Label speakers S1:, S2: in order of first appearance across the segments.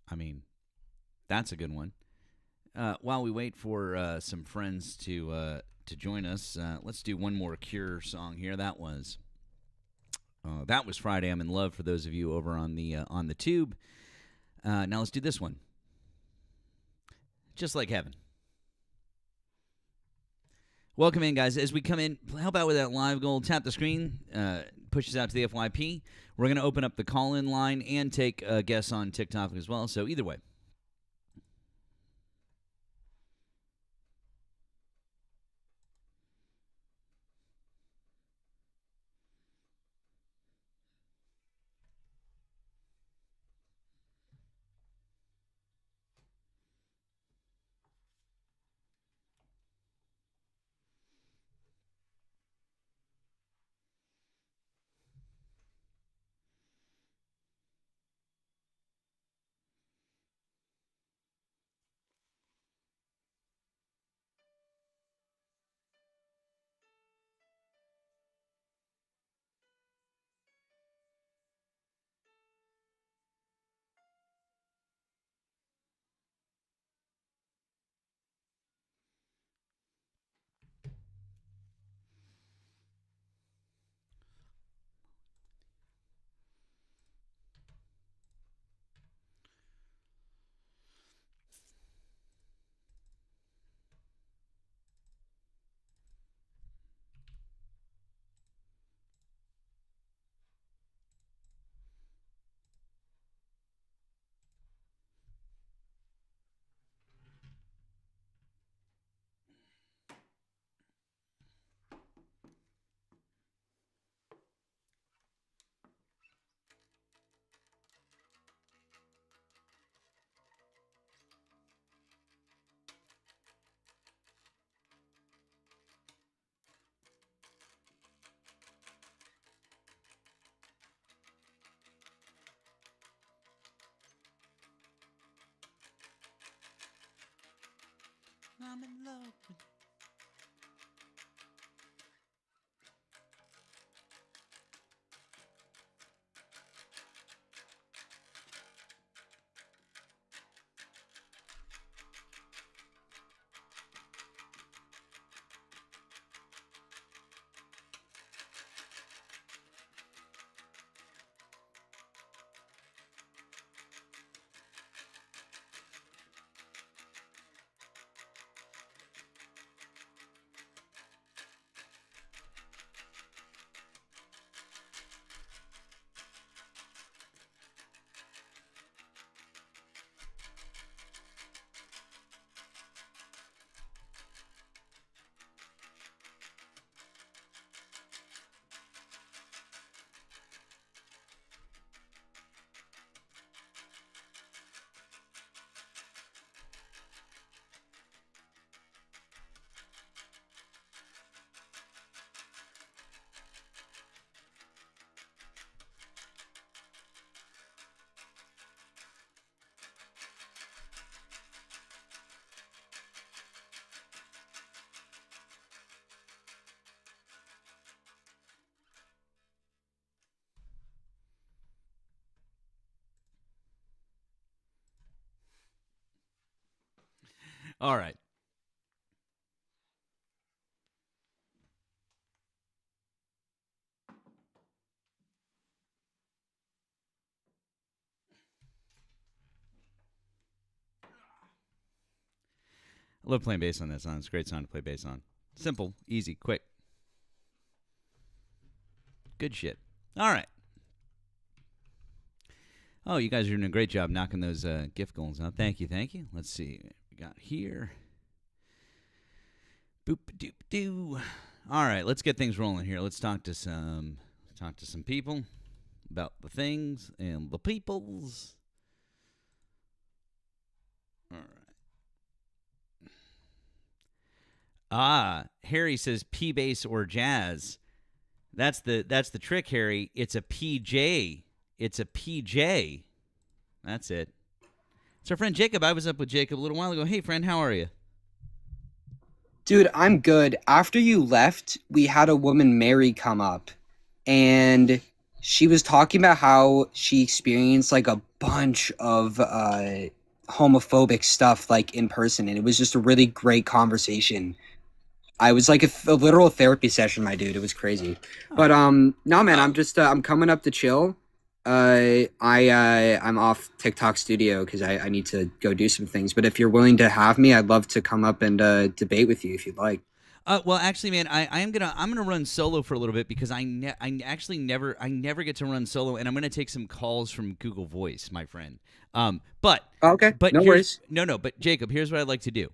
S1: I mean, that's a good one. While we wait for some friends to join us, let's do one more Cure song here. That was Friday. I'm in Love for those of you over on the tube. Now let's do this one. Just Like Heaven. Welcome in, guys. As we come in, help out with that live goal. Tap the screen, push us out to the FYP. We're going to open up the call-in line and take guests on TikTok as well. So either way. I'm in love with All right. I love playing bass on that song. It's a great song to play bass on. Simple, easy, quick. Good shit. All right. Oh, you guys are doing a great job knocking those gift goals out. Thank you, thank you. Let's see what we got here. Boop doop doo. All right, let's get things rolling here. Let's talk to some people about the things and the peoples. All right. Harry says P bass or jazz. That's the trick, Harry. It's a PJ. It's a PJ. That's it. It's our friend Jacob. I was up with Jacob a little while ago. Hey, friend, how are you?
S2: Dude, I'm good. After you left, we had a woman, Mary, come up, and she was talking about how she experienced like a bunch of homophobic stuff like in person, and it was just a really great conversation. I was like a literal therapy session, my dude. It was crazy. But no, man, I'm just I'm coming up to chill. I'm off TikTok Studio because I need to go do some things. But if you're willing to have me, I'd love to come up and debate with you if you'd like.
S1: Well, actually, man, I'm gonna run solo for a little bit because I actually never get to run solo, and I'm gonna take some calls from Google Voice, my friend. But
S2: Okay,
S1: but
S2: no worries.
S1: But Jacob, here's what I'd like to do.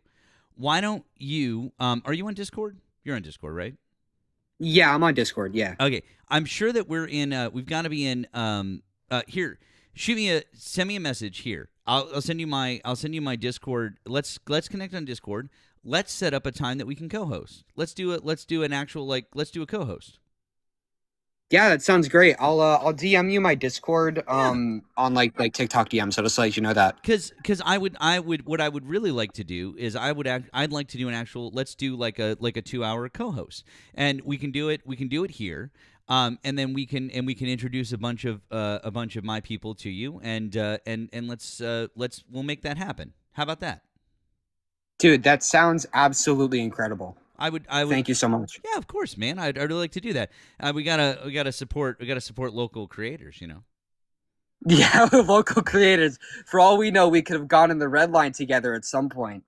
S1: Why don't you? Are you on Discord? You're on Discord, right?
S2: Yeah, I'm on Discord. Yeah.
S1: Okay, I'm sure that we're in. We've got to be in. Here, send me a message here. I'll send you my Discord. Let's connect on Discord. Let's set up a time that we can co-host. Let's do it. Let's do an actual let's do a co-host.
S2: Yeah, that sounds great. I'll DM you my Discord on like TikTok DM, so just to let you know that.
S1: Because I would what I would really like to do is I'd like to do an actual let's do like a 2-hour co-host, and we can do it here. And then we can introduce a bunch of my people to you, and we'll make that happen. How about that?
S2: Dude, that sounds absolutely incredible.
S1: I would.
S2: Thank you so much.
S1: Yeah, of course, man. I'd really like to do that. We gotta support local creators. You know.
S2: Yeah, local creators. For all we know, we could have gone in the red line together at some point.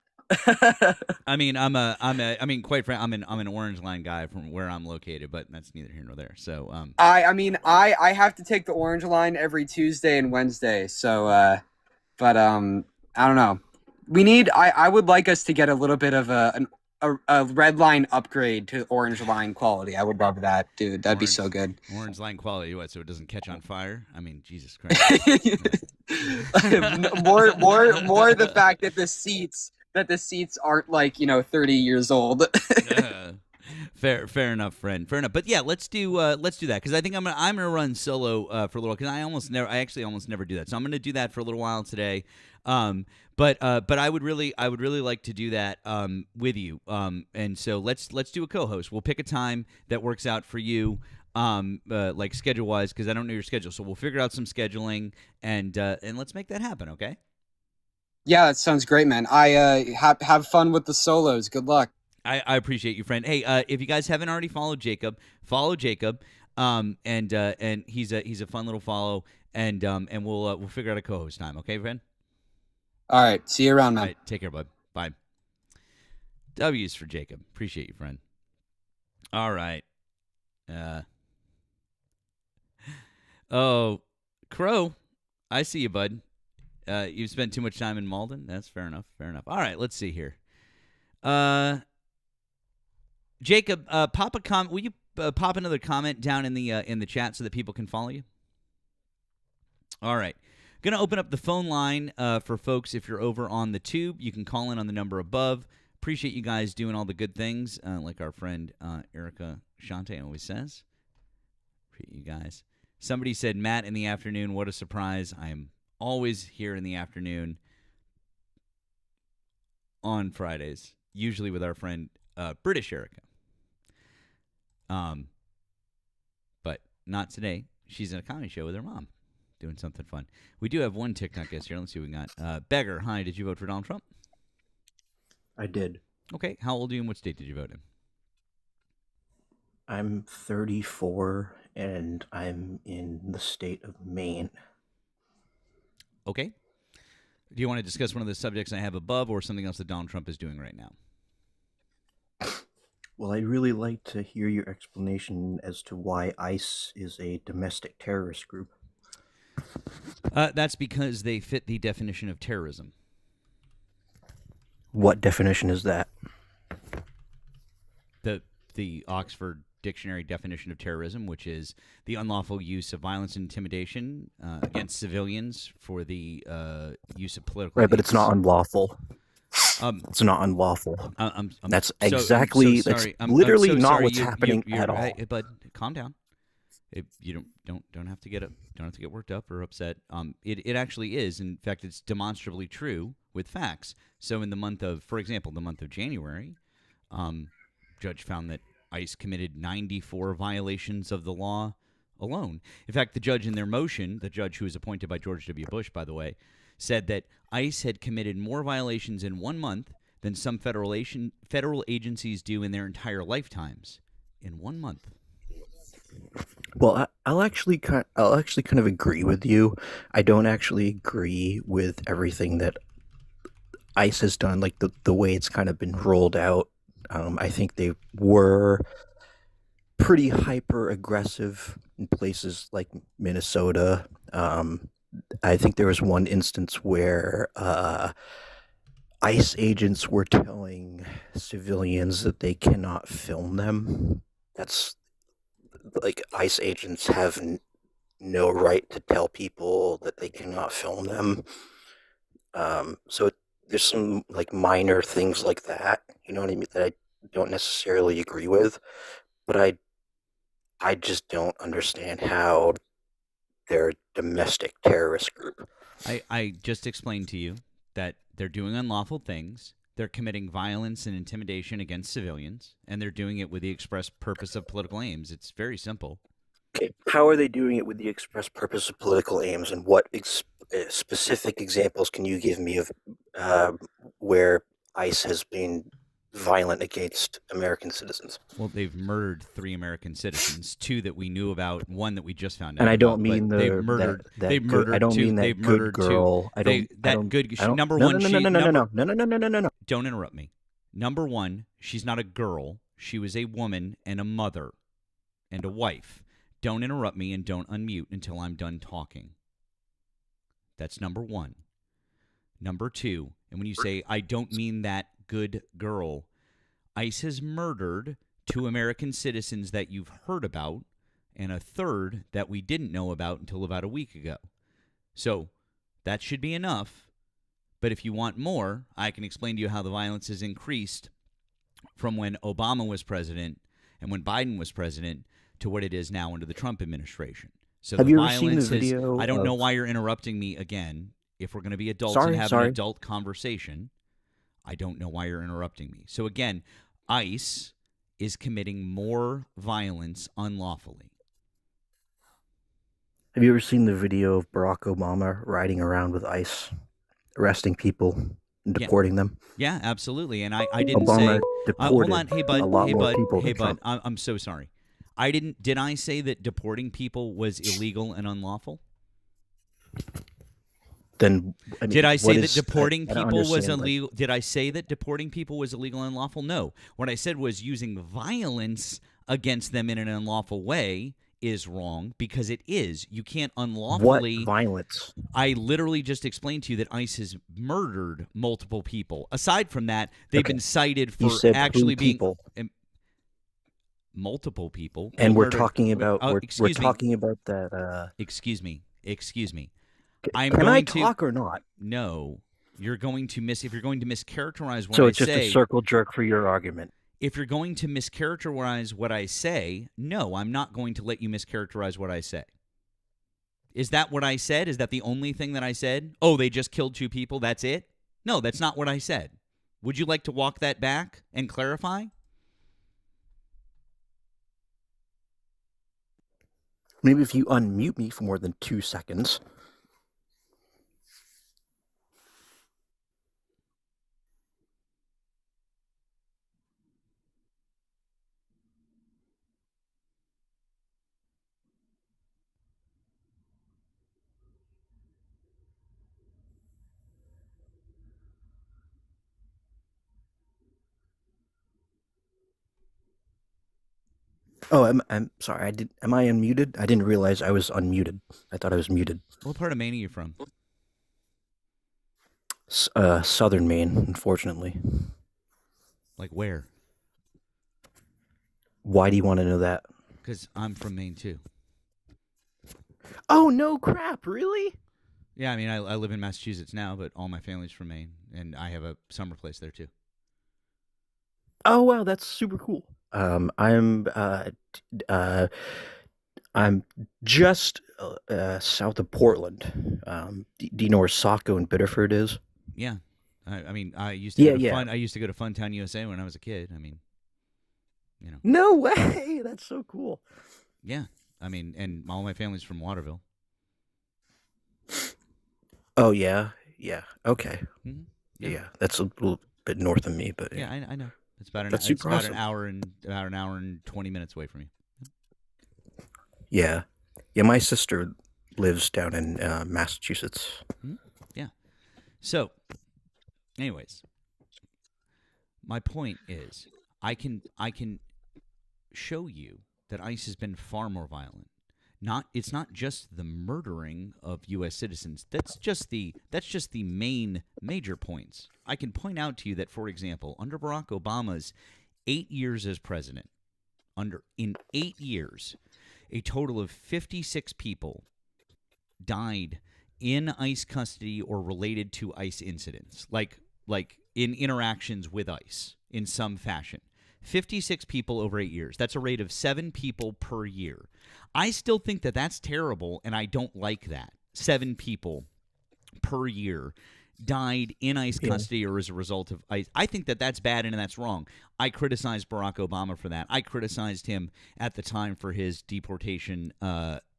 S1: I mean, quite frankly, I'm an Orange Line guy from where I'm located, but that's neither here nor there. So,
S2: I have to take the Orange Line every Tuesday and Wednesday. So, but I don't know. I would like us to get a little bit of a red line upgrade to Orange Line quality. I would love that, dude. That'd be so good.
S1: Orange Line quality, what? So it doesn't catch on fire? I mean, Jesus Christ.
S2: more the fact that the seats aren't like 30 years old.
S1: Fair enough, friend. Fair enough. But yeah, let's do that because I think I'm gonna run solo for a little because I actually almost never do that. So I'm gonna do that for a little while today. But I would really like to do that with you. And so let's do a co-host. We'll pick a time that works out for you. Like schedule wise, because I don't know your schedule, so we'll figure out some scheduling and let's make that happen. Okay.
S2: Yeah, that sounds great, man. I have fun with the solos. Good luck.
S1: I appreciate you, friend. Hey, if you guys haven't already followed Jacob, follow Jacob. And he's a fun little follow. And we'll figure out a co-host time. Okay, friend.
S2: All right. See you around, man.
S1: All right, take care, bud. Bye. W's for Jacob. Appreciate you, friend. All right. Oh, Crow. I see you, bud. You've spent too much time in Malden. That's fair enough. Fair enough. All right, let's see here. Jacob, pop a comment. Will you pop another comment down in the chat so that people can follow you? All right. Going to open up the phone line for folks. If you're over on the tube, you can call in on the number above. Appreciate you guys doing all the good things, like our friend Erica Shante always says. Appreciate you guys. Somebody said, Matt in the afternoon. What a surprise. I am always here in the afternoon on Fridays, usually with our friend British Erica. But not today. She's in a comedy show with her mom. Doing something fun. We do have one TikTok guest here. Let's see what we got. Beggar, hi. Did you vote for Donald Trump?
S3: I did.
S1: Okay. How old are you and what state did you vote in?
S3: I'm 34 and I'm in the state of Maine.
S1: Okay. Do you want to discuss one of the subjects I have above or something else that Donald Trump is doing right now?
S3: Well, I'd really like to hear your explanation as to why ICE is a domestic terrorist group.
S1: That's because they fit the definition of terrorism.
S3: What definition is that?
S1: The Oxford Dictionary definition of terrorism, which is the unlawful use of violence and intimidation against civilians for the use of political.
S3: Right, but it's not unlawful. It's not unlawful. That's exactly. That's literally not what's happening at all.
S1: Hey, bud, calm down. You don't have to get worked up or upset. It actually is. In fact, it's demonstrably true with facts. So in the month of, for example, the month of January, judge found that ICE committed 94 violations of the law alone. In fact, the judge in their motion, the judge who was appointed by George W. Bush, by the way, said that ICE had committed more violations in 1 month than some federal agencies do in their entire lifetimes. In 1 month.
S3: Well, I'll actually kind of agree with you. I don't actually agree with everything that ICE has done, like the way it's kind of been rolled out. I think they were pretty hyper aggressive in places like Minnesota. I think there was one instance where ICE agents were telling civilians that they cannot film them. That's like ICE agents have no right to tell people that they cannot film them. So there's some like minor things like that, you know what I mean, that I don't necessarily agree with, but I just don't understand how they're a domestic terrorist group.
S1: I just explained to you that they're doing unlawful things. They're committing violence and intimidation against civilians, and they're doing it with the express purpose of political aims. It's very simple.
S3: Okay, how are they doing it with the express purpose of political aims, and what specific examples can you give me of where ICE has been violent against American citizens?
S1: Well, they've murdered 3 American citizens, 2 that we knew about, 1 that we just found out.
S3: And I don't
S1: about,
S3: mean
S1: they've murdered. They've murdered. I don't 2. Mean that they've
S3: good
S1: murdered
S3: girl.
S1: 2. Number one.
S3: No.
S1: Don't interrupt me. Number 1, she's not a girl. She was a woman and a mother, and a wife. Don't interrupt me and don't unmute until I'm done talking. That's number 1. Number 2, and when you say, I don't mean that good girl, ICE has murdered 2 American citizens that you've heard about and a 3rd that we didn't know about until about a week ago. So that should be enough. But if you want more, I can explain to you how the violence has increased from when Obama was president and when Biden was president to what it is now under the Trump administration. So
S3: have
S1: the
S3: you
S1: violence
S3: ever seen the video?
S1: I don't know why you're interrupting me again. If we're going to be adults and have an adult conversation, I don't know why you're interrupting me. So again, ICE is committing more violence unlawfully.
S3: Have you ever seen the video of Barack Obama riding around with ICE, arresting people and deporting them?
S1: Yeah, absolutely. And I didn't
S3: Obama
S1: say
S3: deported
S1: hold on, hey bud,
S3: a lot
S1: hey
S3: more
S1: bud,
S3: people
S1: hey
S3: than
S1: bud.
S3: Trump.
S1: I'm so sorry. Did I say that deporting people was illegal and unlawful?
S3: Then
S1: did I say that deporting people was illegal? Did I say that deporting people was illegal and unlawful? No. What I said was using violence against them in an unlawful way is wrong, because it is. You can't unlawfully.
S3: What violence?
S1: I literally just explained to you that ICE has murdered multiple people. Aside from that, they've been cited for actually being multiple people.
S3: And we're talking about we're talking about that.
S1: Excuse me.
S3: Can I talk or not?
S1: No. You're going to if you're going to mischaracterize what I say.
S3: So it's just a circle jerk for your argument.
S1: If you're going to mischaracterize what I say, no, I'm not going to let you mischaracterize what I say. Is that what I said? Is that the only thing that I said? Oh, they just killed 2 people, that's it? No, that's not what I said. Would you like to walk that back and clarify?
S3: Maybe if you unmute me for more than 2 seconds. Oh, I'm sorry. Am I unmuted? I didn't realize I was unmuted. I thought I was muted.
S1: What part of Maine are you from?
S3: Southern Maine, unfortunately.
S1: Like where?
S3: Why do you want to know that?
S1: Because I'm from Maine too.
S3: Oh, no crap! Really?
S1: Yeah, I mean, I live in Massachusetts now, but all my family's from Maine, and I have a summer place there too.
S3: Oh wow, that's super cool. I'm just south of Portland. Do you know where Saco and Biddeford is?
S1: Yeah, I mean, I used to go to I used to go to Funtown, USA when I was a kid. I mean, you know.
S3: No way! That's so cool.
S1: Yeah, I mean, and all my family's from Waterville.
S3: Oh yeah, yeah. Okay,
S1: Mhm.
S3: yeah. That's a little bit north of me, but
S1: Yeah, I know. It's about
S3: That's
S1: it's
S3: super
S1: about
S3: awesome.
S1: an hour and 20 minutes away from you.
S3: yeah, yeah. My sister lives down in Massachusetts.
S1: Yeah. So, anyways, my point is, I can show you that ICE has been far more violent. It's not just the murdering of U.S. citizens. That's just the main major points. I can point out to you that, for example, under Barack Obama's 8 years as president, in 8 years, a total of 56 people died in ICE custody or related to ICE incidents, like in interactions with ICE in some fashion. 56 people over 8 years. That's a rate of 7 people per year. I still think that that's terrible, and I don't like that. 7 people per year died in ICE custody or as a result of ICE. I think that that's bad and that's wrong. I criticized Barack Obama for that. I criticized him at the time for his deportation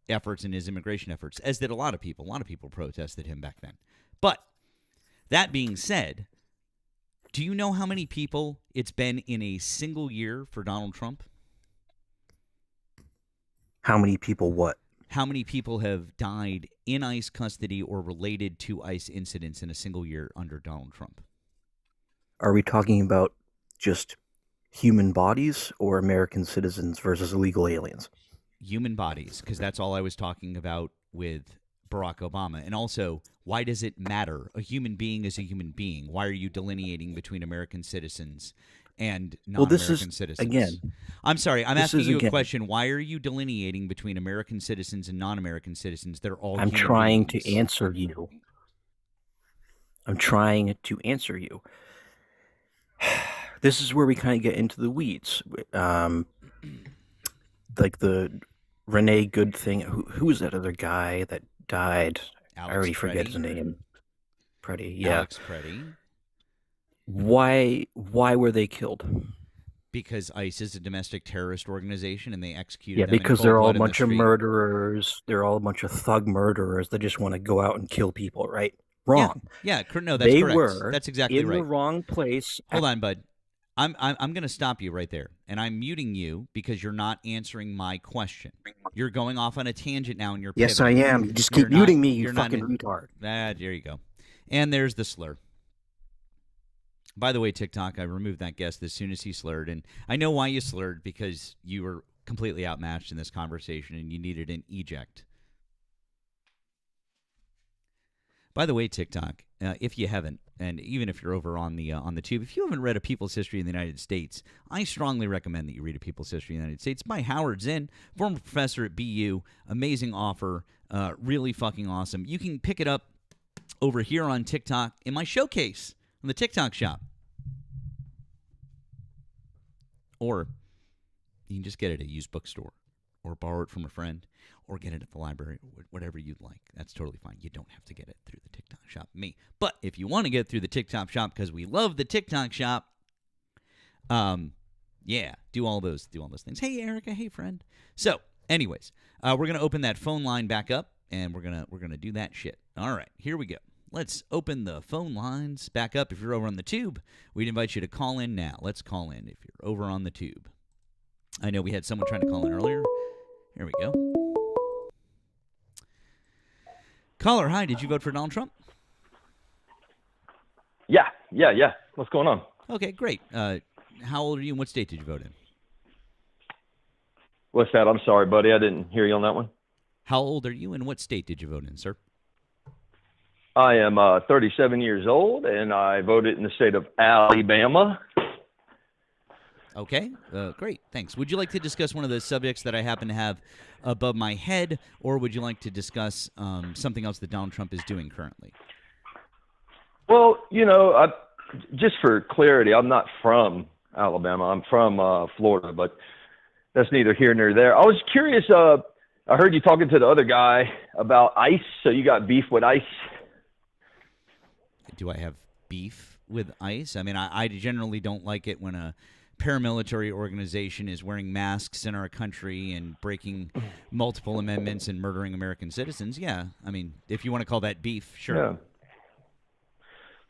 S1: efforts and his immigration efforts, as did a lot of people. A lot of people protested him back then. But that being said, do you know how many people it's been in a single year for Donald Trump?
S3: How many people? What?
S1: How many people have died in ICE custody or related to ICE incidents in a single year under Donald Trump?
S3: Are we talking about just human bodies or American citizens versus illegal aliens?
S1: Human bodies, because that's all I was talking about with Barack Obama. And also, why does it matter? A human being is a human being. Why are you delineating between American citizens and non-American citizens?
S3: Again,
S1: I'm sorry, I'm asking you a question. Why are you delineating between American citizens and non-American citizens? They're all
S3: I'm
S1: human
S3: trying
S1: beings.
S3: to answer you. I'm trying to answer you. This is where we kind of get into the weeds. Like the Renee Good thing. Who was that other guy that died?
S1: Alex
S3: I already forget
S1: Preddy.
S3: his name. Preddy, yeah.
S1: Alex Preddy.
S3: Why were they killed?
S1: Because ICE is a domestic terrorist organization and they executed
S3: Yeah,
S1: them in
S3: because
S1: cold
S3: they're all a
S1: blood in the
S3: bunch of
S1: street.
S3: murderers. They're all a bunch of thug murderers that just want to go out and kill people, right? Wrong.
S1: Yeah, no, that's
S3: they
S1: correct.
S3: were
S1: That's exactly
S3: in
S1: right.
S3: the wrong place.
S1: Hold on, bud. I'm going to stop you right there, and I'm muting you because you're not answering my question. You're going off on a tangent now, and you're
S3: Yes, I
S1: pivoting.
S3: am. You just keep muting me, you fucking retard.
S1: There you go. And there's the slur. By the way, TikTok, I removed that guest as soon as he slurred, and I know why you slurred, because you were completely outmatched in this conversation, and you needed an eject. By the way, TikTok, if you haven't, and even if you're over on the tube, if you haven't read A People's History in the United States, I strongly recommend that you read A People's History in the United States by Howard Zinn, former professor at BU. Amazing offer, really fucking awesome. You can pick it up over here on TikTok in my showcase on the TikTok shop. Or you can just get it at a used bookstore or borrow it from a friend or get it at the library, whatever you'd like. That's totally fine. You don't have to get it through the TikTok shop, me. But if you want to get it through the TikTok shop because we love the TikTok shop, yeah, do all those things. Hey, Erica. Hey, friend. So, anyways, we're gonna open that phone line back up, and we're gonna do that shit. All right, here we go. Let's open the phone lines back up. If you're over on the tube, we'd invite you to call in now. Let's call in if you're over on the tube. I know we had someone trying to call in earlier. Here we go. Caller, hi. Did you vote for Donald Trump?
S4: Yeah. What's going on?
S1: Okay, great. How old are you and what state did you vote in?
S4: What's that? I'm sorry, buddy. I didn't hear you on that one.
S1: How old are you and what state did you vote in, sir?
S4: I am 37 years old, and I voted in the state of Alabama.
S1: Okay, great. Thanks. Would you like to discuss one of the subjects that I happen to have above my head, or would you like to discuss something else that Donald Trump is doing currently?
S4: Well, just for clarity, I'm not from Alabama. I'm from Florida, but that's neither here nor there. I was curious. I heard you talking to the other guy about ICE, so you got beef with ICE?
S1: Do I have beef with ICE? I mean, I generally don't like it when a paramilitary organization is wearing masks in our country and breaking multiple amendments and murdering American citizens, yeah. I mean, if you want to call that beef, sure.
S4: Yeah.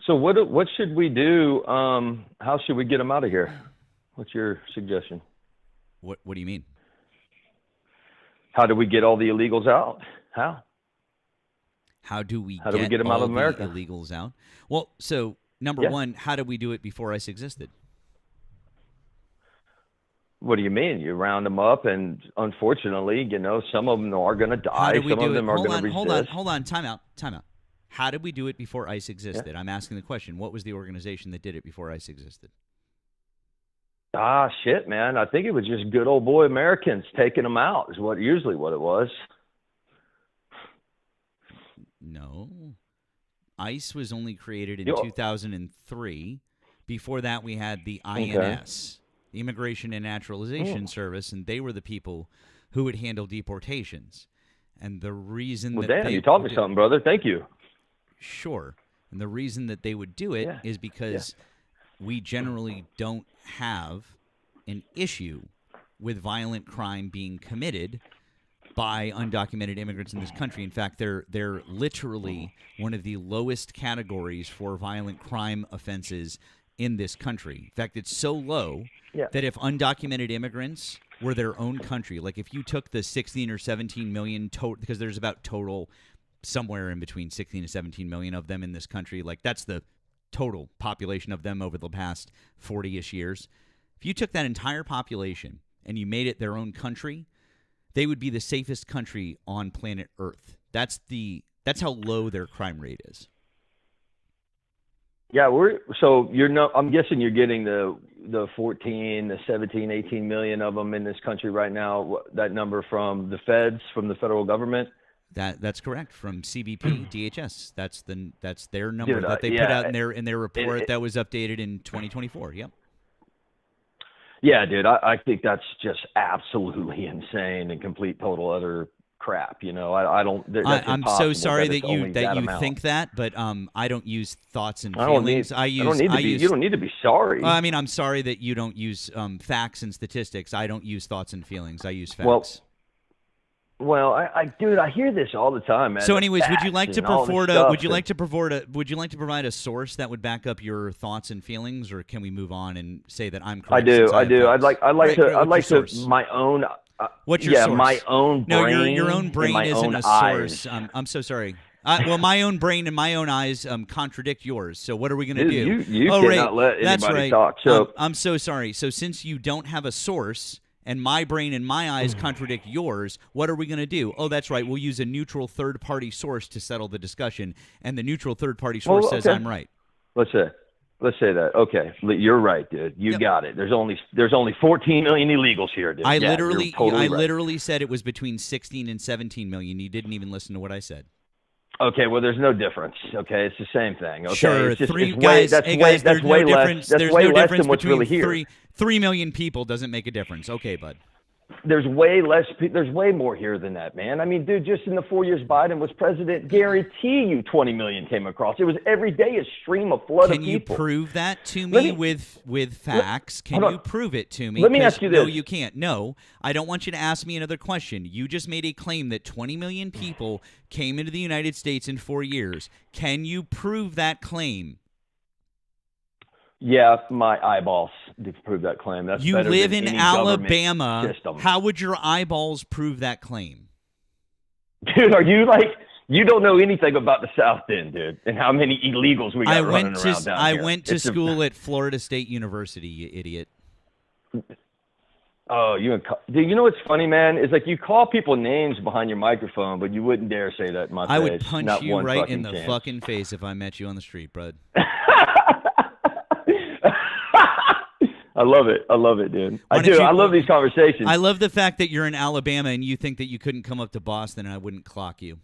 S4: So what should we do? How should we get them out of here? What's your suggestion?
S1: What do you mean?
S4: How do we get all the illegals out?
S1: How do we
S4: get them out of America?
S1: The illegals out? Well, so number one, how did we do it before ICE existed?
S4: What do you mean? You round them up, and unfortunately, some of them are going to die. Some of them are going to resist.
S1: Hold on. Time out. How did we do it before ICE existed? Yeah. I'm asking the question. What was the organization that did it before ICE existed?
S4: Shit, man. I think it was just good old boy Americans taking them out is usually what it was.
S1: No. ICE was only created in 2003. Before that, we had the INS, the Immigration and Naturalization Service, and they were the people who would handle deportations. And the reason
S4: you taught me something, brother. Thank you.
S1: Sure. And the reason that they would do it is because we generally don't have an issue with violent crime being committed by undocumented immigrants in this country. In fact, they're literally one of the lowest categories for violent crime offenses in this country. In fact, it's so low that if undocumented immigrants were their own country, like if you took the 16 or 17 million total, because there's about total somewhere in between 16 to 17 million of them in this country, like that's the total population of them over the past 40-ish years. If you took that entire population and you made it their own country, they would be the safest country on planet Earth. That's how low their crime rate is.
S4: Yeah, I'm guessing you're getting the 14, the 17, 18 million of them in this country right now, that number from the feds, from the federal government.
S1: That's correct. From CBP, DHS. That's their number that they put out in their report that was updated in 2024. Yep.
S4: Yeah, dude, I think that's just absolutely insane and complete total other crap. I don't.
S1: I'm so sorry that you think that, but I don't use thoughts and feelings. You
S4: don't need to be sorry.
S1: I mean, I'm sorry that you don't use facts and statistics. I don't use thoughts and feelings. I use facts.
S4: Well, I hear this all the time, man.
S1: So, anyways, would you like to provide a source that would back up your thoughts and feelings, or can we move on and say that I'm correct?
S4: I do. I'd like to my own.
S1: What's your source?
S4: My own brain.
S1: No, your own brain isn't a source. I'm so sorry. Well, my own brain and my own eyes contradict yours. So what are we going to do?
S4: You cannot let anybody talk. So
S1: I'm so sorry. So since you don't have a source, and my brain and my eyes contradict yours, what are we going to do? Oh, that's right. We'll use a neutral third-party source to settle the discussion, and the neutral third-party source says I'm right.
S4: Let's say that. Okay, you're right, dude. You got it. There's only 14 million illegals here, dude.
S1: I literally said it was between 16 and 17 million. You didn't even listen to what I said.
S4: Okay, well, there's no difference. Okay, it's the same thing. Okay,
S1: sure,
S4: that's
S1: way
S4: less. That's way less than what's really here.
S1: 3 million people doesn't make a difference. Okay, bud.
S4: There's way less. There's way more here than that, man. I mean, dude, just in the 4 years Biden was president, guarantee you 20 million came across. It was every day a stream of flood of people.
S1: Can you prove that to me with facts? Can you prove it to me?
S4: Let me ask you this.
S1: No, you can't. No, I don't want you to ask me another question. You just made a claim that 20 million people came into the United States in 4 years. Can you prove that claim?
S4: Yeah, my eyeballs prove that claim. That's
S1: you
S4: better
S1: live
S4: than
S1: in
S4: any
S1: Alabama.
S4: System.
S1: How would your eyeballs prove that claim?
S4: Dude, are you like you don't know anything about the South then, dude, and how many illegals we got running around down
S1: I
S4: here.
S1: went to school at Florida State University, you idiot.
S4: Oh, dude, you know what's funny, man? Is like you call people names behind your microphone, but you wouldn't dare say that in my face.
S1: I would punch
S4: Not
S1: you
S4: one
S1: right in
S4: fucking
S1: the
S4: chance.
S1: fucking face if I met you on the street, bud.
S4: I love it, dude. I do. I love these conversations.
S1: I love the fact that you're in Alabama and you think that you couldn't come up to Boston and I wouldn't clock you.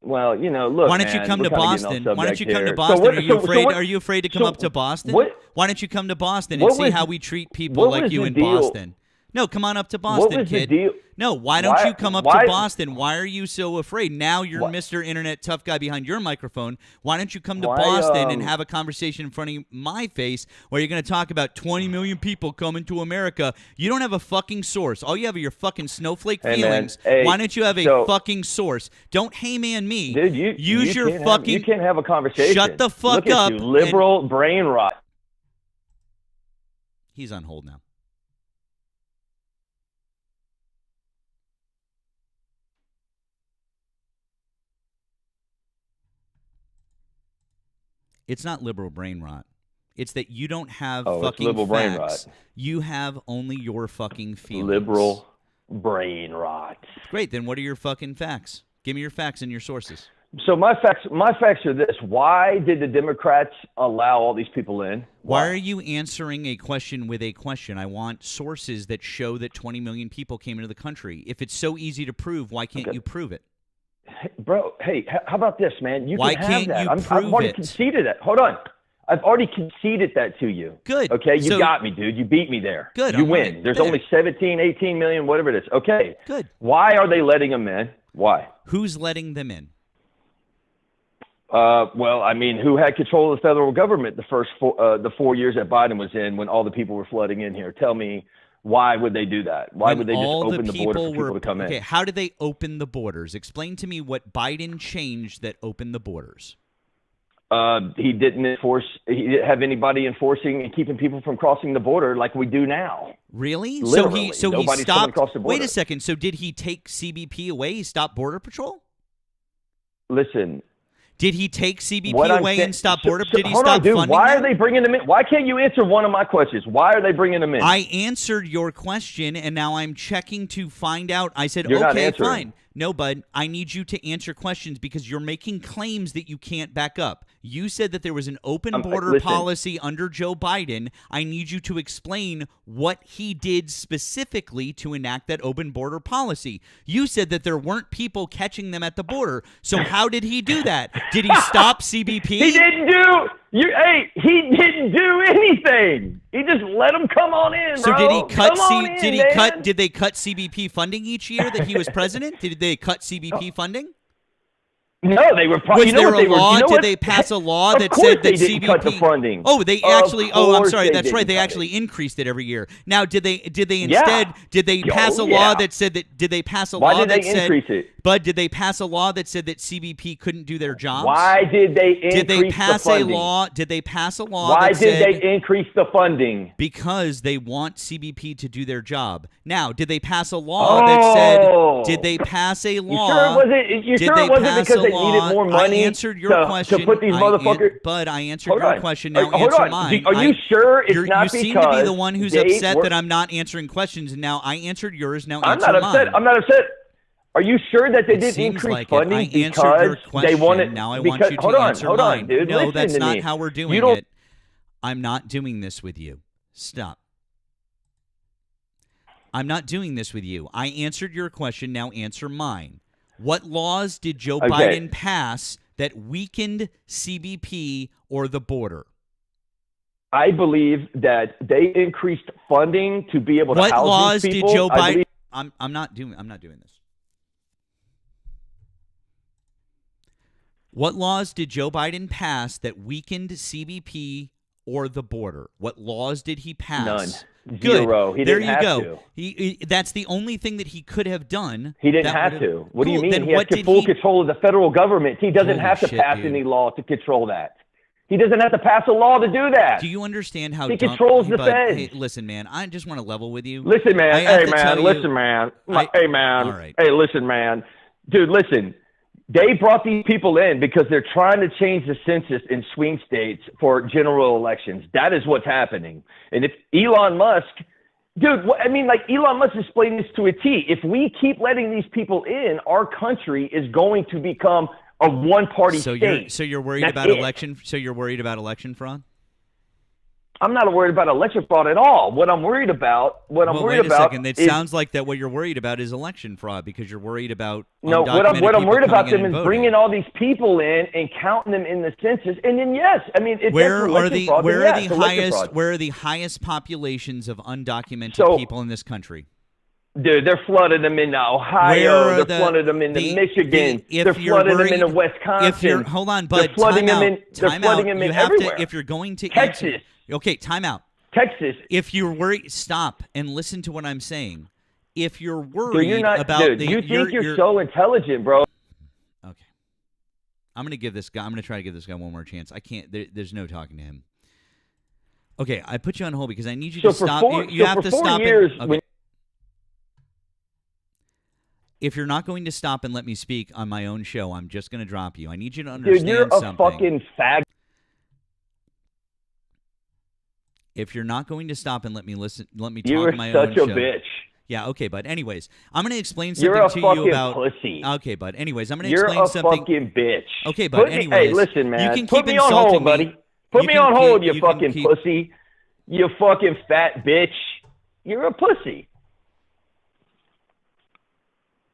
S4: Well, look.
S1: Why don't you come to Boston? Why don't you come to Boston? Are you afraid to come up to Boston? Why don't you come to Boston and see how we treat people like you in Boston? No, come on up to
S4: What
S1: Boston,
S4: was the
S1: kid.
S4: deal?
S1: No, why don't
S4: Why-
S1: you come up
S4: why-
S1: to Boston? Why are you so afraid? Now you're
S4: What?
S1: Mr. Internet tough guy behind your microphone. Why don't you come to
S4: Why,
S1: Boston and have a conversation in front of my face where you're going to talk about 20 million people coming to America? You don't have a fucking source. All you have are your fucking snowflake
S4: Hey, man.
S1: feelings.
S4: Hey,
S1: Why don't you have a
S4: so-
S1: fucking source? Don't hey man me.
S4: Dude,
S1: Use your
S4: can't
S1: fucking.
S4: you can't have a conversation.
S1: Shut the fuck
S4: Look at
S1: up
S4: you, liberal brain rot.
S1: He's on hold now. It's not liberal brain rot. It's that you don't have
S4: Oh, it's
S1: fucking
S4: liberal brain
S1: facts.
S4: rot.
S1: You have only your fucking feelings.
S4: Liberal brain rot.
S1: Great. Then what are your fucking facts? Give me your facts and your sources.
S4: So my facts are this: why did the Democrats allow all these people in?
S1: Why are you answering a question with a question? I want sources that show that 20 million people came into the country. If it's so easy to prove, why can't you prove it?
S4: Bro, hey, how about this, man? You
S1: Why
S4: can have
S1: can't
S4: that.
S1: you
S4: I've
S1: prove
S4: already
S1: it?
S4: conceded that. Hold on. I've already conceded that to you.
S1: Good.
S4: Okay, you
S1: So-
S4: got me, dude. You beat me there.
S1: Good,
S4: You
S1: I'm
S4: win.
S1: right
S4: There's
S1: there.
S4: only 17, 18 million, whatever it is. Okay.
S1: Good.
S4: Why are they letting them in? Why?
S1: Who's letting them in?
S4: Well, I mean, who had control of the federal government the 4 years that Biden was in when all the people were flooding in here? Tell me, why would they do that? Why
S1: When
S4: would they just
S1: all
S4: open the border for people to come
S1: okay,
S4: in?
S1: how did they open the borders? Explain to me what Biden changed that opened the borders.
S4: He didn't he didn't have anybody enforcing and keeping people from crossing the border like we do now.
S1: Really?
S4: Literally.
S1: So he
S4: Nobody's coming
S1: stopped.
S4: across the
S1: Wait
S4: border.
S1: a second. So did he take CBP away? He stopped Border Patrol?
S4: Listen,
S1: Did he take CBP
S4: what I'm
S1: away
S4: saying-
S1: and stop
S4: so-
S1: Border?
S4: so-
S1: Did he
S4: hold
S1: stop
S4: on, dude.
S1: funding
S4: Why
S1: them?
S4: are they bringing them in? Why can't you answer one of my questions? Why are they bringing them in?
S1: I answered your question, and now I'm checking to find out. I said,
S4: You're not
S1: okay,
S4: answering.
S1: fine. No, bud, I need you to answer questions because you're making claims that you can't back up. You said that there was an open border
S4: listen.
S1: policy under Joe Biden. I need you to explain what he did specifically to enact that open border policy. You said that there weren't people catching them at the border. So how did he do that? Did he stop CBP?
S4: He didn't do. He didn't do anything. He just let them come on in,
S1: So
S4: bro.
S1: did he cut?
S4: Come on in,
S1: Did he
S4: man.
S1: cut? Did they cut CBP funding each year that he was president? Did they cut CBP funding?
S4: No, they were.
S1: Was
S4: you know
S1: there
S4: what they
S1: a
S4: were,
S1: law?
S4: you know
S1: Did
S4: what?
S1: they pass a law
S4: Of
S1: that
S4: course
S1: said that
S4: they didn't
S1: CBP?
S4: cut the funding.
S1: Oh, they
S4: Of
S1: actually. Oh, I'm
S4: course
S1: sorry.
S4: they
S1: That's right.
S4: didn't
S1: They
S4: cut
S1: actually
S4: it.
S1: increased it every year. Now, did they
S4: Yeah.
S1: instead? Did they
S4: Oh,
S1: pass a
S4: yeah.
S1: law that said that? Did they pass a
S4: Why
S1: law
S4: did
S1: that
S4: they
S1: said?
S4: increase it?
S1: Bud, did they pass a law that said that CBP couldn't do their jobs?
S4: Why did they increase
S1: Did they pass
S4: the
S1: a
S4: funding?
S1: law? Did they pass a law
S4: Why
S1: that
S4: did
S1: said?
S4: they increase the funding?
S1: Because they want CBP to do their job. Now, did they pass a law that said?
S4: Oh.
S1: Did they pass a
S4: You
S1: law?
S4: sure it wasn't? You
S1: Did
S4: sure
S1: they
S4: it wasn't
S1: pass
S4: because
S1: a
S4: they
S1: law?
S4: needed more money?
S1: I answered your
S4: to,
S1: question.
S4: to put these motherfuckers.
S1: Bud, I answered
S4: Hold
S1: your
S4: on.
S1: question. Now
S4: Hold
S1: answer
S4: on.
S1: mine.
S4: Are you sure it's
S1: you
S4: not
S1: seem
S4: because
S1: to be the one who's
S4: they
S1: upset
S4: were-
S1: that I'm not answering questions, and now I answered yours. Now
S4: I'm
S1: answer
S4: not upset.
S1: mine.
S4: I'm not upset. Are you sure that they
S1: It
S4: didn't
S1: seems
S4: increase
S1: like
S4: funding
S1: it. I answered
S4: because
S1: your question.
S4: they wanted?
S1: Now I
S4: because,
S1: want you to
S4: hold on,
S1: answer
S4: hold
S1: mine.
S4: on, dude.
S1: No,
S4: Listen
S1: that's
S4: to
S1: not
S4: me.
S1: how we're doing
S4: You don't.
S1: it. I'm not doing this with you. Stop. I'm not doing this with you. I answered your question. Now answer mine. What laws did Joe
S4: Okay.
S1: Biden pass that weakened CBP or the border?
S4: I believe that they increased funding to be able to
S1: What
S4: house
S1: laws
S4: these
S1: did
S4: people.
S1: Joe
S4: I
S1: Biden?
S4: believe-
S1: I'm not doing this. What laws did Joe Biden pass that weakened CBP or the border? What laws did he pass?
S4: None.
S1: Good.
S4: Zero. He
S1: there
S4: didn't
S1: you
S4: have
S1: go.
S4: to.
S1: That's the only thing that he could have done.
S4: He didn't
S1: that
S4: have
S1: would've-
S4: to. What do you
S1: Cool.
S4: mean?
S1: Then
S4: He has
S1: what did
S4: full
S1: he?
S4: control of the federal government. He doesn't
S1: Holy
S4: have to
S1: shit,
S4: pass
S1: dude.
S4: any law to control that. He doesn't have to pass a law to do that.
S1: Do you understand how
S4: He
S1: dumb?
S4: controls the
S1: but,
S4: feds.
S1: Hey, listen, man. I just want to level with you.
S4: Listen, man.
S1: I have
S4: Hey,
S1: to
S4: man.
S1: tell you-
S4: Listen, man. Hey, man.
S1: All right.
S4: Hey, listen, man. Dude, listen. They brought these people in because they're trying to change the census in swing states for general elections. That is what's happening. And if Elon Musk, dude, I mean, like Elon Musk explained this to a T. If we keep letting these people in, our country is going to become a one-party
S1: So
S4: state.
S1: you're worried
S4: That's
S1: about
S4: it.
S1: election. So you're worried about election fraud.
S4: I'm not worried about election fraud at all. What I'm worried about,
S1: wait a second. It sounds like that what you're worried about is election fraud because you're worried about
S4: what I'm worried about them is bringing all these people in and counting them in the census. And then yes, I mean, if
S1: where are the
S4: fraud,
S1: where are the highest populations of undocumented people in this country?
S4: Dude, they're flooding them into Ohio. They're flooding them into Michigan. They're flooding them into Wisconsin.
S1: Hold on, bud.
S4: They're flooding them in. They're flooding them in everywhere.
S1: If you're going to
S4: Texas.
S1: Okay, time out.
S4: Texas.
S1: If you're worried, stop and listen to what I'm saying. If you're worried about
S4: you think you're so intelligent, bro.
S1: Okay. I'm going to try to give this guy one more chance. I can't. There's no talking to him. Okay, I put you on hold because I need you to stop. You have to stop. If you're not going to stop and let me speak on my own show, I'm just going to drop you. I need you to understand
S4: something. Dude, you're
S1: something.
S4: a fucking fag.
S1: If you're not going to stop and let me talk on my own show.
S4: You're such a bitch.
S1: Yeah, okay, bud. Anyways, I'm going to explain something to you about...
S4: You're a fucking pussy.
S1: Okay, bud. Anyways, I'm going to explain something...
S4: You're a fucking bitch.
S1: Okay, bud. Anyways...
S4: Hey, listen, man.
S1: You can
S4: Put me on hold, buddy. Put me on hold, you fucking pussy. You fucking fat bitch. You're a pussy.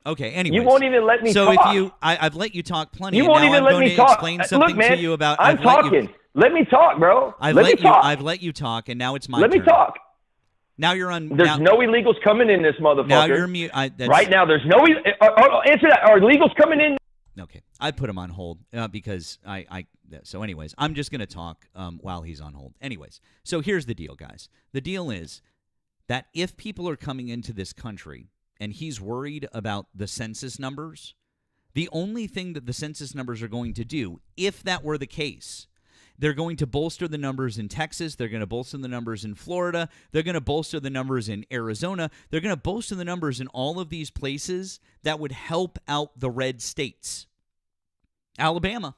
S1: Okay, anyways.
S4: You won't even let me talk.
S1: So I've let you talk plenty.
S4: You won't even let me talk.
S1: Explain something to you about...
S4: I'm talking. Let me talk, bro.
S1: I've let you talk, and now it's my turn.
S4: Let me talk.
S1: Now you're on...
S4: There's no illegals coming in this motherfucker.
S1: Now you're mute.
S4: Right now, there's no... answer that. Are illegals coming in?
S1: Okay. I put him on hold because So anyways, I'm just going to talk while he's on hold. Anyways, so here's the deal, guys. The deal is that if people are coming into this country and he's worried about the census numbers, the only thing that the census numbers are going to do, if that were the case, they're going to bolster the numbers in Texas. They're going to bolster the numbers in Florida. They're going to bolster the numbers in Arizona. They're going to bolster the numbers in all of these places that would help out the red states. Alabama,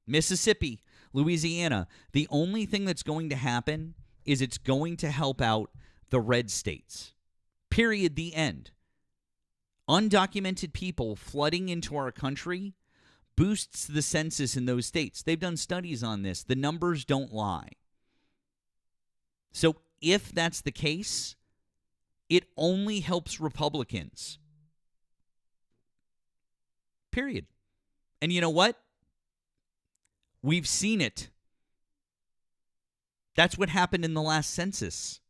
S1: Mississippi, Louisiana. The only thing that's going to happen is it's going to help out the red states. Period. The end. Undocumented people flooding into our country boosts the census in those states. They've done studies on this. The numbers don't lie. So if that's the case, it only helps Republicans. Period. And you know what? We've seen it. That's what happened in the last census.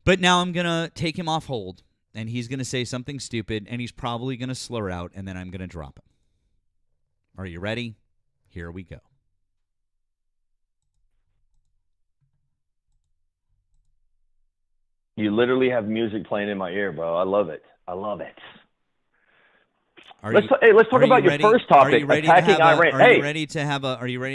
S1: But now I'm going to take him off hold, and he's going to say something stupid, and he's probably going to slur out, and then I'm going to drop him. Are you ready? Here we go.
S4: You literally have music playing in my ear, bro. I love it. I love it. Let's talk about your first topic, attacking Iran.
S1: Are you ready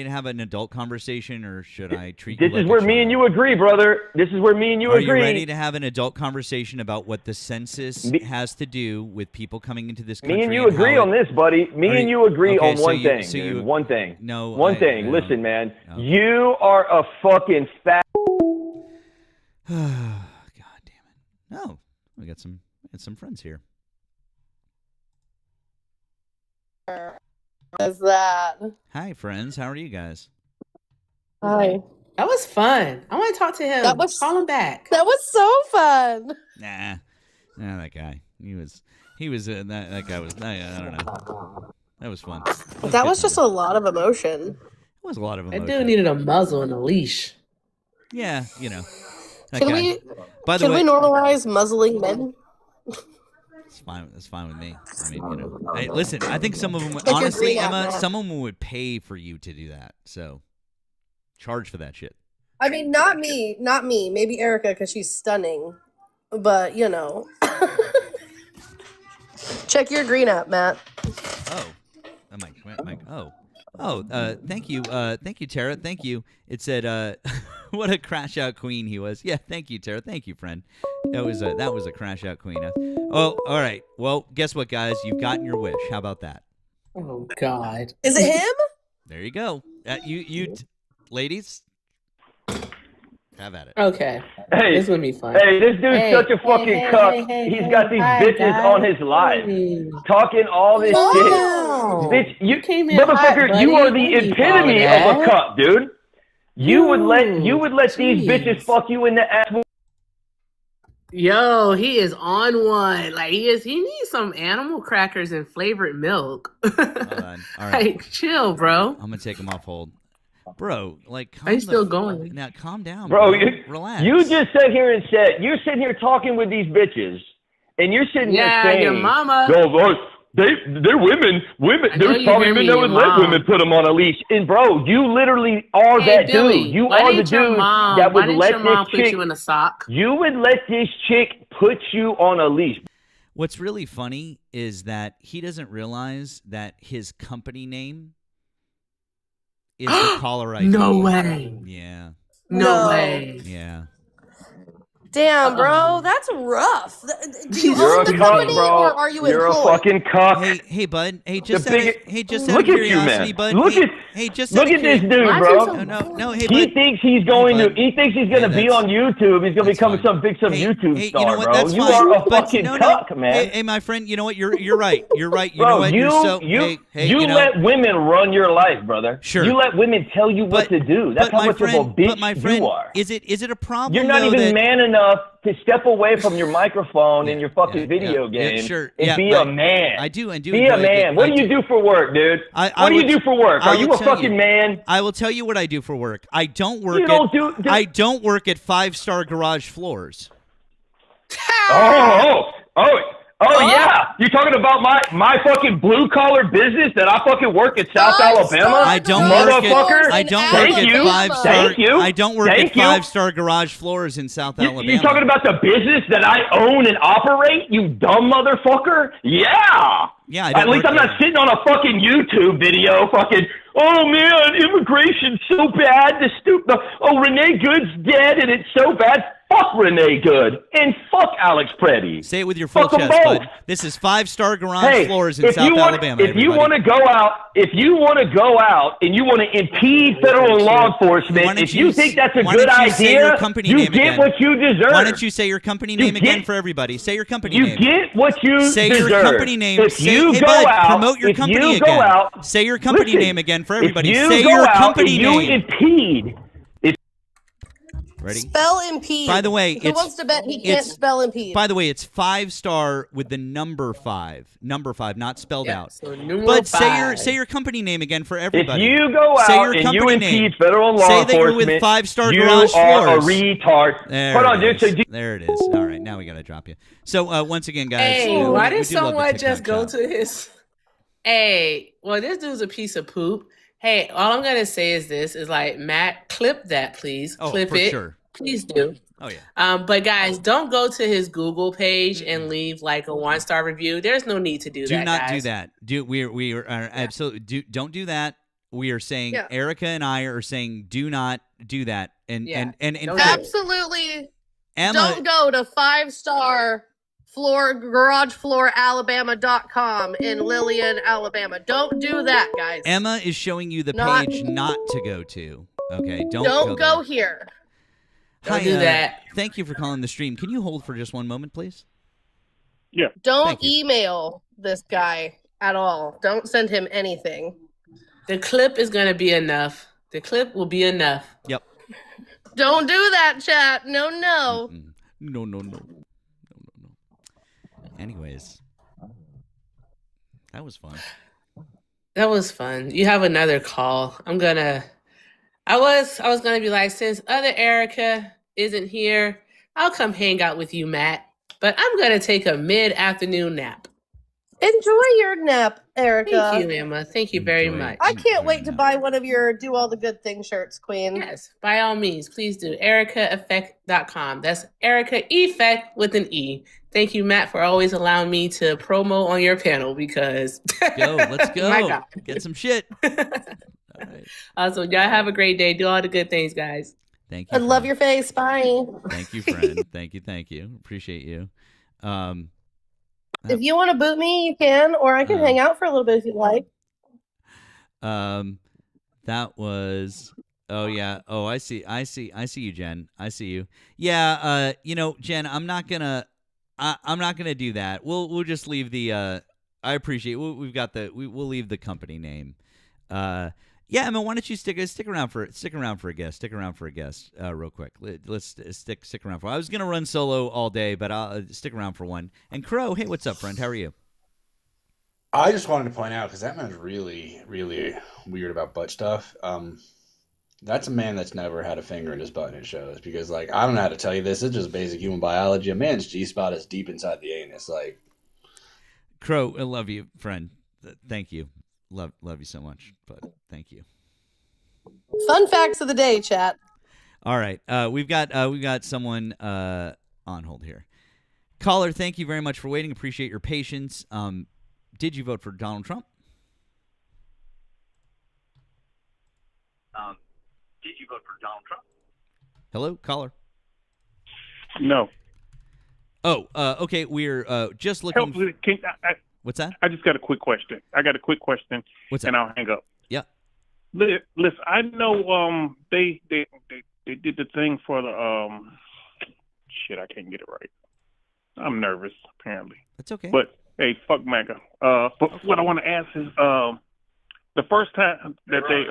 S1: to have an adult conversation, or should I treat you like a child?
S4: This is where me and you agree, brother. This is where me and you agree.
S1: Are you ready to have an adult conversation about what the census has to do with people coming into this country?
S4: Me and you agree on this, buddy. Me and you agree on one thing. One thing.
S1: No.
S4: One thing. Listen, man. Okay. You are a fucking fat.
S1: God damn it. No. We got some friends here.
S5: What is that?
S1: Hi, friends. How are you guys?
S5: Hi.
S6: That was fun. I want to talk to him. Call him back.
S5: That was so fun.
S1: Nah, that guy. That guy was. I don't know. That was fun.
S5: That was just a lot of emotion.
S1: It was a lot of emotion.
S6: That dude needed a muzzle and a leash.
S1: Yeah, you know.
S5: Can we normalize muzzling men?
S1: It's fine with me. I mean, you know. Hey, listen, I think some of them, honestly, Emma, some of them would pay for you to do that. So, charge for that shit.
S5: I mean, not me. Maybe Erica, because she's stunning. But, you know. Check your green app, Matt.
S1: Thank you. Thank you, Tara. Thank you. It said, what a crash out queen he was. Yeah, thank you, Tara. Thank you, friend. That was a crash out queen. Oh, all right. Well, guess what, guys? You've gotten your wish. How about that?
S6: Oh, God.
S5: Is it him?
S1: There you go. Ladies, have at it.
S6: Okay.
S4: Hey,
S6: this would be fun.
S4: Hey, this dude's such a fucking cuck. He's got these bitches on his live, talking all this shit. Bitch, you came in motherfucker, hot, you are the epitome of a cuck, dude. You would let these
S6: Jeez.
S4: bitches fuck you in the ass.
S6: Yo, he is on one. Like he needs some animal crackers and flavored milk.
S1: Hold on. All right.
S6: Like, chill, bro.
S1: I'm gonna take him off hold. Bro, like,
S6: Are you still going?
S1: Now, calm down,
S4: Bro,
S1: relax.
S4: You just sit here and said, you're sitting here talking with these bitches, and you're sitting here saying,
S6: your mama.
S4: "No, they're women. There's some women that would let women put them on a leash." And bro, you literally are that
S6: Billy,
S4: dude. You
S6: why
S4: are the
S6: didn't your
S4: dude
S6: mom-
S4: that
S6: why
S4: would
S6: didn't
S4: let
S6: your mom
S4: this
S6: put
S4: chick.
S6: you in a sock?
S4: You would let this chick put you on a leash.
S1: What's really funny is that he doesn't realize that his company name is the caller ID.
S6: No way.
S1: Yeah.
S6: No
S5: No.
S6: way.
S1: Yeah.
S5: Damn, bro, that's rough. Do you
S4: You're
S5: own
S4: a
S5: the
S4: cuck,
S5: company
S4: bro.
S5: or are you
S4: You're
S5: employed?
S4: a fucking cuck.
S1: Hey, bud. Hey, just
S4: The
S1: out of,
S4: biggest-
S1: hey, just
S4: Look
S1: out of
S4: at you,
S1: curiosity,
S4: man.
S1: bud.
S4: Look
S1: hey,
S4: at-
S1: hey, just
S4: Look
S1: out
S4: at
S1: of
S4: this
S1: curi-
S4: dude,
S6: Why is
S4: bro.
S6: he so
S1: No, hey,
S4: He
S1: bud.
S4: thinks he's going
S1: Hey,
S4: to.
S1: bud.
S4: He thinks he's going to be
S1: that's-
S4: on YouTube. He's going to
S1: that's
S4: become
S1: fine.
S4: some
S1: Hey,
S4: YouTube
S1: hey,
S4: star,
S1: you know what?
S4: bro.
S1: That's
S4: You
S1: fine.
S4: are a
S1: But
S4: fucking
S1: no,
S4: cuck, man.
S1: Hey, my friend. You know what? You're right. You're right. You
S4: Bro,
S1: know what? You're so.
S4: you
S1: you know,
S4: let women run your life, brother.
S1: Sure.
S4: You let women tell you what to do. That's
S1: but
S4: how
S1: my
S4: much
S1: friend,
S4: of a bitch
S1: but my friend,
S4: you are.
S1: is it a problem?
S4: You're not
S1: though,
S4: even
S1: that,
S4: man enough to step away from your microphone in your fucking video
S1: yeah,
S4: game
S1: sure.
S4: and
S1: Yeah,
S4: be a man.
S1: I do
S4: Be
S1: enjoy
S4: a man.
S1: it.
S4: What do you do for work, dude?
S1: I
S4: What do
S1: will
S4: you do for work?
S1: I
S4: Are you
S1: will
S4: a
S1: tell
S4: fucking
S1: you.
S4: man?
S1: I will tell you what I do for work. I don't work
S4: You don't do-
S1: I don't work at 5-star garage floors.
S4: Oh yeah! You talking about my fucking blue collar business that I fucking work at South Alabama?
S1: I don't work
S4: motherfucker.
S1: at I don't
S4: Thank
S1: work
S4: you.
S1: at 5-star.
S4: Thank you.
S1: I don't work
S4: Thank
S1: at
S4: you.
S1: 5-star garage floors in South Alabama.
S4: You talking about the business that I own and operate? You dumb motherfucker! Yeah.
S1: Yeah, I don't
S4: At least
S1: work
S4: I'm not sitting on a fucking YouTube video, fucking. Oh man, immigration's so bad. Renee Good's dead, and it's so bad. Fuck Renee Good and fuck Alex Preddy.
S1: Say it with your full
S4: Fuck 'em
S1: chest,
S4: both.
S1: bud. This is 5-star garage floors in
S4: if
S1: South
S4: you want,
S1: Alabama.
S4: If you want to go out, and you want to impede federal law enforcement, if you think that's a good idea, you get what you deserve.
S1: Why don't you say your company name again for everybody? Say your company name.
S4: You get what you
S1: say
S4: deserve.
S1: your company name.
S4: If
S1: say,
S4: you
S1: hey,
S4: go
S1: bud,
S4: out,
S1: promote your
S4: if
S1: company
S4: you go
S1: again.
S4: out,
S1: say your company
S4: listen,
S1: name again for everybody.
S4: If you
S1: say
S4: go
S1: your
S4: out
S1: company
S4: and
S1: name.
S4: you impede.
S1: Ready?
S5: Spell impede.
S1: By the way,
S5: who wants to bet he can't spell impede?
S1: By the way, it's 5-star with the number 5. Number 5, not spelled out.
S6: So numeral
S1: But
S6: 5.
S1: say your company name again for
S4: If
S1: everybody.
S4: you go
S1: say
S4: out
S1: your
S4: and
S1: company
S4: you
S1: name.
S4: impede federal law
S1: say that you're
S4: enforcement,
S1: with 5-star
S4: you
S1: garage
S4: are
S1: floors.
S4: a retard.
S1: There
S4: Hold
S1: it
S4: on, dude.
S1: is.
S4: So do-
S1: There it is. All right, now we got to drop you. So once again, guys.
S6: Hey,
S1: we
S6: why
S1: do
S6: did
S1: love the
S6: someone just
S1: TikTok
S6: go
S1: shop.
S6: to his? Hey, well, this dude's a piece of poop. Hey, all I'm gonna say is this: is like Matt, clip that, please.
S1: Oh,
S6: clip
S1: for
S6: it,
S1: sure.
S6: please do.
S1: Oh yeah.
S6: But guys, don't go to his Google page and leave like a 1-star review. There's no need to do that.
S1: Do not do
S6: guys.
S1: that. We are absolutely don't do that. We are saying Erica and I are saying do not do that. And in fact,
S5: absolutely
S1: Emma,
S5: don't go to 5-star garageflooralabama.com in Lillian, Alabama. Don't do that, guys.
S1: Emma is showing you the page not to go to. Okay, don't
S5: go here.
S6: Don't do that.
S1: Thank you for calling the stream. Can you hold for just one moment, please?
S7: Yeah.
S5: Don't email this guy at all. Don't send him anything.
S6: The clip is gonna be enough. The clip will be enough.
S1: Yep.
S5: Don't do that, chat. No.
S1: No. Anyways, that was fun.
S6: That was fun. You have another call. I was gonna be like, since other Erica isn't here, I'll come hang out with you, Matt. But I'm gonna take a mid-afternoon nap.
S5: Enjoy your nap, Erica.
S6: Thank you, Emma. Thank you very much.
S5: I can't wait to buy one of your Do All the Good Things shirts, Queen.
S6: Yes, by all means, please do. EricaEffect.com. That's Erica Effect with an E. Thank you, Matt, for always allowing me to promo on your panel because
S1: Let's go.
S6: My God.
S1: Get some shit. All right.
S6: Awesome. Y'all have a great day. Do all the good things, guys.
S1: Thank you.
S5: I love your face. Bye.
S1: Thank you, friend. Thank you. Appreciate you.
S5: If you want to boot me, you can, or I can hang out for a little bit if you'd like.
S1: That was. Oh yeah. Oh, I see you, Jen. I see you. Yeah. Jen, I'm not gonna do that. We'll just leave the. I appreciate. We've got the. We'll leave the company name. Yeah, I mean, why don't you stick around for a guest? Stick around for a guest, real quick. Let's stick around for. I was gonna run solo all day, but I'll stick around for one. And Crow, hey, what's up, friend? How are you?
S7: I just wanted to point out because that man's really, really weird about butt stuff. That's a man that's never had a finger in his butt, and it shows. Because, like, I don't know how to tell you this. It's just basic human biology. A man's G spot is deep inside the anus. Like,
S1: Crow, I love you, friend. Thank you. Love you so much. But thank you.
S5: Fun facts of the day, chat.
S1: All right, we've got someone on hold here. Caller, thank you very much for waiting. Appreciate your patience. Did you vote for Donald Trump?
S8: Did you vote for Donald Trump?
S1: Hello, caller.
S9: No.
S1: Oh, okay. We're just looking. What's that?
S9: I just got a quick question.
S1: What's that?
S9: And I'll hang up.
S1: Yeah.
S9: Listen, I know they did the thing for the shit. I can't get it right. I'm nervous, apparently.
S1: That's okay.
S9: But hey, fuck MAGA. But what I want to ask is the first time that they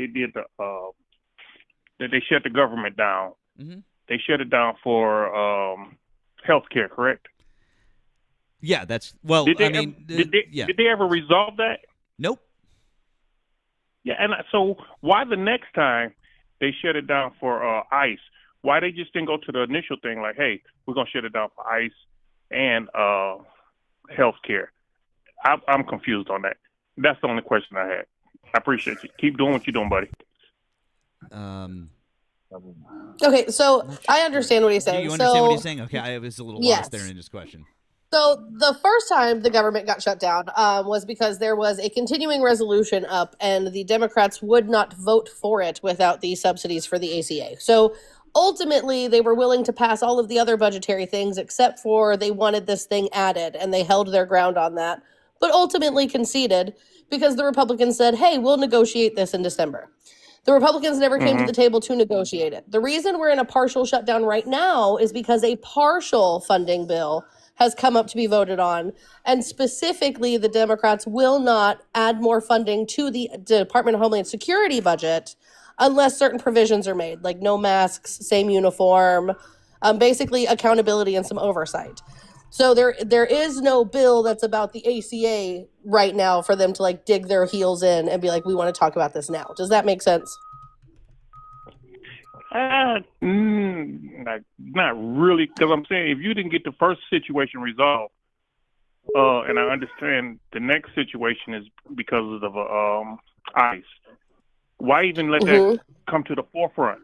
S9: did that they shut the government down.
S1: Mm-hmm.
S9: They shut it down for healthcare, correct?
S1: Yeah, that's well.
S9: Did they
S1: I mean,
S9: did they ever resolve that?
S1: Nope.
S9: Yeah, and so why the next time they shut it down for ICE? Why they just didn't go to the initial thing like, hey, we're gonna shut it down for ICE and healthcare? I'm confused on that. That's the only question I had. I appreciate you. Keep doing what you're doing, buddy.
S5: Okay, so I understand what he's saying.
S1: You understand what he's saying? Okay, I was a little lost there in his question.
S5: So the first time the government got shut down was because there was a continuing resolution up, and the Democrats would not vote for it without the subsidies for the ACA. So ultimately, they were willing to pass all of the other budgetary things, except for they wanted this thing added, and they held their ground on that, but ultimately conceded because the Republicans said, hey, we'll negotiate this in December. The Republicans never came to the table to negotiate it. The reason we're in a partial shutdown right now is because a partial funding bill has come up to be voted on. And specifically, the Democrats will not add more funding to the Department of Homeland Security budget unless certain provisions are made, like no masks, same uniform, basically accountability and some oversight. So there is no bill that's about the ACA right now for them to like dig their heels in and be like, we want to talk about this now. Does that make sense?
S9: Not really, because I'm saying if you didn't get the first situation resolved, and I understand the next situation is because of ICE. Why even let that come to the forefront?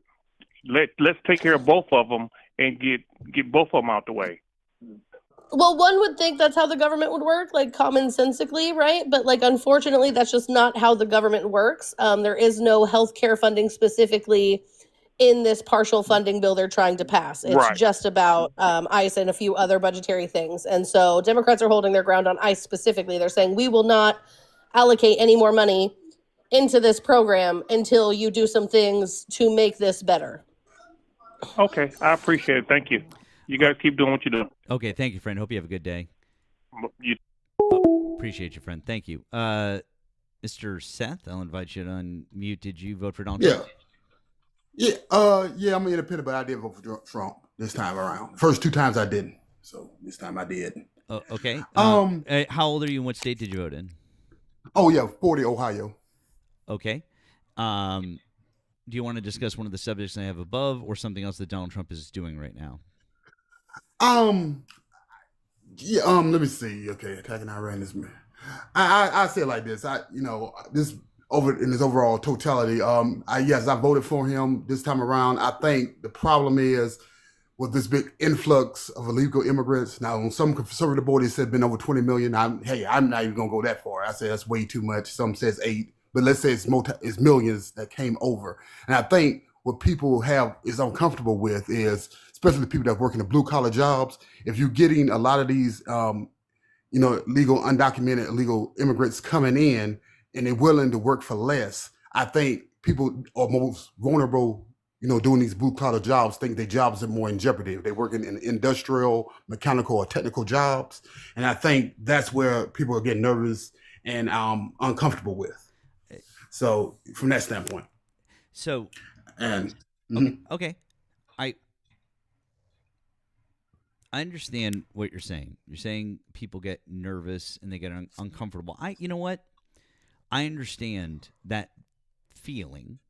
S9: Let's take care of both of them and get both of them out the way.
S5: Well, one would think that's how the government would work, like commonsensically, right? But like, unfortunately, that's just not how the government works. There is no healthcare funding specifically in this partial funding bill they're trying to pass. It's just about ICE and a few other budgetary things. And so Democrats are holding their ground on ICE specifically. They're saying, we will not allocate any more money into this program until you do some things to make this better.
S9: Okay, I appreciate it. Thank you. You guys keep doing what you're doing.
S1: Okay, thank you, friend. Hope you have a good day. Appreciate you, friend. Thank you. Mr. Seth, I'll invite you to unmute. Did you vote for Donald Trump?
S10: Yeah, I'm independent, but I did vote for Trump this time around. First two times I didn't, so this time I did.
S1: Okay. How old are you and what state did you vote in?
S10: Oh, yeah, 40, Ohio.
S1: Okay. Do you want to discuss one of the subjects I have above or something else that Donald Trump is doing right now?
S10: Let me see. Okay, attacking Iran is me. I say it like this. This over in his overall totality. Yes, I voted for him this time around. I think the problem is with this big influx of illegal immigrants. Now, on some conservative board, it said been over 20 million. I'm not even gonna go that far. I say that's way too much. Some says 8, but let's say it's millions that came over. And I think what people is uncomfortable with is, especially the people that work in the blue collar jobs, if you're getting a lot of these, legal, undocumented, illegal immigrants coming in and they're willing to work for less, I think people are most vulnerable, doing these blue collar jobs, think their jobs are more in jeopardy if they're working in industrial, mechanical, or technical jobs. And I think that's where people are getting nervous and uncomfortable with. So from that standpoint,
S1: So
S10: and
S1: okay, I understand what you're saying. You're saying people get nervous and they get uncomfortable. You know what? I understand that feeling,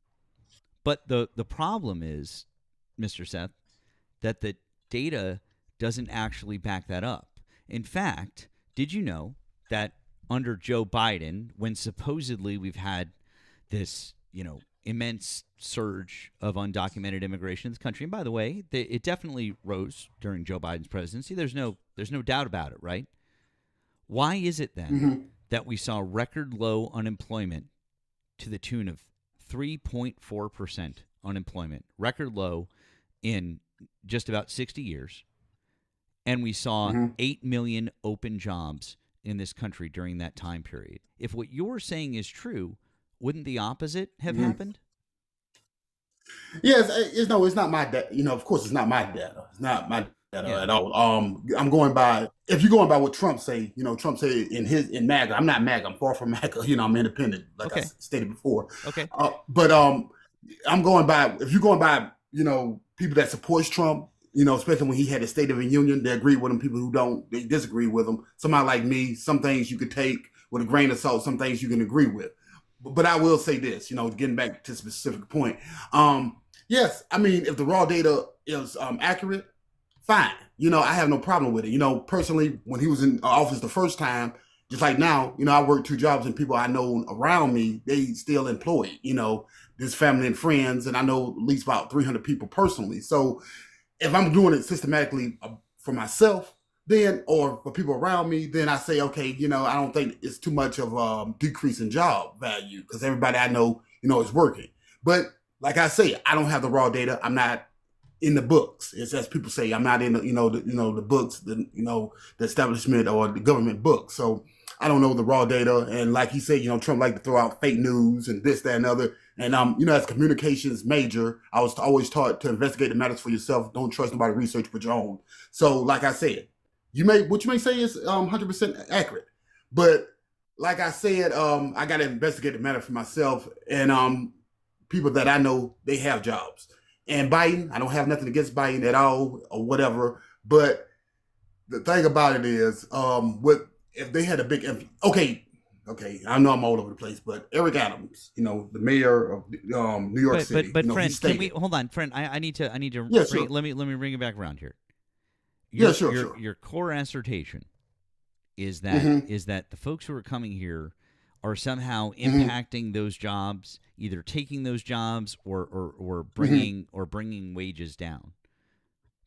S1: but the problem is, Mr. Seth, that the data doesn't actually back that up. In fact, did you know that under Joe Biden, when supposedly we've had this, immense surge of undocumented immigration in this country, and by the way, it definitely rose during Joe Biden's presidency. There's no doubt about it, right? Why is it then that we saw record low unemployment to the tune of 3.4% unemployment, record low in just about 60 years, and we saw 8 million open jobs in this country during that time period? If what you're saying is true, wouldn't the opposite have happened?
S10: yes, it's not my data. Of course, it's not my data. It's not my data
S1: Yeah.
S10: at all. I'm going by, if you're going by what Trump say, Trump say in MAGA. I'm not MAGA. I'm far from MAGA. I'm independent, like I
S1: Okay.
S10: stated before.
S1: Okay.
S10: But I'm going by, if you're going by, people that supports Trump, especially when he had a State of the Union, they agree with him. People who don't, they disagree with him. Somebody like me, some things you could take with a grain of salt, some things you can agree with. But I will say this, getting back to the specific point. Yes, I mean, if the raw data is accurate, fine. I have no problem with it. Personally, when he was in office the first time, just like now, I work 2 jobs and people I know around me, they still employed, this family and friends, and I know at least about 300 people personally. So if I'm doing it systematically for myself, then, or for people around me, then I say, okay, I don't think it's too much of decrease in job value because everybody I know, is working. But like I say, I don't have the raw data. I'm not in the books. It's as people say, I'm not in the, the books, the establishment or the government books. So I don't know the raw data. And like he said, Trump like to throw out fake news and this, that, and other. And as communications major, I was always taught to investigate the matters for yourself. Don't trust nobody, research but your own. So like I said, what you may say is 100% accurate, but like I said, I got to investigate the matter for myself, and people that I know, they have jobs. And Biden, I don't have nothing against Biden at all or whatever, but the thing about it is, if they had a big, okay, I know I'm all over the place, but Eric Adams, the mayor of New York City,
S1: but
S10: he
S1: friend,
S10: stated,
S1: can we hold on, friend? I need to.
S10: Yeah, sure.
S1: Let me bring it back around here.
S10: Sure.
S1: Your core assertion is that the folks who are coming here are somehow impacting those jobs, either taking those jobs or bringing wages down.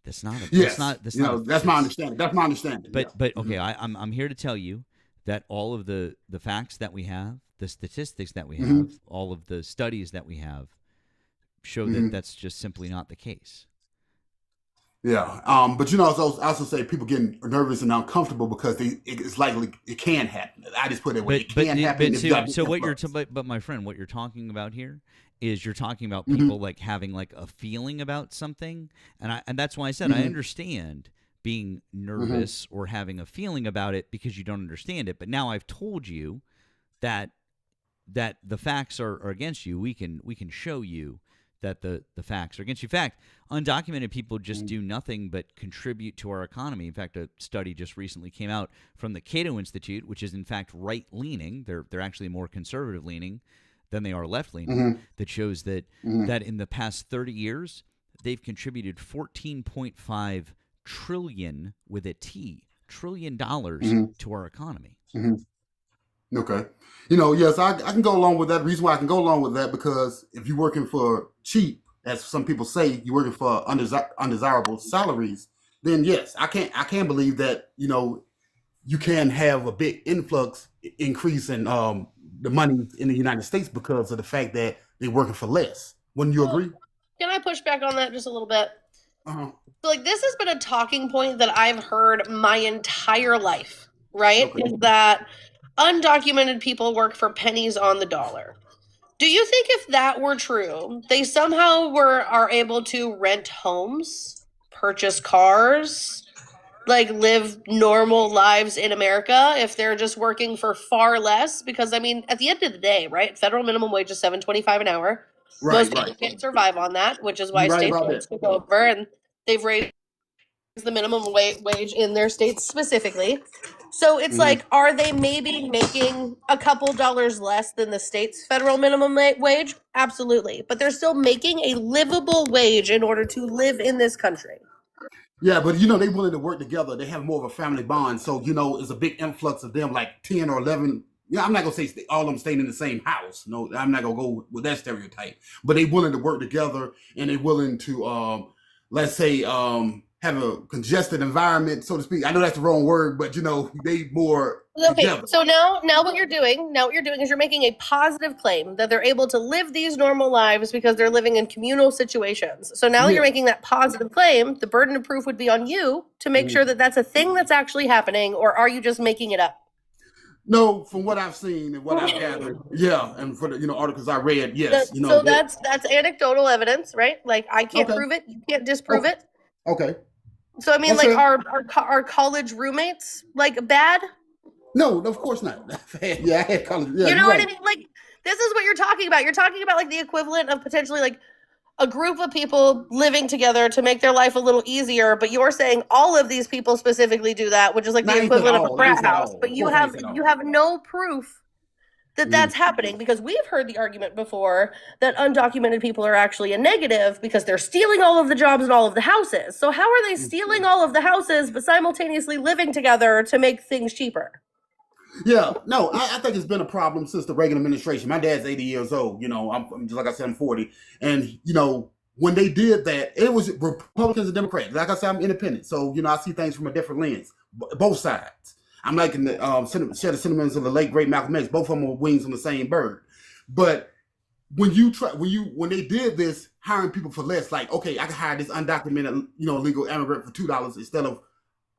S1: That's not. That's
S10: my understanding. That's my understanding.
S1: But okay, I'm here to tell you that all of the facts that we have, the statistics that we have, all of the studies that we have, show that that's just simply not the case.
S10: Yeah, but I also say people getting nervous and uncomfortable because it's likely it can happen. I just put it where it can happen.
S1: But my friend, what you're talking about here is you're talking about people like having like a feeling about something, and that's why I said I understand being nervous or having a feeling about it because you don't understand it. But now I've told you that the facts are against you. We can show you that the facts are against you. In fact, undocumented people just do nothing but contribute to our economy. In fact, a study just recently came out from the Cato Institute, which is in fact right-leaning. They're actually more conservative-leaning than they are left-leaning, that shows that in the past 30 years, they've contributed $14.5 trillion with a T, $trillion to our economy.
S10: Okay. Yes, I can go along with that. The reason why I can go along with that, because if you're working for cheap, as some people say, you're working for undesirable salaries, then yes, I can believe that, you can have a big increase in the money in the United States because of the fact that they're working for less. Wouldn't you agree?
S5: Can I push back on that just a little bit?
S10: Uh-huh.
S5: So, this has been a talking point that I've heard my entire life, right?
S10: Okay.
S5: Is that undocumented people work for pennies on the dollar. Do you think if that were true, they somehow are able to rent homes, purchase cars, like live normal lives in America if they're just working for far less? Because I mean, at the end of the day, right? Federal minimum wage is $7.25 an hour. Most people can't survive on that, which is why
S10: You're right
S5: states
S10: about
S5: want to go over and they've raised the minimum wage in their states specifically. So it's like, are they maybe making a couple dollars less than the state's federal minimum wage? Absolutely. But they're still making a livable wage in order to live in this country.
S10: Yeah, but you know, they willing to work together. They have more of a family bond. So, you know, it's a big influx of them, like 10 or 11. Yeah, I'm not going to say all of them staying in the same house. No, I'm not going to go with that stereotype. But they willing to work together, and they willing to, let's say, have a congested environment, so to speak. I know that's the wrong word, but, you know, they more
S5: Okay,
S10: together.
S5: so now what you're doing is you're making a positive claim that they're able to live these normal lives because they're living in communal situations. So now that you're making that positive claim, the burden of proof would be on you to make sure that that's a thing that's actually happening, or are you just making it up?
S10: No, from what I've seen and what I've gathered, yeah, and for the articles I read, yes, you know.
S5: So that's anecdotal evidence, right? Like I can't prove it, you can't disprove it.
S10: Okay.
S5: So I mean, like our college roommates like bad?
S10: No, of course not. Yeah, I had college. Yeah,
S5: you know what I mean? Like this is what you're talking about. You're talking about like the equivalent of potentially like a group of people living together to make their life a little easier, but you're saying all of these people specifically do that, which is like the equivalent of a frat house. But you have no proof that that's happening, because we've heard the argument before that undocumented people are actually a negative because they're stealing all of the jobs and all of the houses. So how are they stealing all of the houses but simultaneously living together to make things cheaper?
S10: Yeah, no, I think it's been a problem since the Reagan administration. My dad's 80 years old. You know, I'm just like I said, I'm 40. And, you know, when they did that, it was Republicans and Democrats. Like I said, I'm independent. So, you know, I see things from a different lens, both sides. I'm like in the set of sentiments of the late, great Malcolm X. Both of them are wings on the same bird. But when they did this, hiring people for less, like, okay, I can hire this undocumented, you know, illegal immigrant for $2 instead of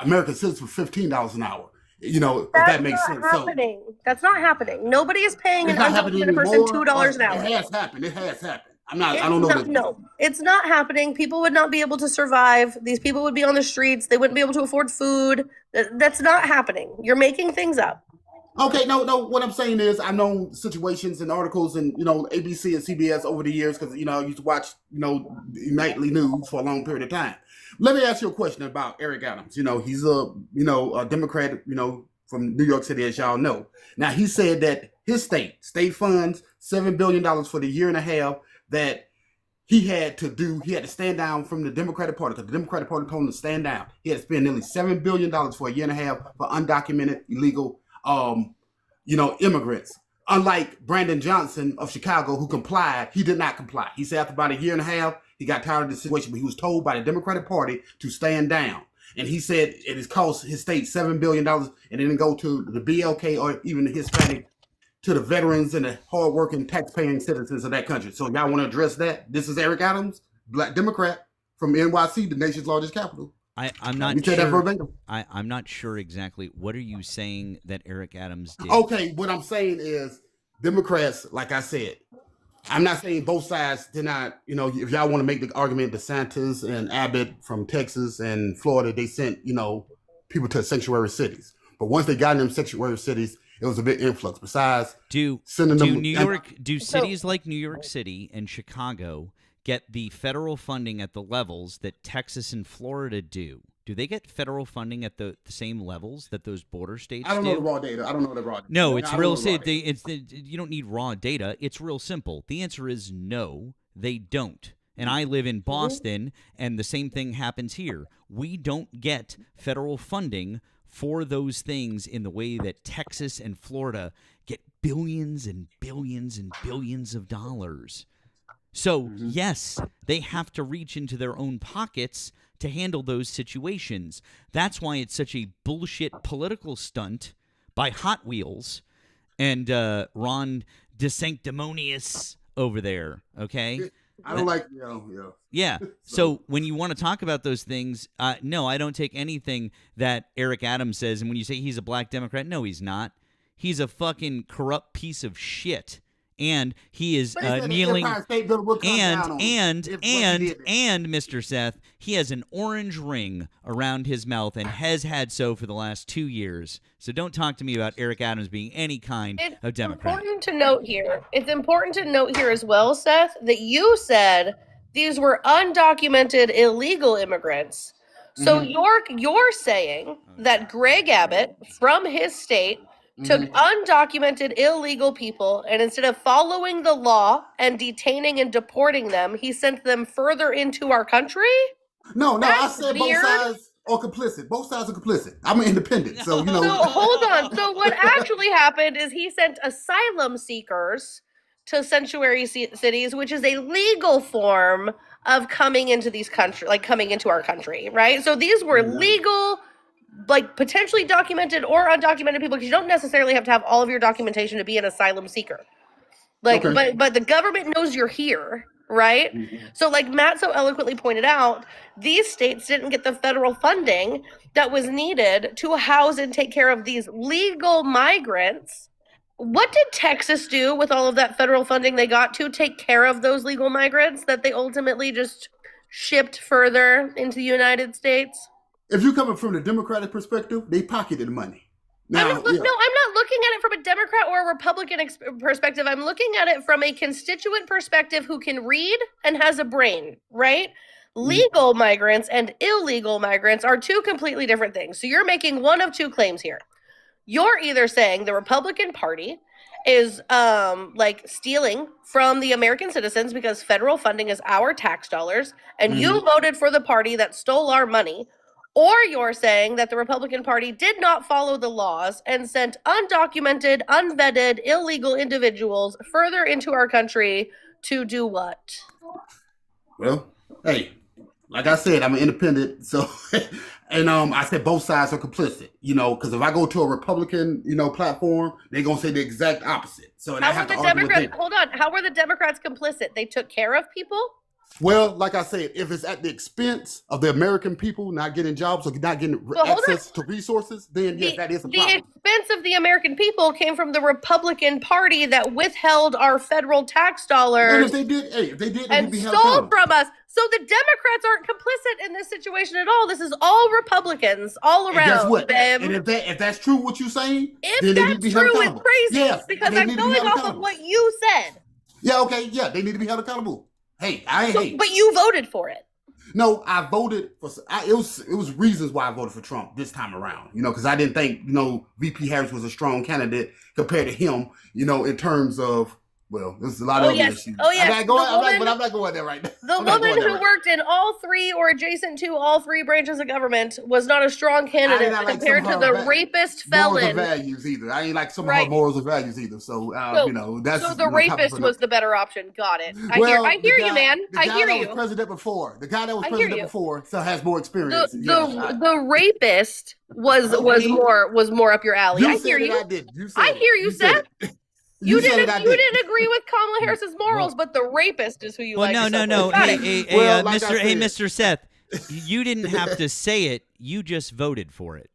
S10: American citizens for $15 an hour. You know, if that makes sense.
S5: Happening. That's not happening. Nobody is paying an undocumented person $2 an hour.
S10: It has happened. It has happened. I don't know.
S5: No, it's not happening. People would not be able to survive. These people would be on the streets. They wouldn't be able to afford food. That's not happening. You're making things up.
S10: Okay, no. What I'm saying is, I know situations and articles and, you know, ABC and CBS over the years, because, you know, I used to watch, you know, nightly news for a long period of time. Let me ask you a question about Eric Adams. You know, he's a Democrat, you know, from New York City, as y'all know. Now, he said that his state funds $7 billion for the year and a half that he had to stand down from the Democratic Party, because the Democratic Party told him to stand down. He had to spend nearly $7 billion for a year and a half for undocumented, illegal, immigrants. Unlike Brandon Johnson of Chicago, who complied, he did not comply. He said after about a year and a half, he got tired of the situation, but he was told by the Democratic Party to stand down. And he said it has cost his state $7 billion, and it didn't go to the BLK or even the Hispanic, to the veterans and the hardworking taxpaying citizens of that country. So y'all want to address that? This is Eric Adams, Black Democrat from NYC, the nation's largest capital.
S1: I'm not sure. I'm not sure exactly. What are you saying that Eric Adams did?
S10: Okay, what I'm saying is Democrats, like I said, I'm not saying both sides did not, you know, if y'all want to make the argument, DeSantis and Abbott from Texas and Florida, they sent, you know, people to sanctuary cities. But once they got in them sanctuary cities, it was a big influx. Besides, do
S1: cities like New York City and Chicago get the federal funding at the levels that Texas and Florida do? Do they get federal funding at the same levels that those border states do?
S10: I don't know the raw data.
S1: No, it's real. You don't need raw data. It's real simple. The answer is no, they don't. And I live in Boston, and the same thing happens here. We don't get federal funding for those things in the way that Texas and Florida get billions and billions and billions of dollars. So, yes, they have to reach into their own pockets to handle those situations. That's why it's such a bullshit political stunt by Hot Wheels and Ron DeSanctimonious over there, okay?
S10: I don't like,
S1: Yeah. So when you want to talk about those things, no, I don't take anything that Eric Adams says. And when you say he's a black Democrat, no, he's not. He's a fucking corrupt piece of shit and he is
S10: But he said the
S1: kneeling.
S10: Empire State Building would come down on him if what he did.
S1: And Mr. Seth, he has an orange ring around his mouth and has had so for the last 2 years. So don't talk to me about Eric Adams being any kind of Democrat.
S5: Important to note here. It's important to note here as well, Seth, that you said these were undocumented illegal immigrants. So you're saying that Greg Abbott from his state took undocumented illegal people, and instead of following the law and detaining and deporting them, he sent them further into our country?
S10: No,
S5: That's
S10: I said
S5: weird.
S10: both sides are complicit. Both sides are complicit. I'm an independent, so you know.
S5: So hold on. So what actually happened is he sent asylum seekers to sanctuary cities, which is a legal form of coming into these country, like coming into our country, right? So these were legal, like potentially documented or undocumented people, because you don't necessarily have to have all of your documentation to be an asylum seeker. Like, but the government knows you're here, right? So like Matt so eloquently pointed out, these states didn't get the federal funding that was needed to house and take care of these legal migrants. What did Texas do with all of that federal funding they got to take care of those legal migrants that they ultimately just shipped further into the United States?
S10: If you're coming from the Democratic perspective, they pocketed money. Now,
S5: I'm not looking at it from a Democrat or a Republican perspective. I'm looking at it from a constituent perspective who can read and has a brain, right? Legal migrants and illegal migrants are two completely different things. So you're making one of two claims here. You're either saying the Republican Party is like stealing from the American citizens because federal funding is our tax dollars, and you voted for the party that stole our money, or you're saying that the Republican Party did not follow the laws and sent undocumented, unvetted, illegal individuals further into our country to do what?
S10: Well, hey, like I said, I'm an independent, so and I said both sides are complicit, you know, because if I go to a Republican, you know, platform, they're gonna say the exact opposite. So and I have to argue with them.
S5: Hold on, how were the Democrats complicit? They took care of people?
S10: Well, like I said, if it's at the expense of the American people not getting jobs or not getting access to resources, then yes, that is a problem.
S5: The expense of the American people came from the Republican Party that withheld our federal tax dollars.
S10: And if they did,
S5: and stole from us. So the Democrats aren't complicit in this situation at all. This is all Republicans all around.
S10: And guess what?
S5: Babe.
S10: And if that's true, what you're saying,
S5: if
S10: then they need to be
S5: that's
S10: held
S5: true, it's
S10: accountable.
S5: crazy.
S10: Yes,
S5: because
S10: they
S5: I'm
S10: need to be
S5: going
S10: held
S5: off of
S10: accountable.
S5: what you said.
S10: Yeah, okay, yeah, they need to be held accountable. Hey,
S5: But you voted for it.
S10: No, I voted for. It was reasons why I voted for Trump this time around. You know, because I didn't think VP Harris was a strong candidate compared to him. You know, in terms of there's a lot of issues.
S5: Oh yes,
S10: I'm not going there right now.
S5: The woman who worked in all three or adjacent to all three branches of government was not a strong candidate compared to the rapist felon.
S10: Morals or values either. I ain't like some of her morals or values either. So that's
S5: so the rapist was the better option. Got it. I hear you, man. I hear you. The guy that was president before, so has more experience. The rapist was more up your alley. I hear you. I hear you, Seth. You didn't agree with Kamala Harris's morals, but the rapist is who you like.
S1: No. Mr. Seth, you didn't have to say it. You just voted for it.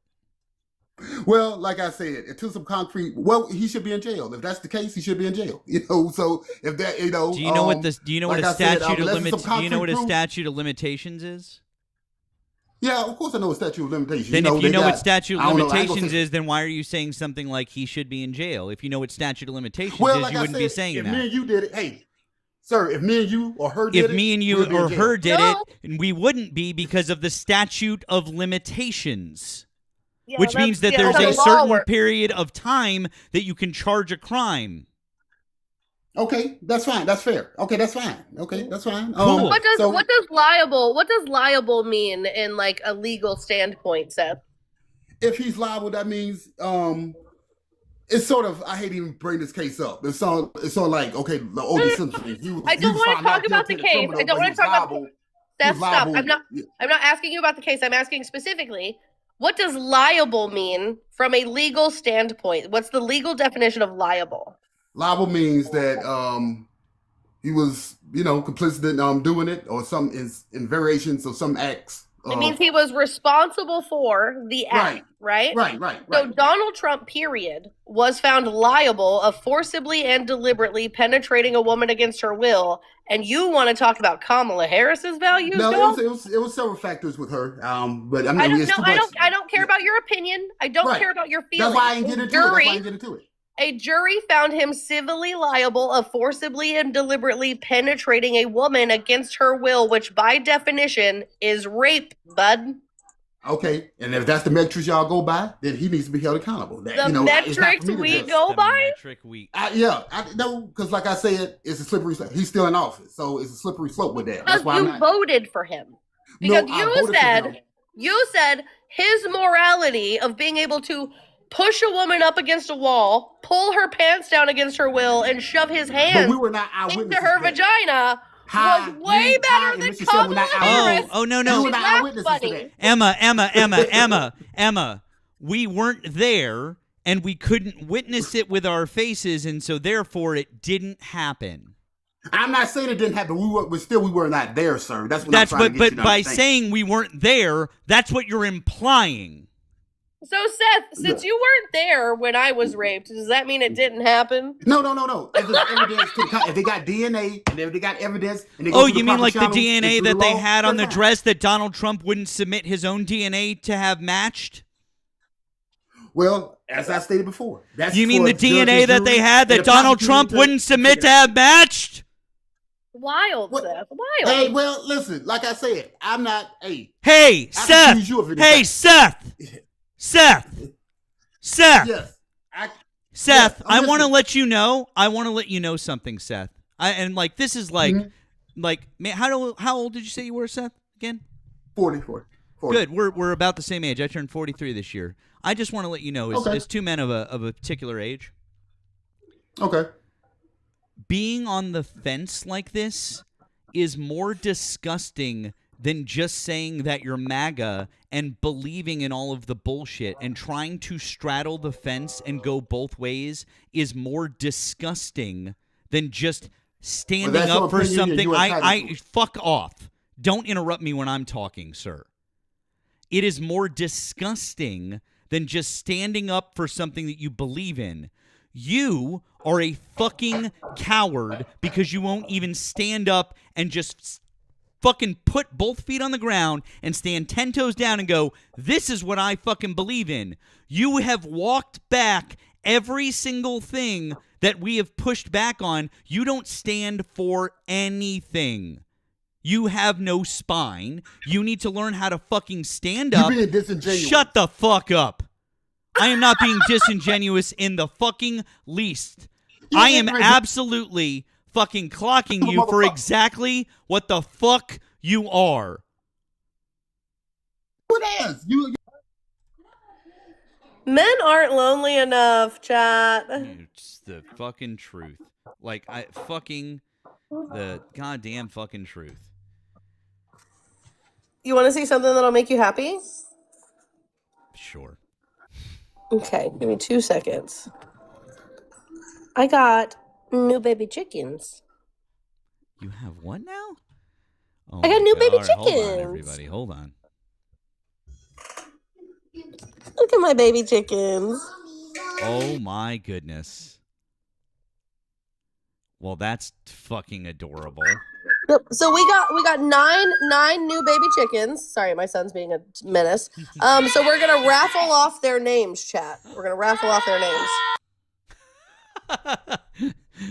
S10: Well, like I said, it took some concrete. Well, he should be in jail. If that's the case, he should be in jail. So if that,
S1: do you know what a statute of limitations is?
S10: Yeah, of course I know what statute of limitations.
S1: Then if you know what statute of limitations is, then why are you saying something like he should be in jail? If you know what statute of limitations is, you wouldn't be saying that.
S10: If me and you did it, hey, sir, if me and you or her did it.
S1: If me and you or her did it, we wouldn't be because of the statute of limitations. Yeah, which means that there's a certain period of time that you can charge a crime.
S10: Okay, that's fine. That's fair. Okay, that's fine. Okay, that's fine.
S1: Cool.
S5: What does liable mean in like a legal standpoint, Seth?
S10: If he's liable, that means it's sort of, I hate to even bring this case up. It's sort of like, okay, the O.J. Simpson.
S5: I don't want to talk about the case. I don't want to talk about. Seth, stop. I'm not asking you about the case. I'm asking specifically, what does liable mean from a legal standpoint? What's the legal definition of liable?
S10: Liable means that he was, complicit in doing it, or some in variations of some acts
S5: It means he was responsible for the act, right?
S10: Right.
S5: So Donald Trump, period, was found liable of forcibly and deliberately penetrating a woman against her will. And you want to talk about Kamala Harris's values?
S10: No, it was several factors with her. But
S5: I don't care about your opinion. I don't care about your feelings.
S10: That's why I didn't get into it.
S5: A jury found him civilly liable of forcibly and deliberately penetrating a woman against her will, which by definition is rape, bud.
S10: Okay, and if that's the metrics y'all go by, then he needs to be held accountable.
S5: Metrics we go by?
S10: No, because like I said, it's a slippery slope. He's still in office, so it's a slippery slope with that.
S5: That's why you voted for him. Because you said his morality of being able to push a woman up against a wall, pull her pants down against her will, and shove his hands into her vagina was way better than Kamala Harris.
S1: Oh, no. Emma, we weren't there, and we couldn't witness it with our faces, and so therefore it didn't happen.
S10: I'm not saying it didn't happen. We were not there, sir. That's what I'm trying to get you to understand.
S1: But by saying we weren't there, that's what you're implying.
S5: So, Seth, since you weren't there when I was raped, does that mean it didn't happen?
S10: No. If there's evidence, if they got DNA, and if they got evidence, and they
S1: go you mean like the DNA that they had on the dress that Donald Trump wouldn't submit his own DNA to have matched?
S10: Well, as I stated before,
S1: you mean the DNA that they had that Donald Trump wouldn't submit to have matched?
S5: Seth. Wild.
S10: Hey, well, listen. Like I said, I'm not.
S1: Hey, Seth.
S10: Yes.
S1: Seth, I want to let you know. I want to let you know something, Seth. This is man, how old did you say you were, Seth? Again?
S10: 40.
S1: Good. We're about the same age. I turned 43 this year. I just want to let you know, as two men of a particular age.
S10: Okay.
S1: Being on the fence like this is more disgusting than just saying that you're MAGA and believing in all of the bullshit, and trying to straddle the fence and go both ways is more disgusting than just standing up for something. I fuck off. Don't interrupt me when I'm talking, sir. It is more disgusting than just standing up for something that you believe in. You are a fucking coward because you won't even stand up and just fucking put both feet on the ground and stand 10 toes down and go, this is what I fucking believe in. You have walked back every single thing that we have pushed back on. You don't stand for anything. You have no spine. You need to learn how to fucking stand up.
S10: You're being disingenuous.
S1: Shut the fuck up. I am not being disingenuous in the fucking least. I am absolutely fucking clocking you for exactly what the fuck you are.
S10: What is?
S5: Men aren't lonely enough, chat.
S1: It's the fucking truth. The goddamn fucking truth.
S5: You want to see something that'll make you happy?
S1: Sure.
S5: Okay, give me 2 seconds. I got new baby chickens.
S1: You have what now? Oh,
S5: I got new baby chickens.
S1: Hold on, everybody. Hold on.
S5: Look at my baby chickens.
S1: Oh my goodness. Well, that's fucking adorable.
S5: So we got nine new baby chickens. Sorry, my son's being a menace. So we're gonna raffle off their names, chat. We're gonna raffle off their names.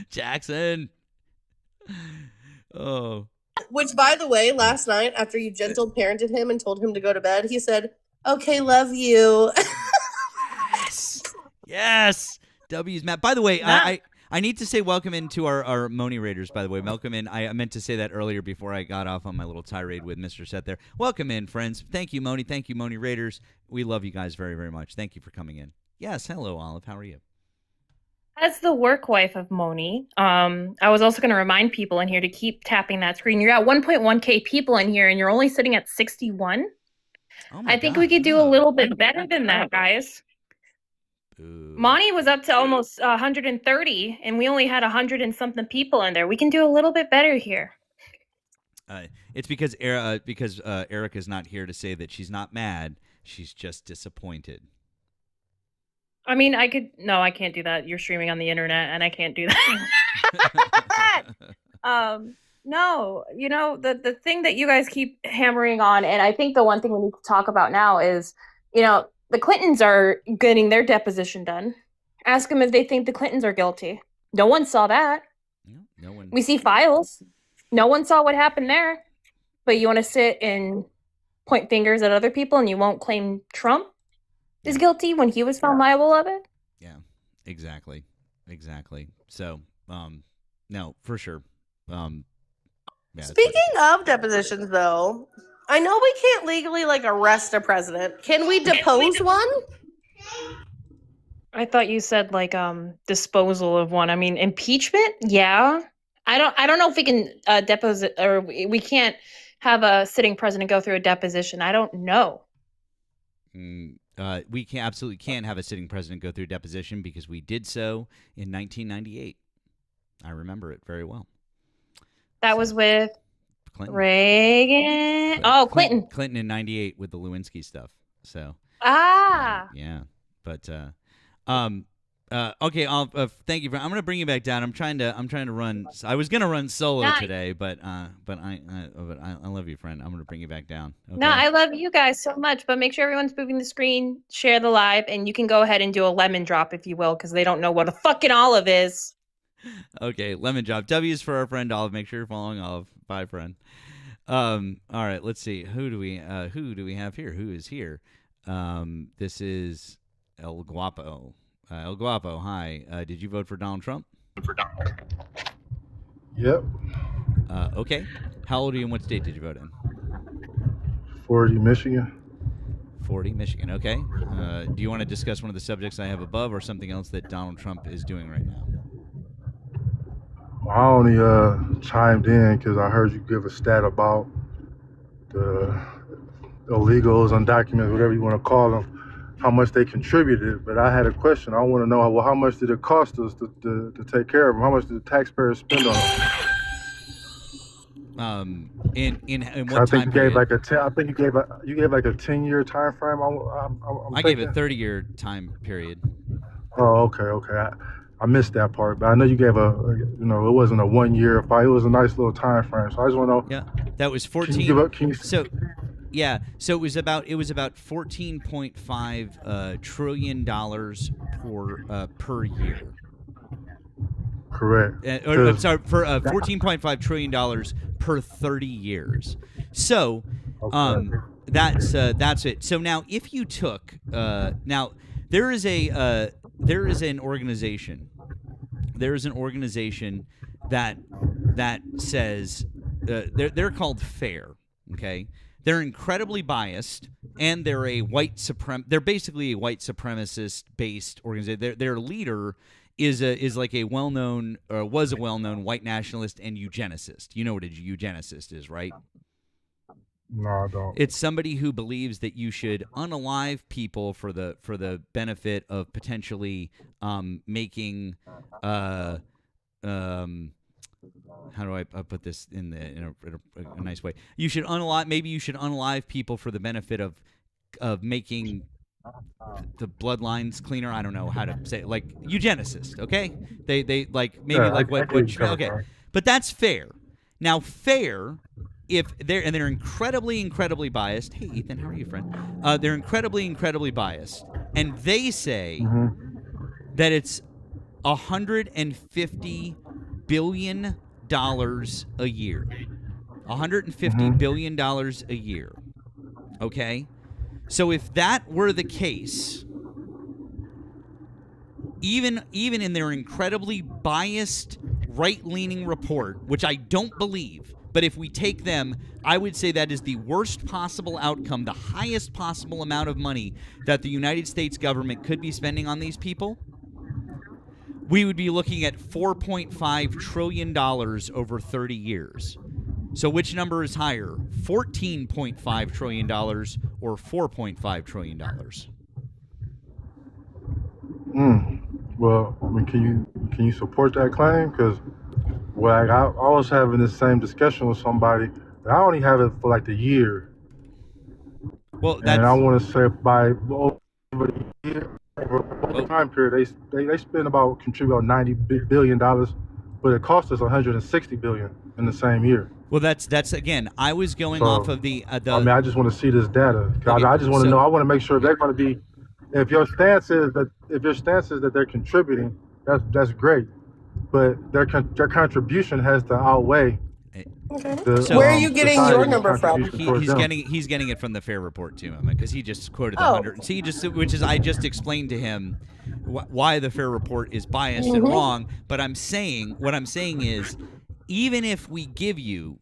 S1: Jackson. Oh.
S5: Which, by the way, last night after you gentle parented him and told him to go to bed, he said, "Okay, love you."
S1: Yes. W's Matt. By the way, I need to say welcome in to our Moni Raiders, by the way. Welcome in. I meant to say that earlier before I got off on my little tirade with Mr. Seth there. Welcome in, friends. Thank you, Moni. Thank you, Moni Raiders. We love you guys very, very much. Thank you for coming in. Yes. Hello, Olive. How are you?
S11: As the work wife of Moni, I was also going to remind people in here to keep tapping that screen. You're at 1.1K people in here, and you're only sitting at 61. I think we could do a little bit better than that, guys. Monty was up to almost 130, and we only had 100 and something people in there. We can do a little bit better here.
S1: It's because Erica's not here to say that she's not mad. She's just disappointed.
S11: I mean, I can't do that. You're streaming on the internet, and I can't do that. No, the thing that you guys keep hammering on, and I think the one thing we need to talk about now is, the Clintons are getting their deposition done. Ask them if they think the Clintons are guilty. No one saw that.
S1: No one.
S11: We see files. No one saw what happened there. But you want to sit and point fingers at other people, and you won't claim Trump is guilty when he was found liable of it?
S1: Yeah, exactly. So, no, for sure.
S5: Speaking of depositions, though, I know we can't legally arrest a president. Can we depose one?
S11: I thought you said disposal of one. I mean, impeachment? Yeah. I don't know if we can depose or we can't have a sitting president go through a deposition. I don't know.
S1: We absolutely can't have a sitting president go through a deposition because we did so in 1998. I remember it very well.
S11: That was with
S1: Clinton.
S11: Reagan. Clinton.
S1: Clinton in 98 with the Lewinsky stuff. So. Yeah. But okay. Thank you. I'm going to bring you back down. I'm trying to run. I was going to run solo today, but I love you, friend. I'm going to bring you back down. Okay?
S11: No, I love you guys so much, but make sure everyone's moving the screen, share the live, and you can go ahead and do a lemon drop if you will, because they don't know what a fucking olive is.
S1: Okay, lemon drop. W is for our friend Olive. Make sure you're following Olive. Bye, friend. All right, let's see. Who do we have here? Who is here? This is El Guapo. El Guapo, hi. Did you vote for Donald Trump?
S12: Yep.
S1: Okay. How old are you and what state did you vote in?
S12: 40, Michigan.
S1: 40, Michigan. Okay. Do you want to discuss one of the subjects I have above or something else that Donald Trump is doing right now?
S12: I only chimed in because I heard you give a stat about the illegals, undocumented, whatever you want to call them, how much they contributed. But I had a question. I want to know, well, how much did it cost us to take care of them? How much did the taxpayers spend on them?
S1: In what
S12: I
S1: time
S12: think you gave
S1: period?
S12: like a 10. I think you gave like a 10-year time frame.
S1: I gave a 30-year time period.
S12: Oh, okay. I missed that part, but I know you gave it wasn't a 1 year fight. It was a nice little time frame. So I just want to know.
S1: Yeah, that was 14. So it was about $14.5 trillion per year.
S12: Correct.
S1: I'm sorry, for $14.5 trillion per 30 years. So that's it. So now, if you took there is an organization. There is an organization that says they're called FAIR. Okay, they're incredibly biased, and they're they're basically a white supremacist based organization. Their leader was a well-known white nationalist and eugenicist. You know what a eugenicist is, right?
S12: No, I don't.
S1: It's somebody who believes that you should unalive people for the benefit of potentially making how do I put this in a nice way? You should unalive people for the benefit of making the bloodlines cleaner. I don't know how to say it. Like eugenicist. Okay, they okay, but that's FAIR. Now FAIR. They're incredibly biased. Hey, Ethan, how are you, friend? They're incredibly biased, and they say that it's $150 billion a year. $150 billion a year. Okay, so if that were the case, even in their incredibly biased right-leaning report, which I don't believe. But if we take them, I would say that is the worst possible outcome, the highest possible amount of money that the United States government could be spending on these people. We would be looking at $4.5 trillion over 30 years. So which number is higher, $14.5 trillion or $4.5 trillion?
S12: Well, I mean, can you support that claim? Because I was having this same discussion with somebody I only have it for like the year.
S1: Well,
S12: and I want to say by over the year, over the time period, they spend about contribute about $90 billion, but it cost us $160 billion in the same year.
S1: Well, that's again. I was going off of the.
S12: I mean, I just want to see this data. Okay, I just want to know. I want to make sure they're going to be. If your stance is that they're contributing, that's great, but their contribution has to outweigh.
S5: So, where are you getting your number from?
S1: He's getting it from the Fair Report too, Emma, because he just quoted the 100. See, I just explained to him why the Fair Report is biased and wrong. But what I'm saying is, even if we give you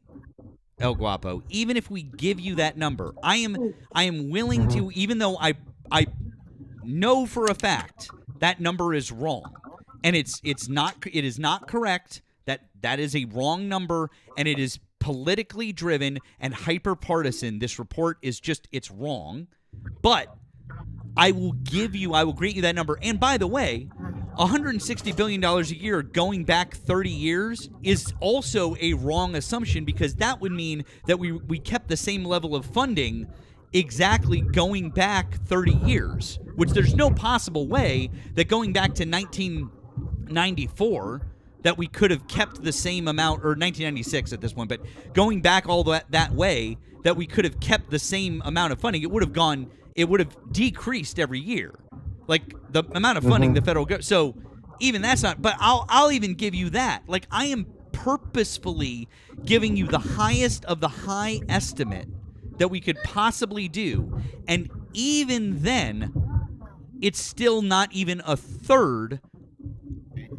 S1: El Guapo, even if we give you that number, I am willing to, even though I know for a fact that number is wrong, and it is not correct. That is a wrong number, and it is politically driven and hyper-partisan. This report is it's wrong. But I will grant you that number. And by the way, $160 billion a year going back 30 years is also a wrong assumption, because that would mean that we kept the same level of funding exactly going back 30 years, which there's no possible way that going back to 1994 that we could have kept the same amount, or 1996 at this point, but going back all that way, that we could have kept the same amount of funding. It would have decreased every year, like the amount of funding the federal government. So even that's not, but I'll even give you that. Like, I am purposefully giving you the highest of the high estimate that we could possibly do, and even then, it's still not even a third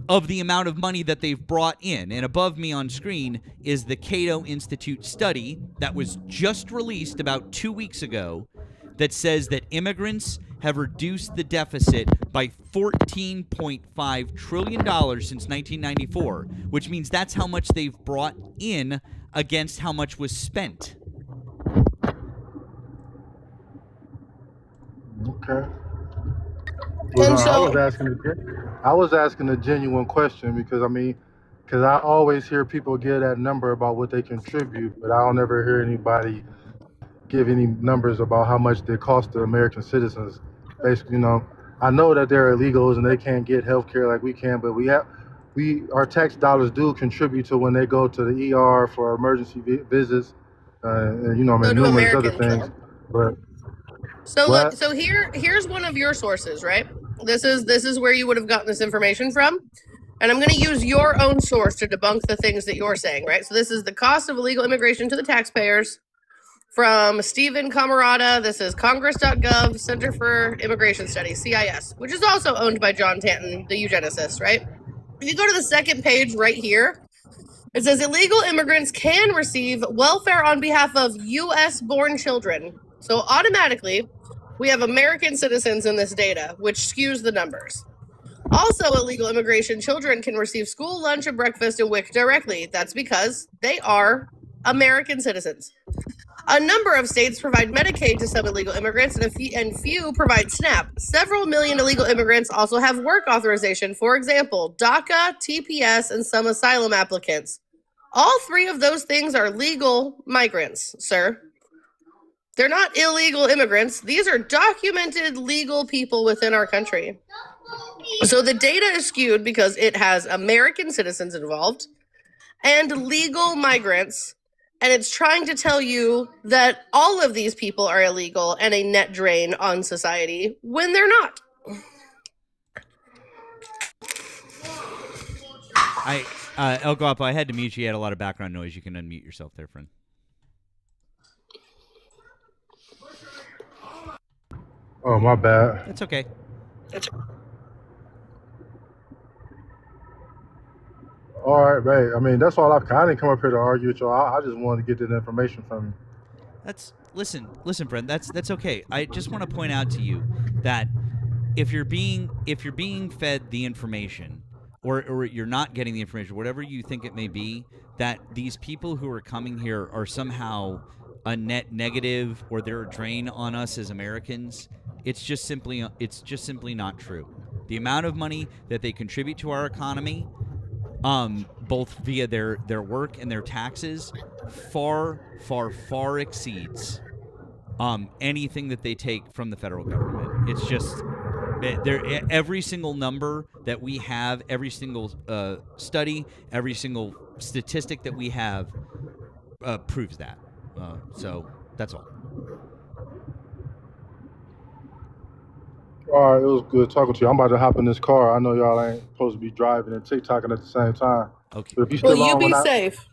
S1: of the amount of money that they've brought in. And above me on screen is the Cato Institute study that was just released about 2 weeks ago that says that immigrants have reduced the deficit by $14.5 trillion since 1994, which means that's how much they've brought in against how much was spent.
S12: Okay. Well, I was asking a genuine question, because I always hear people give that number about what they contribute, but I don't ever hear anybody give any numbers about how much they cost the American citizens. Basically, I know that they're illegals and they can't get health care like we can, but our tax dollars do contribute to when they go to the ER for emergency visits, and numerous other things. But
S5: so here's one of your sources, right? This is where you would have gotten this information from. And I'm going to use your own source to debunk the things that you're saying, right? So this is the cost of illegal immigration to the taxpayers from Stephen Camarada. This is Congress.gov, Center for Immigration Studies, CIS, which is also owned by John Tanton, the eugenicist, right? If you go to the second page right here, it says illegal immigrants can receive welfare on behalf of U.S.-born children. So automatically, we have American citizens in this data, which skews the numbers. Also, illegal immigration children can receive school lunch and breakfast and WIC directly. That's because they are American citizens. A number of states provide Medicaid to some illegal immigrants, and few provide SNAP. Several million illegal immigrants also have work authorization. For example, DACA, TPS, and some asylum applicants. All three of those things are legal migrants, sir. They're not illegal immigrants. These are documented legal people within our country. So the data is skewed because it has American citizens involved and legal migrants, and it's trying to tell you that all of these people are illegal and a net drain on society when they're not.
S1: El Guapo, I had to mute you. You had a lot of background noise. You can unmute yourself there, friend.
S12: Oh, my bad.
S1: That's okay.
S12: All right, right. I mean, that's all I didn't come up here to argue with y'all. I just wanted to get that information from you.
S1: Listen, friend. That's okay. I just want to point out to you that if you're being fed the information, or you're not getting the information, whatever you think it may be, that these people who are coming here are somehow a net negative or they're a drain on us as Americans, it's just simply not true. The amount of money that they contribute to our economy both via their work and their taxes, far exceeds anything that they take from the federal government. It's just every single number that we have, every single study, every single statistic that we have proves that. So that's all.
S12: All right, it was good talking to you. I'm about to hop in this car. I know y'all ain't supposed to be driving and TikToking at the same time.
S1: Okay.
S12: But if you still
S5: Well, you
S12: on
S5: be
S12: when
S5: safe.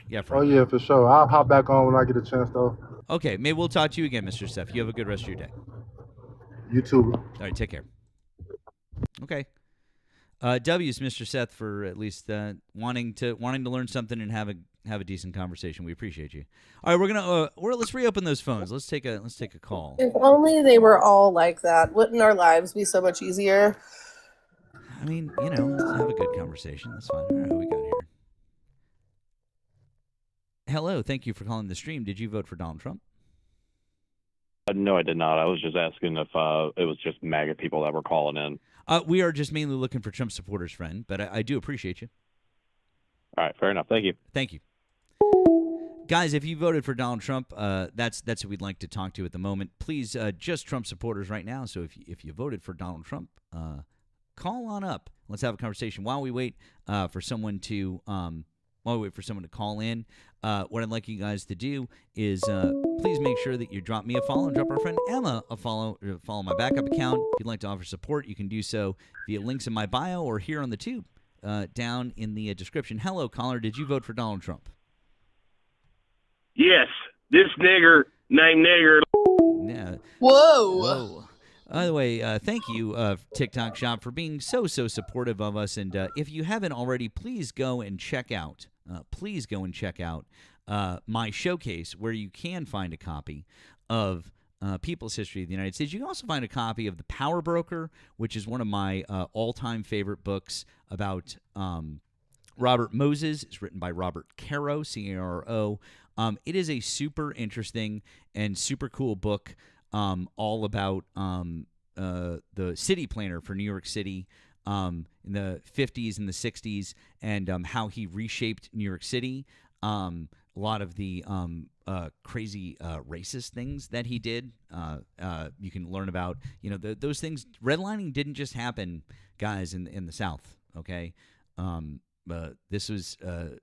S1: Yeah.
S12: Oh yeah, for sure. I'll hop back on when I get a chance though.
S1: Okay. Maybe we'll talk to you again, Mr. Seth. You have a good rest of your day.
S12: You too.
S1: All right. Take care. Okay. W's, Mr. Seth, for at least wanting to learn something and have a decent conversation. We appreciate you. All right, we're gonna let's reopen those phones. Let's take a call.
S5: If only they were all like that. Wouldn't our lives be so much easier?
S1: I mean, let's have a good conversation. That's fine. All right, who we got here? Hello, thank you for calling the stream. Did you vote for Donald Trump?
S13: No, I did not. I was just asking if it was just MAGA people that were calling in.
S1: We are just mainly looking for Trump supporters, friend, but I do appreciate you.
S13: All right, fair enough. Thank you.
S1: Thank you. Guys, if you voted for Donald Trump, that's who we'd like to talk to at the moment. Please, just Trump supporters right now. So if you voted for Donald Trump, call on up. Let's have a conversation while we wait for someone to call in. What I'd like you guys to do is please make sure that you drop me a follow and drop our friend Emma a follow. Follow my backup account. If you'd like to offer support, you can do so via links in my bio or here on the tube down in the description. Hello, caller. Did you vote for Donald Trump?
S14: Yes, this nigger named Nigger.
S1: Yeah.
S5: Whoa.
S1: By the way, thank you, TikTok Shop, for being so supportive of us. And if you haven't already, please go and check out. My showcase, where you can find a copy of People's History of the United States. You can also find a copy of The Power Broker, which is one of my all-time favorite books about Robert Moses. It's written by Robert Caro, C-A-R-O. It is a super interesting and super cool book all about the city planner for New York City in the 50s and the 60s and how he reshaped New York City. A lot of the crazy racist things that he did. You can learn about, those things. Redlining didn't just happen, guys, in the South, okay? This was a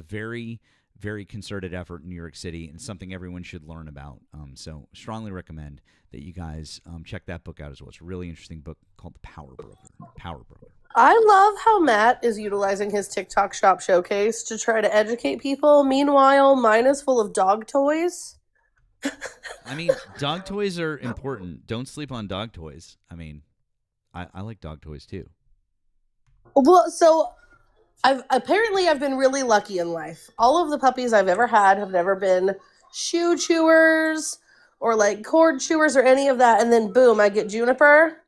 S1: very, very concerted effort in New York City and something everyone should learn about. So strongly recommend that you guys check that book out as well. It's a really interesting book called The Power Broker.
S5: I love how Matt is utilizing his TikTok Shop showcase to try to educate people. Meanwhile, mine is full of dog toys.
S1: I mean, dog toys are important. Don't sleep on dog toys. I mean, I like dog toys too.
S5: Well, so I've been really lucky in life. All of the puppies I've ever had have never been shoe chewers or like cord chewers or any of that. And then boom, I get Juniper.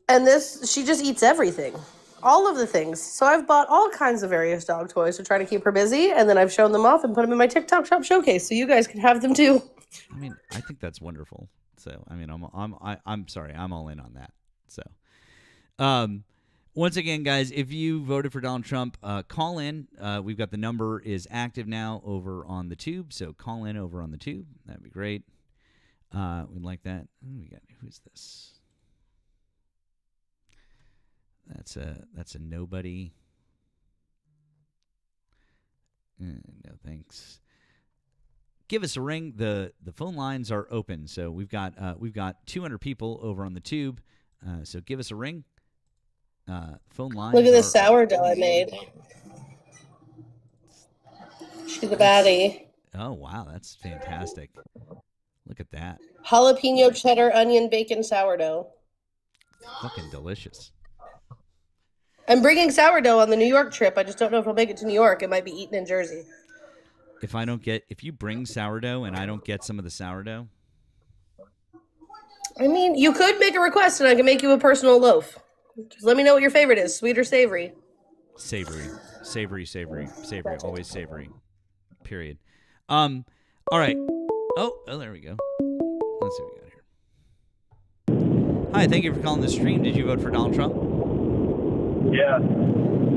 S5: And she just eats everything. All of the things. So I've bought all kinds of various dog toys to try to keep her busy. And then I've shown them off and put them in my TikTok Shop showcase so you guys can have them too.
S1: I mean, I think that's wonderful. So, I mean, I'm sorry. I'm all in on that. So, once again, guys, if you voted for Donald Trump, call in. We've got the number is active now over on the tube, so call in over on the tube. That'd be great. We'd like that. Who's this? That's a nobody. No thanks. Give us a ring. The phone lines are open, so we've got 200 people over on the tube. So give us a ring. Phone lines.
S5: Look at the sourdough I made. She's a baddie.
S1: Oh wow, that's fantastic. Look at that.
S5: Jalapeno cheddar onion bacon sourdough.
S1: Fucking delicious.
S5: I'm bringing sourdough on the New York trip. I just don't know if I'll make it to New York. It might be eaten in Jersey.
S1: If you bring sourdough and I don't get some of the sourdough.
S5: I mean, you could make a request and I can make you a personal loaf. Just let me know what your favorite is, sweet or savory.
S1: Savory. Always savory. Period. All right. Oh, there we go. Let's see what we got here. Hi, thank you for calling the stream. Did you vote for Donald Trump?
S14: Yeah.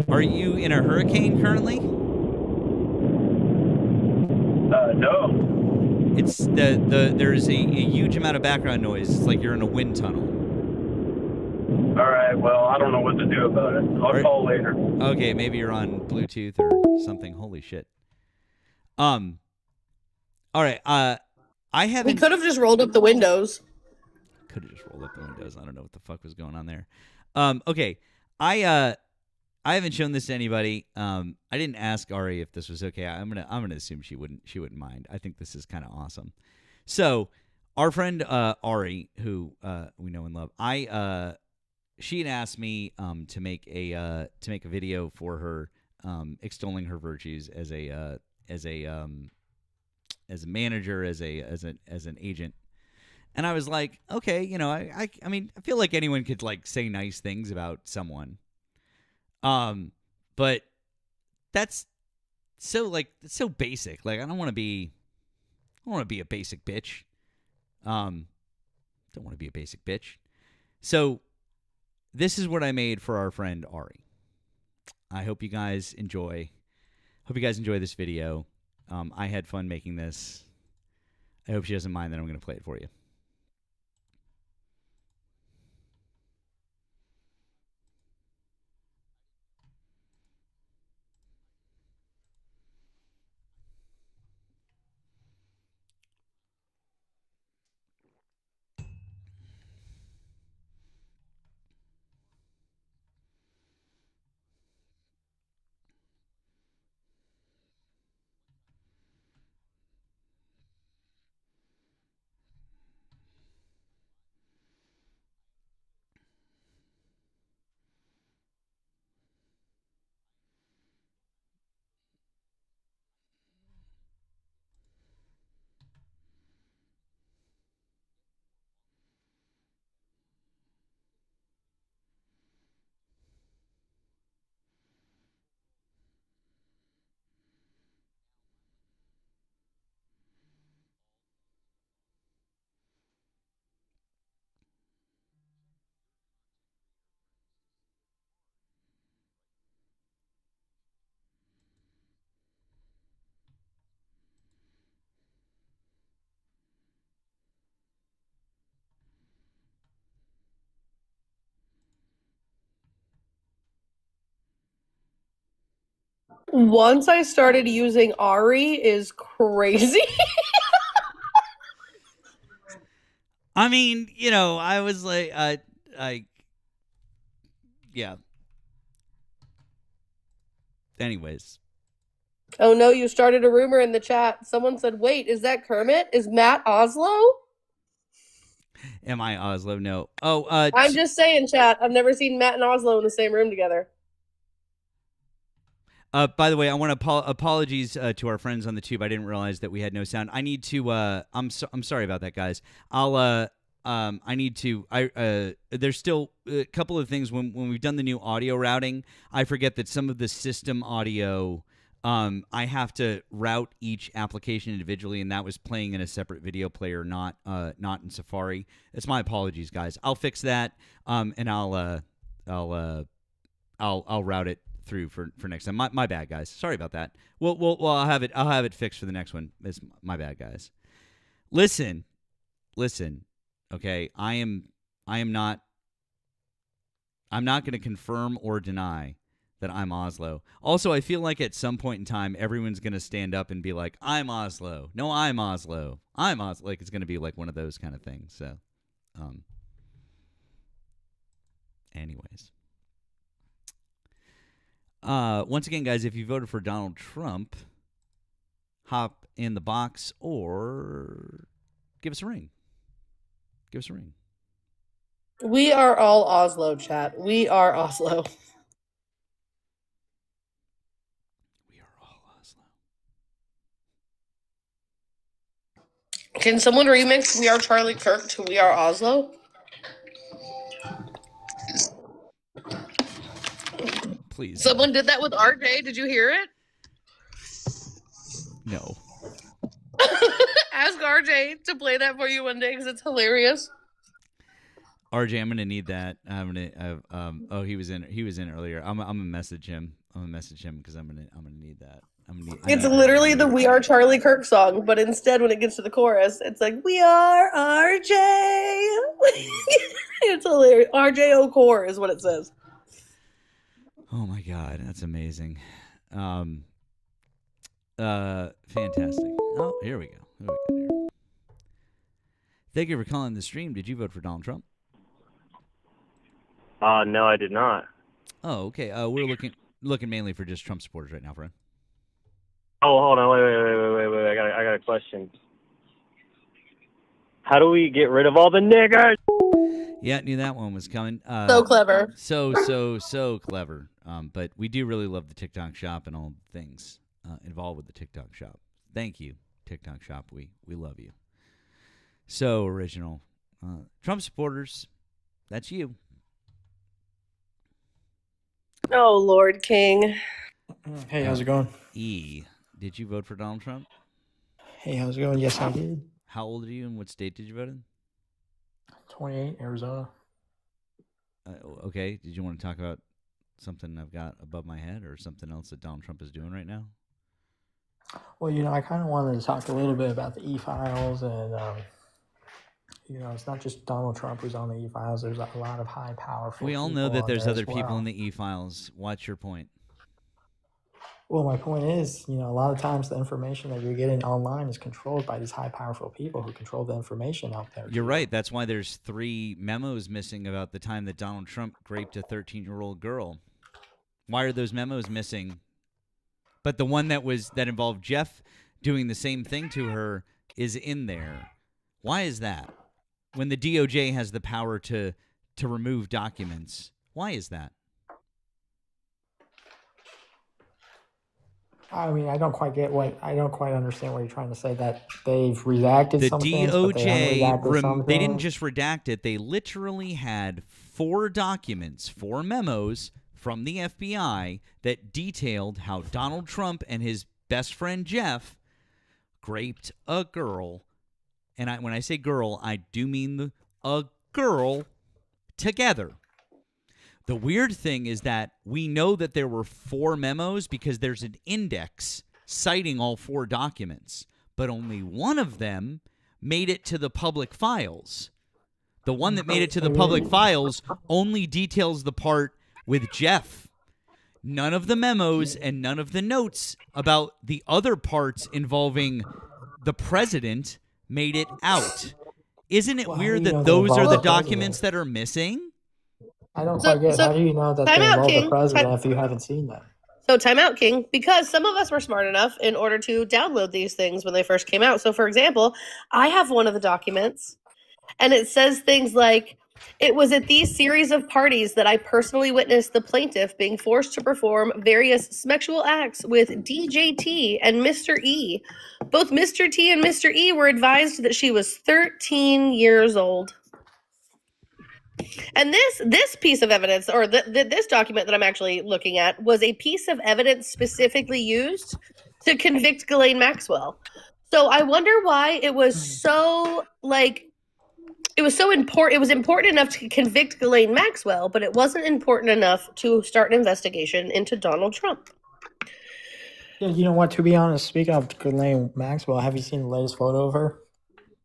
S1: Are you in a hurricane currently?
S14: No.
S1: It's there's a huge amount of background noise. It's like you're in a wind tunnel.
S14: All right. Well, I don't know what to do about it. I'll call later.
S1: Okay, maybe you're on Bluetooth or something. Holy shit. All right. I haven't.
S5: We could have just rolled up the windows.
S1: Could have just rolled up the windows. I don't know what the fuck was going on there. Okay. I haven't shown this to anybody. I didn't ask Ari if this was okay. I'm gonna assume she wouldn't mind. I think this is kind of awesome. So, our friend Ari, who we know and love, she had asked me to make a video for her, extolling her virtues as a manager, as an agent. And I was like, okay, you know, I mean, I feel like anyone could like say nice things about someone. But that's so basic. Like, I don't want to be a basic bitch. Don't want to be a basic bitch. So this is what I made for our friend Ari. I hope you guys enjoy this video. I had fun making this. I hope she doesn't mind that I'm going to play it for you.
S5: Once I started using Ari is crazy.
S1: I mean, you know, I was like, yeah. Anyways.
S5: Oh no, you started a rumor in the chat. Someone said, wait, is that Kermit? Is Matt Oslo?
S1: Am I Oslo? No. Oh,
S5: I'm just saying, chat. I've never seen Matt and Oslo in the same room together.
S1: By the way, I want to apologies to our friends on the tube. I didn't realize that we had no sound. I need to. I'm sorry about that, guys. I need to. There's still a couple of things when we've done the new audio routing. I forget that some of the system audio. I have to route each application individually, and that was playing in a separate video player, not in Safari. It's my apologies, guys. I'll fix that, and I'll route it through for next time. My bad, guys. Sorry about that. Well, I'll have it fixed for the next one. It's my bad, guys. Listen. Okay, I'm not going to confirm or deny that I'm Oslo. Also, I feel like at some point in time, everyone's going to stand up and be like, I'm Oslo. No, I'm Oslo. I'm Oslo. Like, it's going to be like one of those kind of things. So, anyways. Once again, guys, if you voted for Donald Trump, hop in the box or give us a ring. Give us a ring.
S5: We are all Oslo, chat. We are Oslo.
S1: We are all Oslo.
S5: Can someone remix We Are Charlie Kirk to We Are Oslo?
S1: Please.
S5: Someone did that with RJ. Did you hear it?
S1: No.
S5: Ask RJ to play that for you one day because it's hilarious.
S1: RJ, I'm gonna need that. I'm gonna. Oh, he was in earlier. I'm gonna message him. Because I'm gonna need that.
S5: It's literally the "We Are Charlie Kirk" song, but instead, when it gets to the chorus, it's like "We are RJ." It's hilarious. RJ O'Core is what it says.
S1: Oh my God, that's amazing. Fantastic. Oh, here we go. Thank you for calling the stream. Did you vote for Donald Trump?
S14: No, I did not.
S1: Oh, okay. We're looking mainly for just Trump supporters right now, friend.
S14: Oh, hold on. Wait. I got a question. How do we get rid of all the niggers?
S1: Yeah, knew that one was coming.
S5: So clever.
S1: So clever. But we do really love the TikTok shop and all the things involved with the TikTok shop. Thank you, TikTok shop. We love you. So original. Trump supporters, that's you.
S5: Oh, Lord King.
S15: Hey, how's it going?
S1: E, did you vote for Donald Trump?
S15: Hey, how's it going? Yes, I did.
S1: How old are you and what state did you vote in?
S15: 28, Arizona.
S1: Okay. Did you want to talk about something I've got above my head or something else that Donald Trump is doing right now?
S15: Well, I kind of wanted to talk a little bit about the e-files and, it's not just Donald Trump who's on the e-files. There's a lot of high powerful.
S1: We all know
S15: people
S1: that
S15: on
S1: there's
S15: there
S1: other
S15: as
S1: people
S15: well.
S1: in the e-files. What's your point?
S15: Well, my point is, a lot of times the information that you're getting online is controlled by these high powerful people who control the information out there.
S1: You're right. That's why there's 3 memos missing about the time that Donald Trump raped a 13-year-old girl. Why are those memos missing? But the one that involved Jeff doing the same thing to her is in there. Why is that? When the DOJ has the power to remove documents, why is that?
S15: I mean, I don't quite understand what you're trying to say, that they've redacted some things, but they haven't redacted some
S1: they didn't
S15: things.
S1: just redact it. They literally had 4 documents, 4 memos from the FBI that detailed how Donald Trump and his best friend Jeff raped a girl. And when I say girl, I do mean a girl together. The weird thing is that we know that there were 4 memos because there's an index citing all 4 documents, but only one of them made it to the public files. The one that made it to the public files only details the part with Jeff. None of the memos and none of the notes about the other parts involving the president made it out. Isn't it weird that those are the documents that are missing?
S15: I don't quite get. How do you know that they involve the president if you haven't seen them?
S5: So time out, King, because some of us were smart enough in order to download these things when they first came out. So, for example, I have one of the documents, and it says things like, "It was at these series of parties that I personally witnessed the plaintiff being forced to perform various sexual acts with DJ T and Mr. E. Both Mr. T and Mr. E were advised that she was 13 years old." And this piece of evidence, or this document that I'm actually looking at, was a piece of evidence specifically used to convict Ghislaine Maxwell. So I wonder why it was so important. It was important enough to convict Ghislaine Maxwell, but it wasn't important enough to start an investigation into Donald Trump.
S15: Yeah, you know what? To be honest, speaking of Ghislaine Maxwell, have you seen the latest photo of her?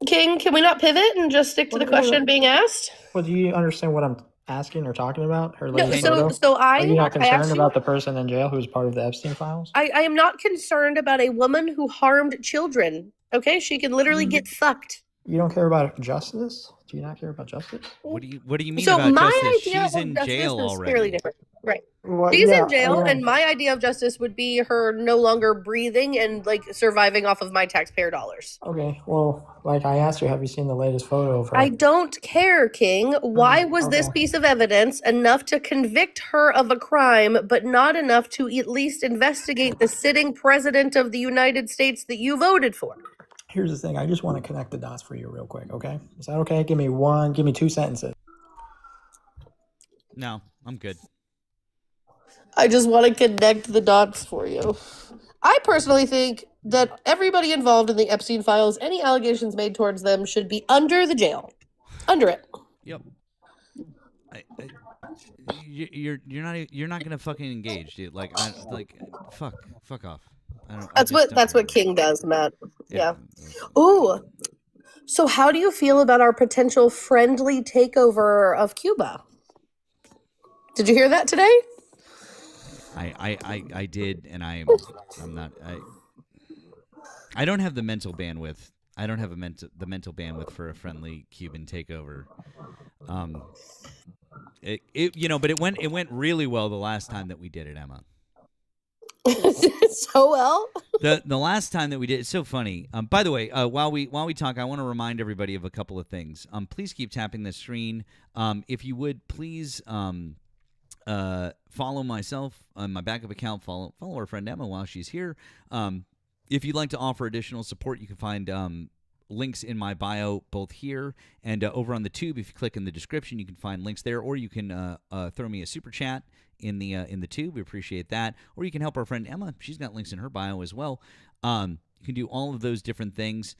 S5: King, can we not pivot and just stick to the question being asked?
S15: Well, do you understand what I'm asking or talking about? Her latest photo?
S5: So
S15: Are you not concerned
S5: actually,
S15: about the person in jail who's part of the Epstein files?
S5: I am not concerned about a woman who harmed children. Okay, she can literally get fucked.
S15: You don't care about justice? Do you not care about justice?
S1: What do you mean
S5: So
S1: about
S5: my
S1: justice?
S5: idea
S1: She's
S5: of
S1: in
S5: justice
S1: jail
S5: is
S1: already.
S5: fairly different. Right.
S15: Well,
S5: She's
S15: yeah,
S5: in jail,
S15: yeah.
S5: and my idea of justice would be her no longer breathing and surviving off of my taxpayer dollars.
S15: Okay, well, like I asked you, have you seen the latest photo of her?
S5: I don't care, King. Why was this piece of evidence enough to convict her of a crime, but not enough to at least investigate the sitting president of the United States that you voted for?
S15: Here's the thing. I just want to connect the dots for you real quick, okay? Is that okay? Give me 2 sentences.
S1: No, I'm good.
S5: I just want to connect the dots for you. I personally think that everybody involved in the Epstein files, any allegations made towards them should be under the jail. Under it.
S1: Yep. you're not gonna fucking engage, dude. Like fuck off.
S5: That's what King does, Matt. Yeah. Ooh. So how do you feel about our potential friendly takeover of Cuba? Did you hear that today?
S1: I did, and I'm not. I don't have the mental bandwidth. I don't have the mental bandwidth for a friendly Cuban takeover. But it went really well the last time that we did it, Emma.
S5: So well.
S1: The last time that we did, it's so funny. By the way, while we talk, I want to remind everybody of a couple of things. Please keep tapping the screen. If you would, please follow myself on my backup account. Follow our friend Emma while she's here. If you'd like to offer additional support, you can find links in my bio, both here and over on the tube. If you click in the description, you can find links there, or you can throw me a super chat in the tube. We appreciate that. Or you can help our friend Emma. She's got links in her bio as well. You can do all of those different things.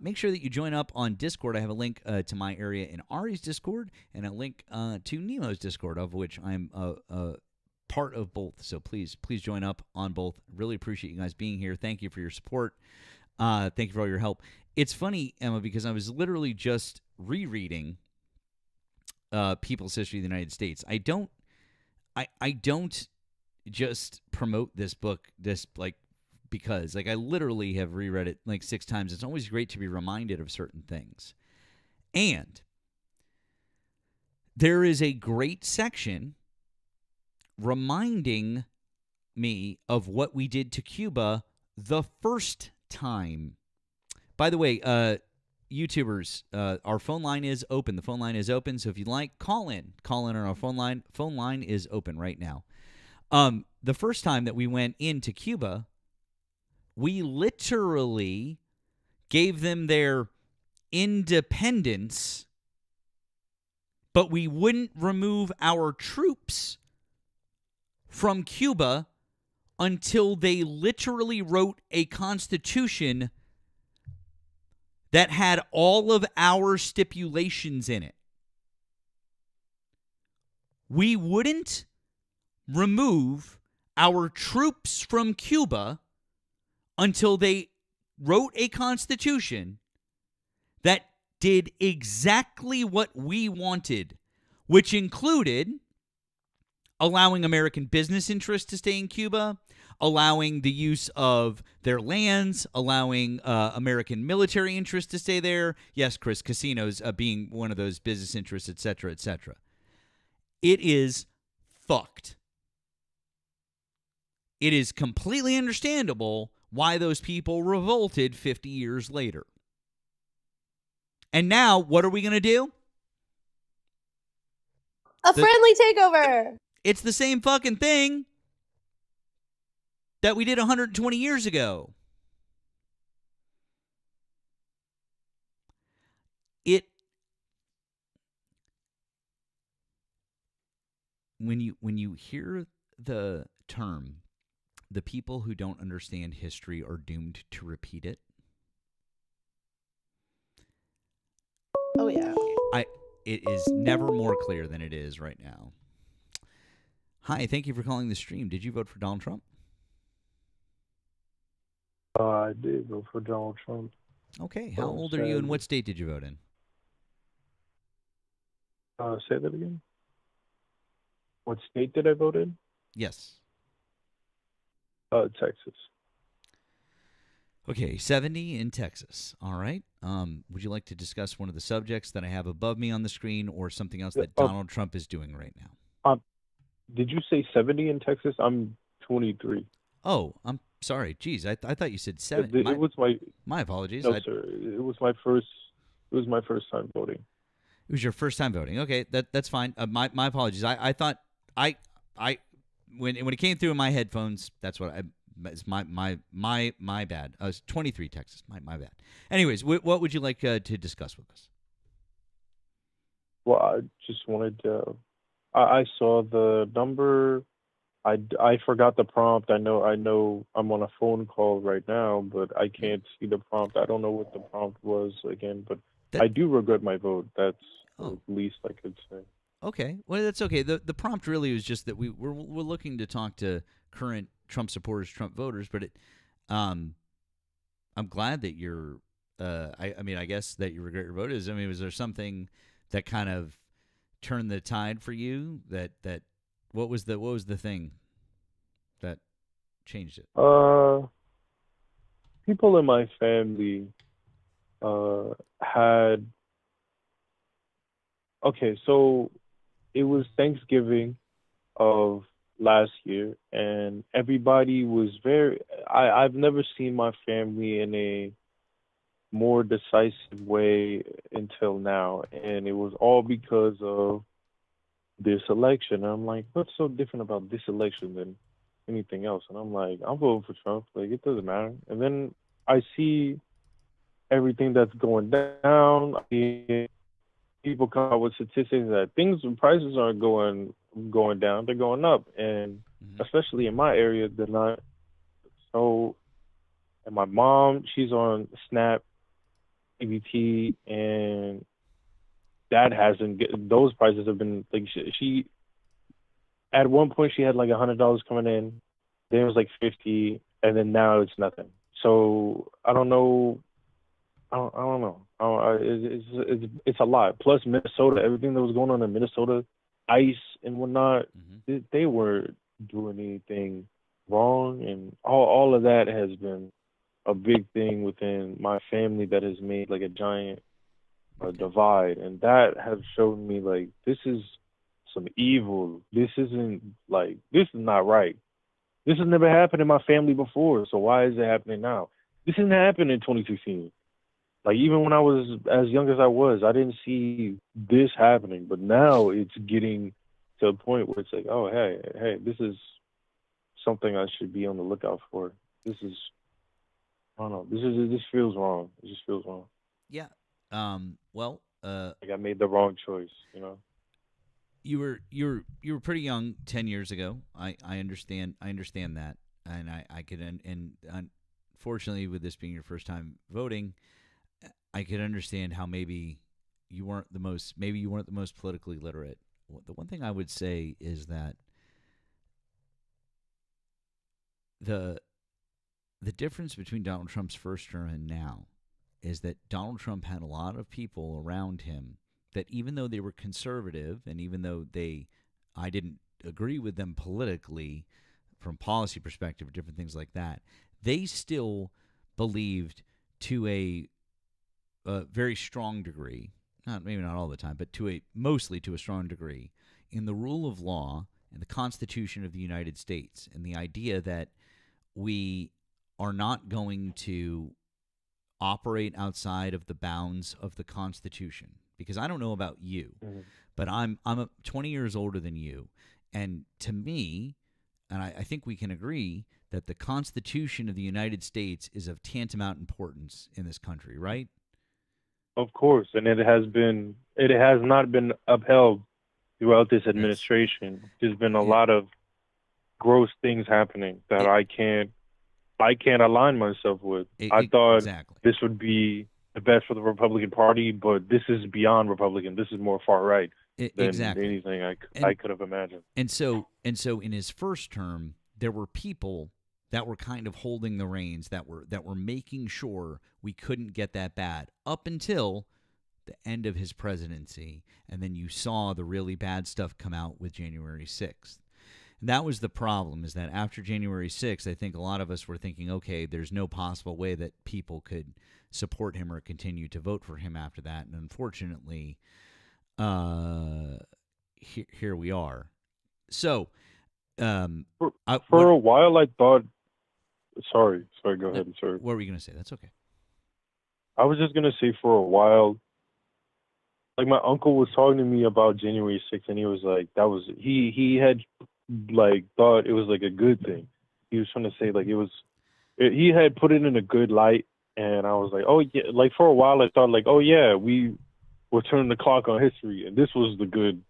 S1: Make sure that you join up on Discord. I have a link to my area in Ari's Discord and a link to Nemo's Discord, of which I'm part of both. So please join up on both. Really appreciate you guys being here. Thank you for your support. Thank you for all your help. It's funny, Emma, because I was literally just rereading People's History of the United States. I don't just promote this book because I literally have reread it 6 times. It's always great to be reminded of certain things. And there is a great section reminding me of what we did to Cuba the first time. By the way, YouTubers, our phone line is open. The phone line is open, so if you'd like, call in on our phone line. Phone line is open right now. The first time that we went into Cuba, we literally gave them their independence, but we wouldn't remove our troops from Cuba until they literally wrote a constitution that had all of our stipulations in it. We wouldn't remove our troops from Cuba until they wrote a constitution that did exactly what we wanted, which included allowing American business interests to stay in Cuba, allowing the use of their lands, allowing American military interests to stay there. Yes, Chris, casinos being one of those business interests, et cetera, et cetera. It is fucked. It is completely understandable why those people revolted 50 years later. And now, what are we going to do?
S5: A friendly takeover.
S1: It's the same fucking thing that we did 120 years ago. When you hear the term, the people who don't understand history are doomed to repeat it.
S5: Oh yeah.
S1: It is never more clear than it is right now. Hi, thank you for calling the stream. Did you vote for Donald Trump?
S16: I did vote for Donald Trump.
S1: Okay. How old are you and what state did you vote in?
S16: Say that again. What state did I vote in?
S1: Yes.
S16: Texas.
S1: Okay, 70 in Texas. All right. Would you like to discuss one of the subjects that I have above me on the screen or something else that Donald Trump is doing right now?
S16: Did you say 70 in Texas? I'm 23.
S1: Oh, I'm sorry. Jeez, I thought you said 70.
S16: It was
S1: my apologies.
S16: No, sir. It was my first time voting.
S1: It was your first time voting. Okay, that's fine. My apologies. I thought when it came through in my headphones, that's what it's my bad. I was 23, Texas. My bad. Anyways, what would you like to discuss with us?
S16: Well, I just wanted to. I saw the number. I forgot the prompt. I know I'm on a phone call right now, but I can't see the prompt. I don't know what the prompt was again, but I do regret my vote. That's the least I could say.
S1: Okay. Well, that's okay. The prompt really was just that we're looking to talk to current Trump supporters, Trump voters, but I'm glad that you're. I mean, I guess that you regret your vote. I mean, was there something that kind of turned the tide for you? That what was the thing that changed it?
S16: People in my family had. Okay, so it was Thanksgiving of last year, and everybody was very. I've never seen my family in a more decisive way until now, and it was all because of this election. I'm like, what's so different about this election than anything else? And I'm like, I'm voting for Trump. Like, it doesn't matter. And then I see everything that's going down. I see people come out with statistics that prices aren't going down, they're going up, and especially in my area, they're not. So, and my mom, she's on SNAP, EBT, and those prices have been like she at one point she had like $100 coming in, then it was like 50, and then now it's nothing. So I don't know. I don't know. It's a lot. Plus Minnesota, everything that was going on in Minnesota, ICE and whatnot, they weren't doing anything wrong, and all of that has been a big thing within my family that has made like a giant divide, and that has shown me like this is some evil. This is not right. This has never happened in my family before, so why is it happening now? This didn't happen in 2016. Like, even when I was as young as I was, I didn't see this happening. But now it's getting to a point where it's like, oh, hey, this is something I should be on the lookout for. This is, I don't know. This feels wrong. It just feels wrong.
S1: Yeah. Well.
S16: Like I made the wrong choice. You know.
S1: You were pretty young 10 years ago. I understand that, and I could and unfortunately, with this being your first time voting, I could understand how maybe you weren't the most politically literate. The one thing I would say is that the difference between Donald Trump's first term and now is that Donald Trump had a lot of people around him that, even though they were conservative and even though I didn't agree with them politically from policy perspective or different things like that, they still believed to a very strong degree, maybe not all the time, but mostly to a strong degree, in the rule of law and the Constitution of the United States, and the idea that we are not going to operate outside of the bounds of the Constitution. Because I don't know about you, but I'm 20 years older than you, and to me, and I think we can agree that the Constitution of the United States is of tantamount importance in this country, right?
S16: Of course, and it has not been upheld throughout this administration. There's been a lot of gross things happening that I can't align myself with. I thought this would be the best for the Republican Party, but this is beyond Republican. This is more far right than anything I could have imagined.
S1: And so in his first term, there were people that were kind of holding the reins, that were making sure we couldn't get that bad up until the end of his presidency. And then you saw the really bad stuff come out with January 6th. And that was the problem, is that after January 6th, I think a lot of us were thinking, okay, there's no possible way that people could support him or continue to vote for him after that. And unfortunately, here we are. So,
S16: for a while, I thought. Sorry. Go ahead. I'm sorry.
S1: What were you going to say? That's okay.
S16: I was just going to say, for a while, like, my uncle was talking to me about January 6th, and he was like, he had like thought it was like a good thing. He was trying to say like he had put it in a good light, and I was like, oh yeah. Like, for a while, I thought like, oh yeah, we were turning the clock on history, and this was the good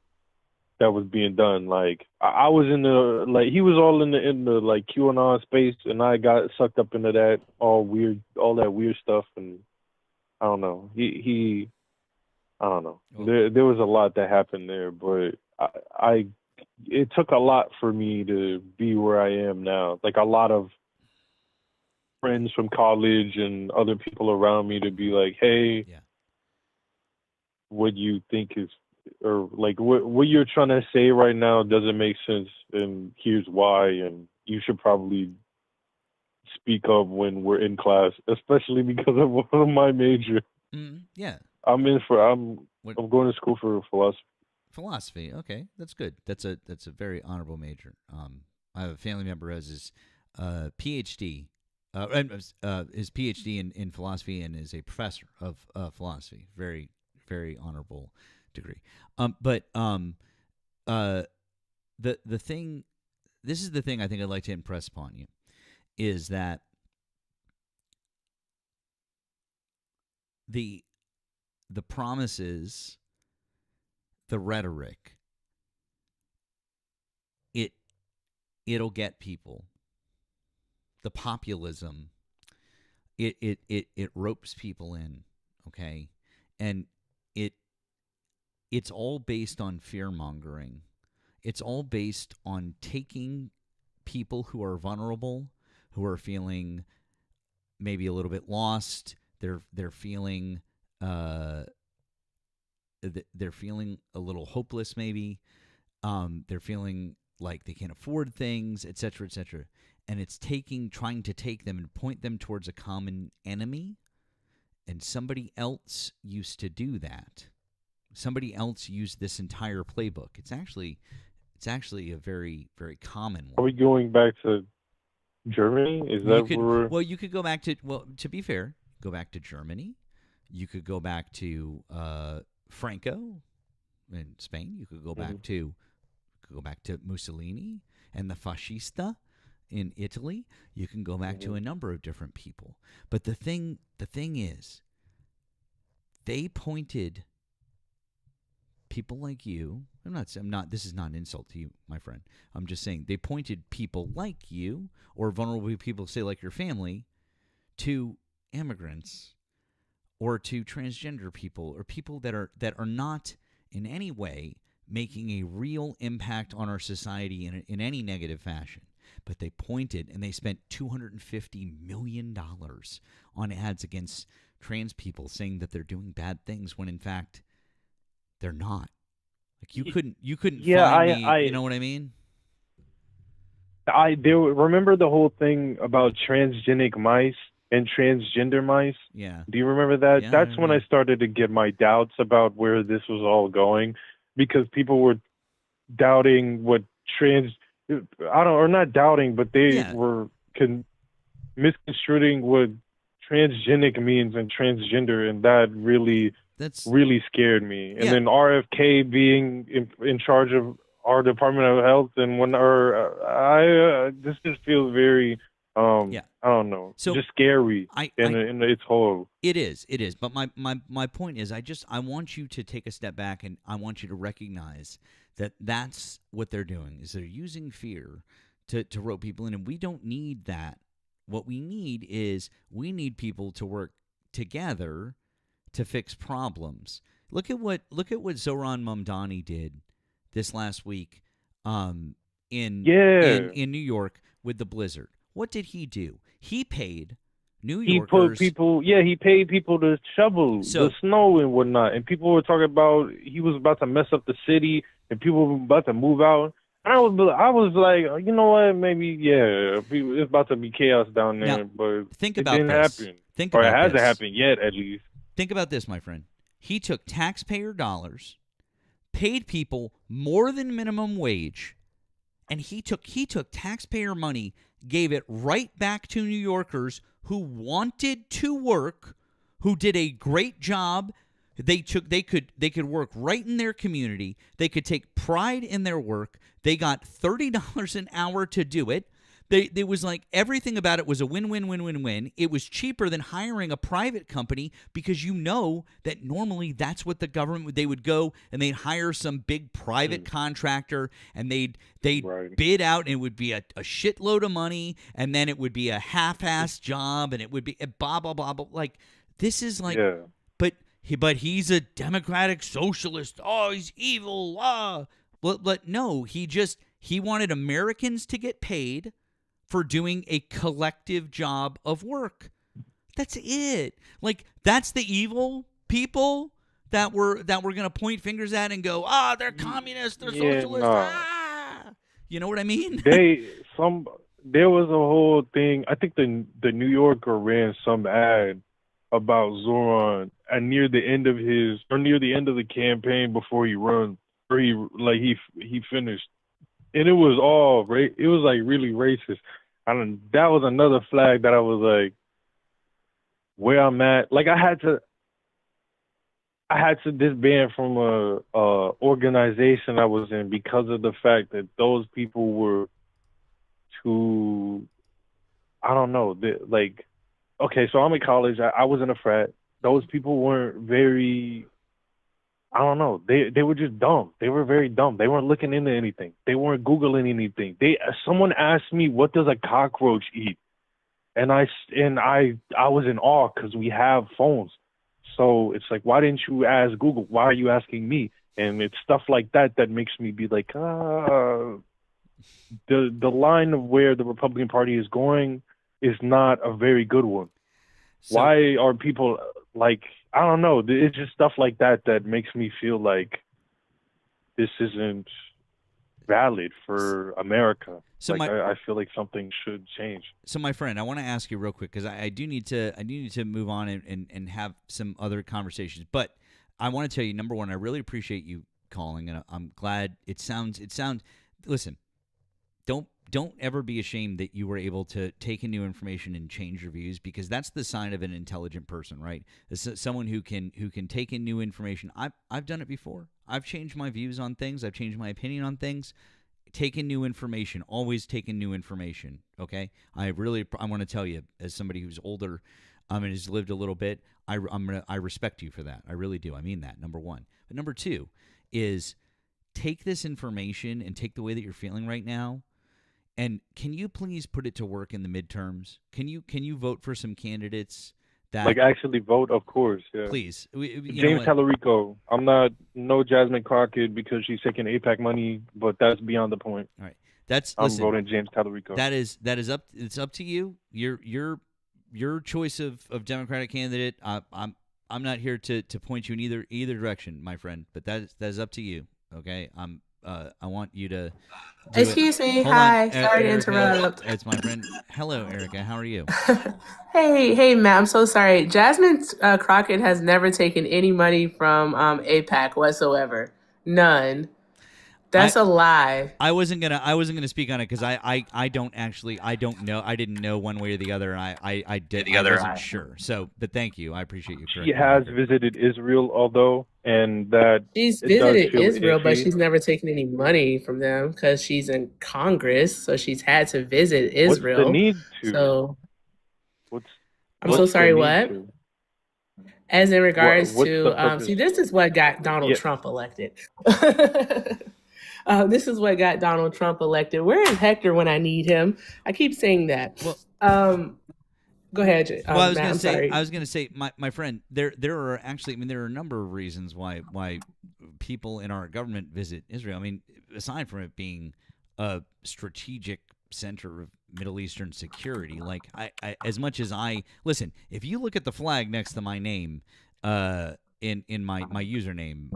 S16: that was being done. Like, I was in the, like, he was all in the like QAnon space, and I got sucked up into that all that weird stuff, and I don't know. He I don't know. There was a lot that happened there, but it took a lot for me to be where I am now. Like a lot of friends from college and other people around me to be like, hey, what you think is, or like what you're trying to say right now doesn't make sense, and here's why, and you should probably speak up when we're in class, especially because of my major.
S1: Yeah.
S16: I'm going to school for philosophy.
S1: Philosophy, okay, that's good. That's a very honorable major. I have a family member who has his PhD, his PhD in philosophy, and is a professor of philosophy. Very, very honorable degree. The thing, this is the thing I think I'd like to impress upon you, is that the promises, the rhetoric, it'll get people. The populism, it ropes people in, okay? And it's all based on fear-mongering. It's all based on taking people who are vulnerable, who are feeling maybe a little bit lost. They're feeling they're feeling a little hopeless, maybe. They're feeling like they can't afford things, et cetera, and it's trying to take them and point them towards a common enemy. And somebody else used to do that. Somebody else used this entire playbook. It's actually a very, very common one.
S16: Are we going back to Germany? Is that where?
S1: Well, you could go back to. Well, to be fair, go back to Germany. You could go back to Franco in Spain. You could go back to Mussolini and the Fascista in Italy. You can go back to a number of different people. But the thing is, they pointed people like you. I'm not. This is not an insult to you, my friend. I'm just saying they pointed people like you, or vulnerable people, say like your family, to immigrants, or to transgender people, or people that are not in any way making a real impact on our society in any negative fashion. But they pointed and they spent $250 million on ads against trans people, saying that they're doing bad things when in fact they're not. Like you couldn't find me. You know what I mean?
S16: Remember the whole thing about transgenic mice and transgender mice?
S1: Yeah.
S16: Do you remember that?
S1: Yeah,
S16: That's when I started to get my doubts about where this was all going, because people were doubting what not doubting, but they were misconstruing what transgenic means and transgender, and that really scared me. And then RFK being in charge of our Department of Health, and this just feels very I don't know, just scary in its whole.
S1: It is. But my point is, I want you to take a step back, and I want you to recognize that that's what they're doing, is they're using fear to rope people in, and we don't need that. What we need is people to work together to fix problems. Look at what Zohran Mamdani did this last week in New York with the blizzard. What did he do? He paid New Yorkers.
S16: He paid people to shovel the snow and whatnot, and people were talking about he was about to mess up the city and people were about to move out. And I was like, you know what? Maybe it's about to be chaos down there, but it didn't happen. It hasn't happened yet, at least.
S1: Think about this, my friend. He took taxpayer dollars, paid people more than minimum wage, and he took taxpayer money, gave it right back to New Yorkers who wanted to work, who did a great job. They could work right in their community. They could take pride in their work. They got $30 an hour to do it. There was like everything about it was a win-win-win-win-win. It was cheaper than hiring a private company, because you know that normally that's what the government, they would go and they'd hire some big private contractor, and they'd bid out, and it would be a shitload of money, and then it would be a half-assed job, and it would be a blah blah blah blah. Like this is like, but but he's a democratic socialist. Oh, he's evil. But no, he wanted Americans to get paid for doing a collective job of work. That's it. Like, that's the evil people that we're going to point fingers at and go, they're communists, they're socialists. You know what I mean?
S16: There was a whole thing. I think the New Yorker ran some ad about Zoran, and near the end of the campaign before he run, or he finished, and it was like really racist. That was another flag that I was like, where I'm at. Like, I had to disband from a organization I was in because of the fact that those people were too, I don't know, like, okay, so I'm in college. I was in a frat. Those people weren't very, I don't know. They were just dumb. They were very dumb. They weren't looking into anything. They weren't Googling anything. Someone asked me, what does a cockroach eat? And I was in awe because we have phones. So it's like, why didn't you ask Google? Why are you asking me? And it's stuff like that that makes me be like, the line of where the Republican Party is going is not a very good one. So, why are people like, I don't know. It's just stuff like that that makes me feel like this isn't valid for America. So like, I feel like something should change.
S1: So my friend, I want to ask you real quick, because I do need to move on and have some other conversations. But I want to tell you, number one, I really appreciate you calling, and I'm glad it sounds. Listen, don't ever be ashamed that you were able to take in new information and change your views, because that's the sign of an intelligent person, right? Someone who can take in new information. I've done it before. I've changed my views on things. I've changed my opinion on things. Take in new information. Always take in new information. Okay, I want to tell you, as somebody who's older, and has lived a little bit, I respect you for that. I really do. I mean that. Number one. But number two is, take this information and take the way that you're feeling right now, and can you please put it to work in the midterms? Can you vote for some candidates that,
S16: like, actually vote? Of course, yeah.
S1: Please,
S16: James Tallarico. I'm not Jasmine Crockett because she's taking AIPAC money, but that's beyond the point.
S1: All right,
S16: I'm voting James Tallarico.
S1: That is up. It's up to you. Your choice of Democratic candidate. I'm not here to point you in either direction, my friend. But that is up to you. Okay, I want you to.
S6: Excuse me. Hi. Sorry to interrupt.
S1: It's my friend. Hello, Erica. How are you?
S6: Hey, Matt. I'm so sorry. Jasmine Crockett has never taken any money from AIPAC whatsoever. None. That's a lie.
S1: I wasn't gonna speak on it because I don't know. I didn't know one way or the other, and I wasn't sure. So, but thank you. I appreciate you.
S16: She has visited Israel, although, and that
S6: she's visited Israel, but she's never taken any money from them because she's in Congress, so she's had to visit Israel.
S16: What's the need to?
S6: So, I'm so sorry. What? To? As in regards to, see, this is what got Donald Trump elected. This is what got Donald Trump elected. Where is Hector when I need him? I keep saying that. Well, go ahead.
S1: Well, I was going to say, my friend, there are actually, there are a number of reasons why people in our government visit Israel. I mean, aside from it being a strategic center of Middle Eastern security, like I as much as listen, if you look at the flag next to my name, in my username,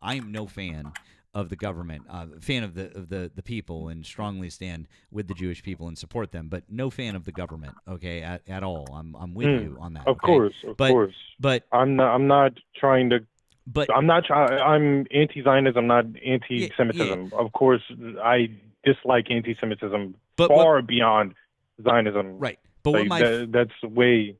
S1: I am no fan of the government, fan of the people, and strongly stand with the Jewish people and support them, but no fan of the government. Okay, at all. I'm with you on that.
S16: Of course.
S1: But
S16: I'm not trying to. But I'm not. I'm anti-Zionism. I'm not anti-Semitism. Yeah. Of course, I dislike anti-Semitism far beyond Zionism.
S1: Right. But
S16: like, that's way.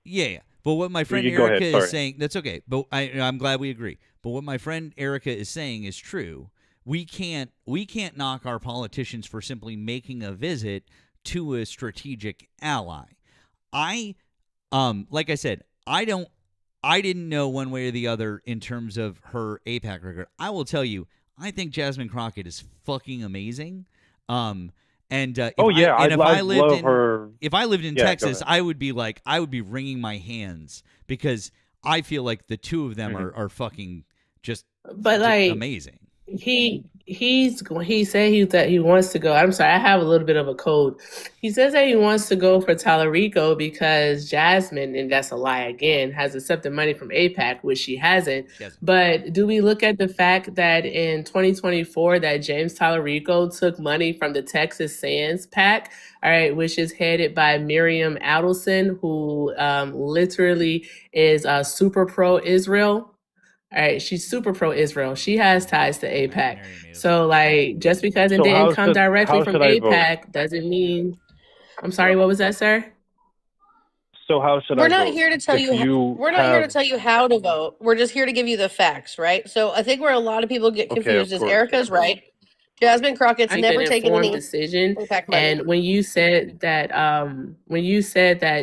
S1: Yeah. But what my friend Erica is saying, that's okay. But I'm glad we agree. But what my friend Erica is saying is true. We can't knock our politicians for simply making a visit to a strategic ally. Like I said, I didn't know one way or the other in terms of her AIPAC record. I will tell you, I think Jasmine Crockett is fucking amazing. If I lived in Texas, I would be wringing my hands because I feel like the two of them are fucking just
S6: But like
S1: amazing.
S6: he said that he wants to go. I'm sorry, I have a little bit of a cold. He says that he wants to go for Tallarico because Jasmine, and that's a lie again, has accepted money from AIPAC, which she hasn't. But do we look at the fact that in 2024 that James Tallarico took money from the Texas Sands PAC, all right, which is headed by Miriam Adelson, who literally is super pro-Israel. All right, she's super pro-Israel. She has ties to AIPAC. So, like, just because it
S16: So
S6: didn't
S16: how
S6: come
S16: should
S6: directly from
S16: I vote?
S6: AIPAC doesn't mean. I'm sorry, what was that, sir?
S16: So how should
S5: We're
S16: I
S5: not
S16: vote?
S5: here to tell
S16: If
S5: you. We're not here to
S16: have
S5: tell you how to vote. We're just here to give you the facts, right? So I think where a lot of people get
S16: okay, of
S5: confused is
S16: course.
S5: Erica's right. Jasmine Crockett's
S6: Make
S5: never
S6: an
S5: taken
S6: informed
S5: any
S6: decision.
S5: AIPAC money.
S6: And when you said that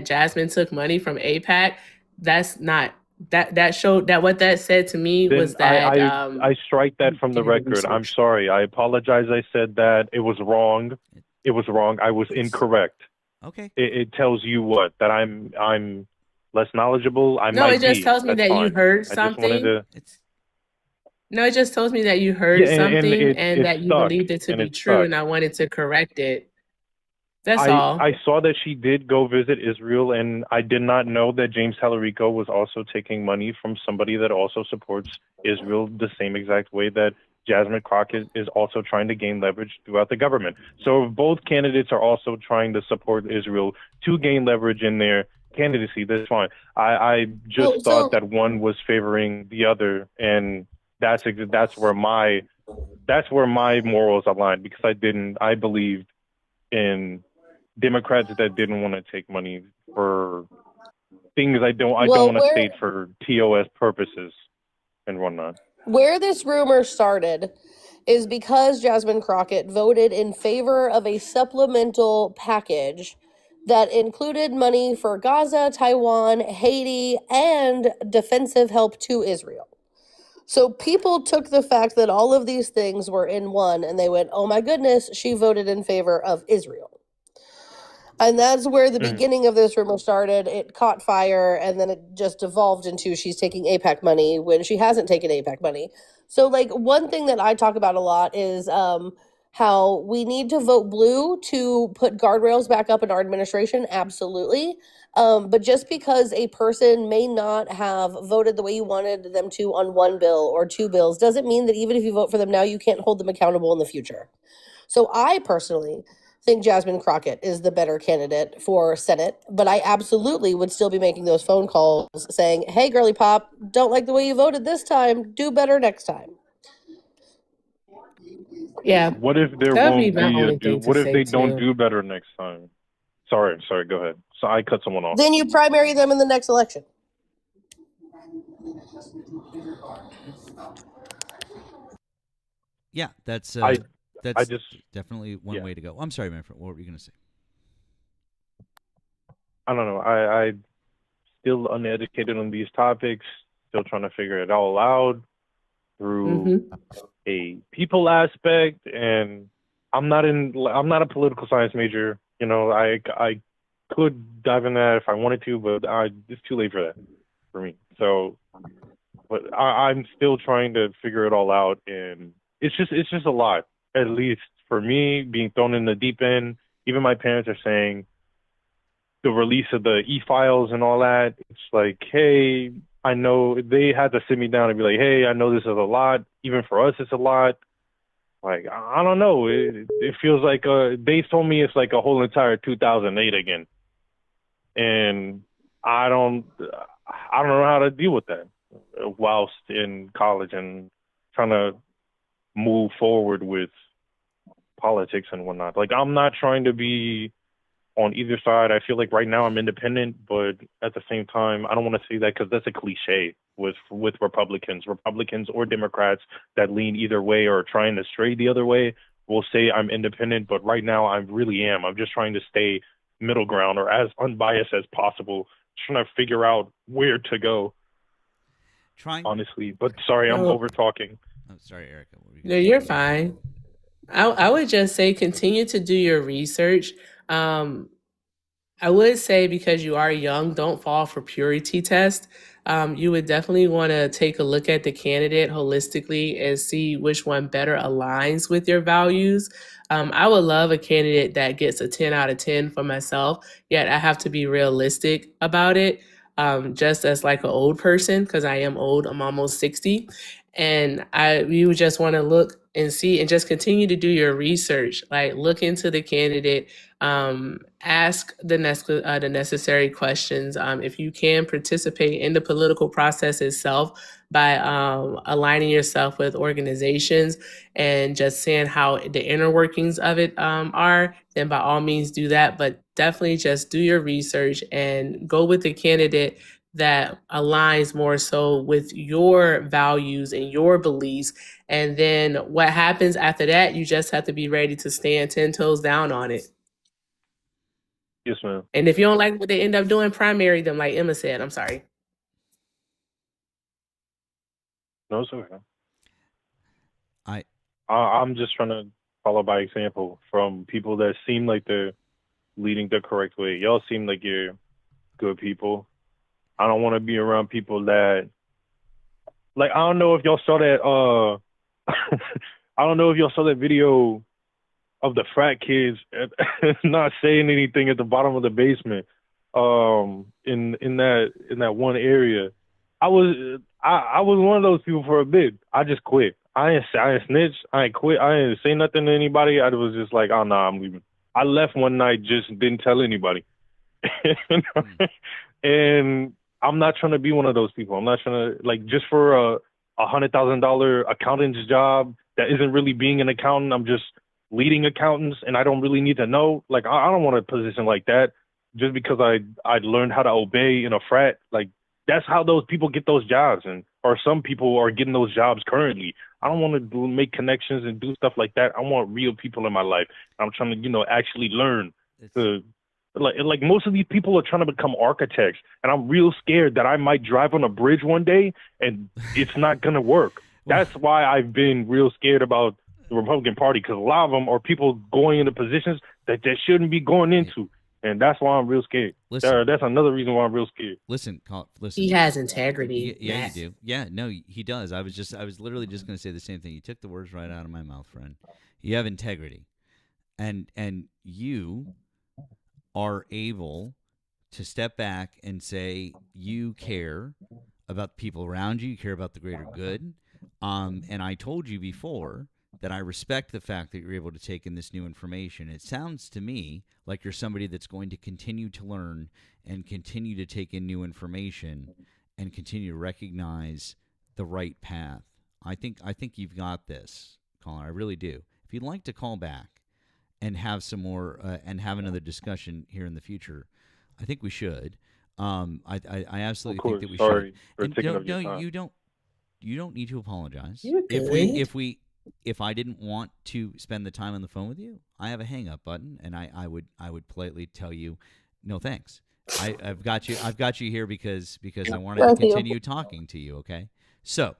S6: Jasmine took money from AIPAC, that's not that showed that what that said to me
S16: Then
S6: was that
S16: I strike that from the
S6: give me the
S16: record. I'm
S6: research.
S16: sorry. I apologize. I said that it was wrong. It was wrong. I was incorrect.
S1: Okay.
S16: It tells you what? That I'm less knowledgeable. I
S6: No,
S16: might
S6: it just
S16: be.
S6: tells me
S16: That's
S6: that you
S16: fine.
S6: heard
S16: I just wanted
S6: something.
S16: to.
S6: No, it just tells me that you heard
S16: Yeah, and
S6: something
S16: it
S6: and that you
S16: stuck,
S6: believed it to
S16: and
S6: be
S16: it
S6: true,
S16: stuck.
S6: and I wanted to correct it. That's
S16: I
S6: all.
S16: I saw that she did go visit Israel, and I did not know that James Tallarico was also taking money from somebody that also supports Israel the same exact way that Jasmine Crockett is also trying to gain leverage throughout the government. So if both candidates are also trying to support Israel to gain leverage in their candidacy, that's fine. I just thought that one was favoring the other, and that's where my morals aligned, because I believed in Democrats that didn't want to take money for things I don't
S5: Well,
S16: want to state for TOS purposes and whatnot.
S5: Where this rumor started is because Jasmine Crockett voted in favor of a supplemental package that included money for Gaza, Taiwan, Haiti, and defensive help to Israel. So people took the fact that all of these things were in one and they went, oh my goodness, she voted in favor of Israel. And that's where the beginning of this rumor started. It caught fire, and then it just evolved into she's taking AIPAC money when she hasn't taken AIPAC money. So, like, one thing that I talk about a lot is how we need to vote blue to put guardrails back up in our administration. Absolutely. But just because a person may not have voted the way you wanted them to on one bill or two bills doesn't mean that even if you vote for them now, you can't hold them accountable in the future. So I personally think Jasmine Crockett is the better candidate for Senate, but I absolutely would still be making those phone calls saying, hey, girly pop, don't like the way you voted this time. Do better next time.
S6: Yeah.
S16: What if there
S6: That'd be
S16: won't
S6: my
S16: be a
S6: only
S16: do?
S6: thing to
S16: What if
S6: say
S16: they don't
S6: too.
S16: do better next time? Sorry, go ahead. So I cut someone off.
S5: Then you primary them in the next election.
S1: Yeah, that's
S16: I just
S1: definitely one way to go. I'm sorry, Manfred. What were you going to say?
S16: I don't know. I still uneducated on these topics, still trying to figure it all out through a people aspect, and I'm not a political science major. You know, I could dive in that if I wanted to, but it's too late for that for me. So, but I'm still trying to figure it all out, and it's just a lot. At least for me, being thrown in the deep end. Even my parents are saying the release of the e-files and all that. It's like, hey, I know they had to sit me down and be like, hey, I know this is a lot. Even for us, it's a lot. Like, I don't know. It feels like they told me it's like a whole entire 2008 again, and I don't know how to deal with that whilst in college and trying to move forward with politics and whatnot. Like, I'm not trying to be on either side. I feel like right now I'm independent, but at the same time, I don't want to say that because that's a cliche with Republicans or Democrats that lean either way or are trying to stray the other way will say I'm independent, but right now I really am. I'm just trying to stay middle ground or as unbiased as possible, trying to figure out where to go. Honestly, but sorry, I'm over talking.
S1: Oh, sorry, Erica. What were you
S6: No, you're fine. I would just say continue to do your research. I would say, because you are young, don't fall for purity test. You would definitely want to take a look at the candidate holistically and see which one better aligns with your values. I would love a candidate that gets a 10 out of 10 for myself, yet I have to be realistic about it, just as like an old person, because I am old, I'm almost 60. And you would just want to look and see and just continue to do your research, like look into the candidate, ask the necessary questions. If you can participate in the political process itself by aligning yourself with organizations and just seeing how the inner workings of it are, then by all means do that. But definitely just do your research and go with the candidate that aligns more so with your values and your beliefs. And then what happens after that, you just have to be ready to stand 10 toes down on it.
S16: Yes, ma'am.
S6: And if you don't like what they end up doing, primary them, like Emma said. I'm sorry.
S16: No, it's okay. I'm just trying to follow by example from people that seem like they're leading the correct way. Y'all seem like you're good people. I don't want to be around people that, like, I don't know if y'all saw that, I don't know if y'all saw that video of the frat kids not saying anything at the bottom of the basement, in that one area. I was one of those people for a bit. I just quit. I ain't snitch. I ain't quit. I ain't say nothing to anybody. I was just like, oh no, I'm leaving. I left one night, just didn't tell anybody. And I'm not trying to be one of those people. I'm not trying to, like, just for a $100,000 accountant's job that isn't really being an accountant. I'm just leading accountants, and I don't really need to know. Like, I don't want a position like that just because I learned how to obey in a frat. Like, that's how those people get those jobs, or some people are getting those jobs currently. I don't want to make connections and do stuff like that. I want real people in my life. I'm trying to, actually learn to. Like most of these people are trying to become architects, and I'm real scared that I might drive on a bridge one day and it's not gonna work. That's why I've been real scared about the Republican Party, because a lot of them are people going into positions that they shouldn't be going into, and that's why I'm real scared. That's another reason why I'm real scared.
S1: Listen.
S6: He has integrity.
S1: Yeah, you do. Yeah, no, he does. I was literally just going to say the same thing. You took the words right out of my mouth, friend. You have integrity, and you are able to step back and say you care about the people around you, you care about the greater good. And I told you before that I respect the fact that you're able to take in this new information. It sounds to me like you're somebody that's going to continue to learn and continue to take in new information and continue to recognize the right path. I think you've got this, Colin. I really do. If you'd like to call back and have some more and have another discussion here in the future, I think we should. I absolutely think that we
S16: Sorry
S1: should.
S16: for
S1: And
S16: taking
S1: no,
S16: up your time.
S1: you don't need to apologize.
S6: You're good.
S1: If I didn't want to spend the time on the phone with you, I have a hang up button, and I would politely tell you, no thanks. I've got you here because I wanted to continue talking to you. Okay, so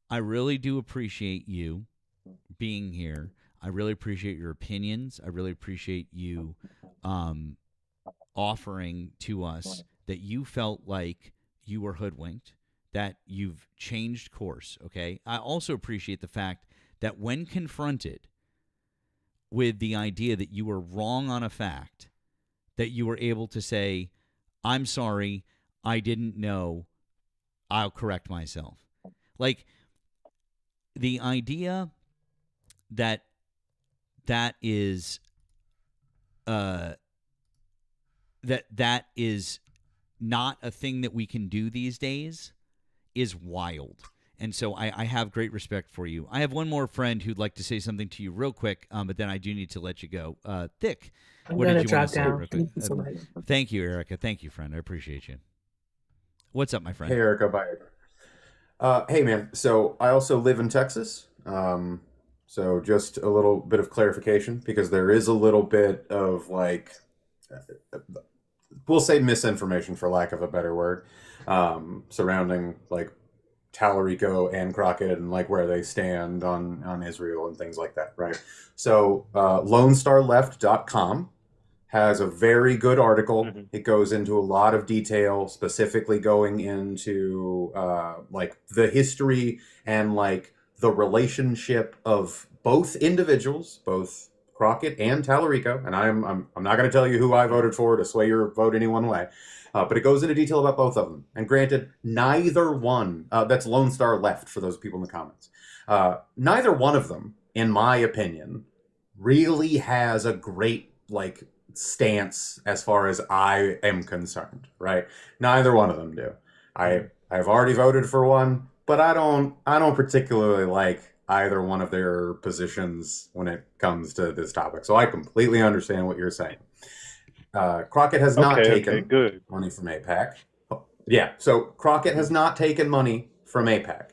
S1: I really do appreciate you being here. I really appreciate your opinions. I really appreciate you offering to us that you felt like you were hoodwinked, that you've changed course, okay? I also appreciate the fact that when confronted with the idea that you were wrong on a fact, that you were able to say, I'm sorry, I didn't know, I'll correct myself. Like, the idea that is that is not a thing that we can do these days is wild. And so I have great respect for you. I have one more friend who'd like to say something to you real quick, but then I do need to let you go. Thick, what did you want to say real quick? Thank you, Erica. Thank you, friend. I appreciate you. What's up, my friend?
S17: Hey, Erica. Bye. Hey, man. So I also live in Texas. So just a little bit of clarification, because there is a little bit of, like, we'll say misinformation, for lack of a better word, surrounding, like, Tallarico and Crockett and, like, where they stand on Israel and things like that, right? So LoneStarLeft.com has a very good article. It goes into a lot of detail, specifically going into like the history and like the relationship of both individuals, both Crockett and Tallarico. And I'm not going to tell you who I voted for to sway your vote any one way. But it goes into detail about both of them. And granted, neither one, that's Lone Star Left for those people in the comments. Neither one of them, in my opinion, really has a great like stance as far as I am concerned, right? Neither one of them do. I've already voted for one, but I don't particularly like either one of their positions when it comes to this topic. So I completely understand what you're saying. Crockett has not taken money from AIPAC. Yeah, so Crockett has not taken money from AIPAC.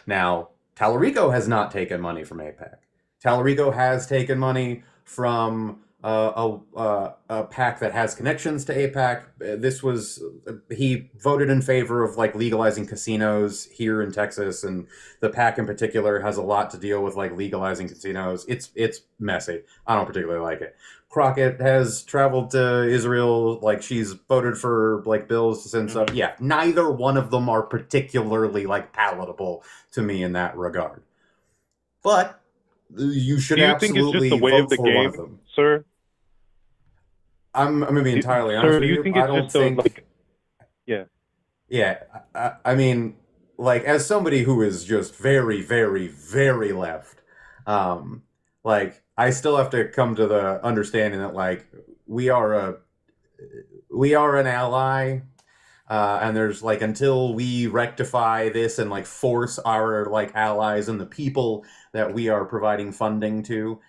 S17: Now, Tallarico has not taken money from AIPAC. Tallarico has taken money from a PAC that has connections to AIPAC. He voted in favor of like legalizing casinos here in Texas, and the PAC in particular has a lot to deal with like legalizing casinos. It's messy. I don't particularly like it. Crockett has traveled to Israel, like she's voted for like bills to send stuff. Yeah, neither one of them are particularly like palatable to me in that regard. But you should absolutely vote for one of them,
S16: sir.
S17: I'm gonna be entirely honest
S16: Sir,
S17: with
S16: do
S17: you.
S16: you think
S17: I
S16: it's
S17: don't
S16: just
S17: think.
S16: like, yeah.
S17: Yeah, I mean, like as somebody who is just very, very, very left, like I still have to come to the understanding that like we are an ally, and there's like until we rectify this and like force our like allies and the people that we are providing funding to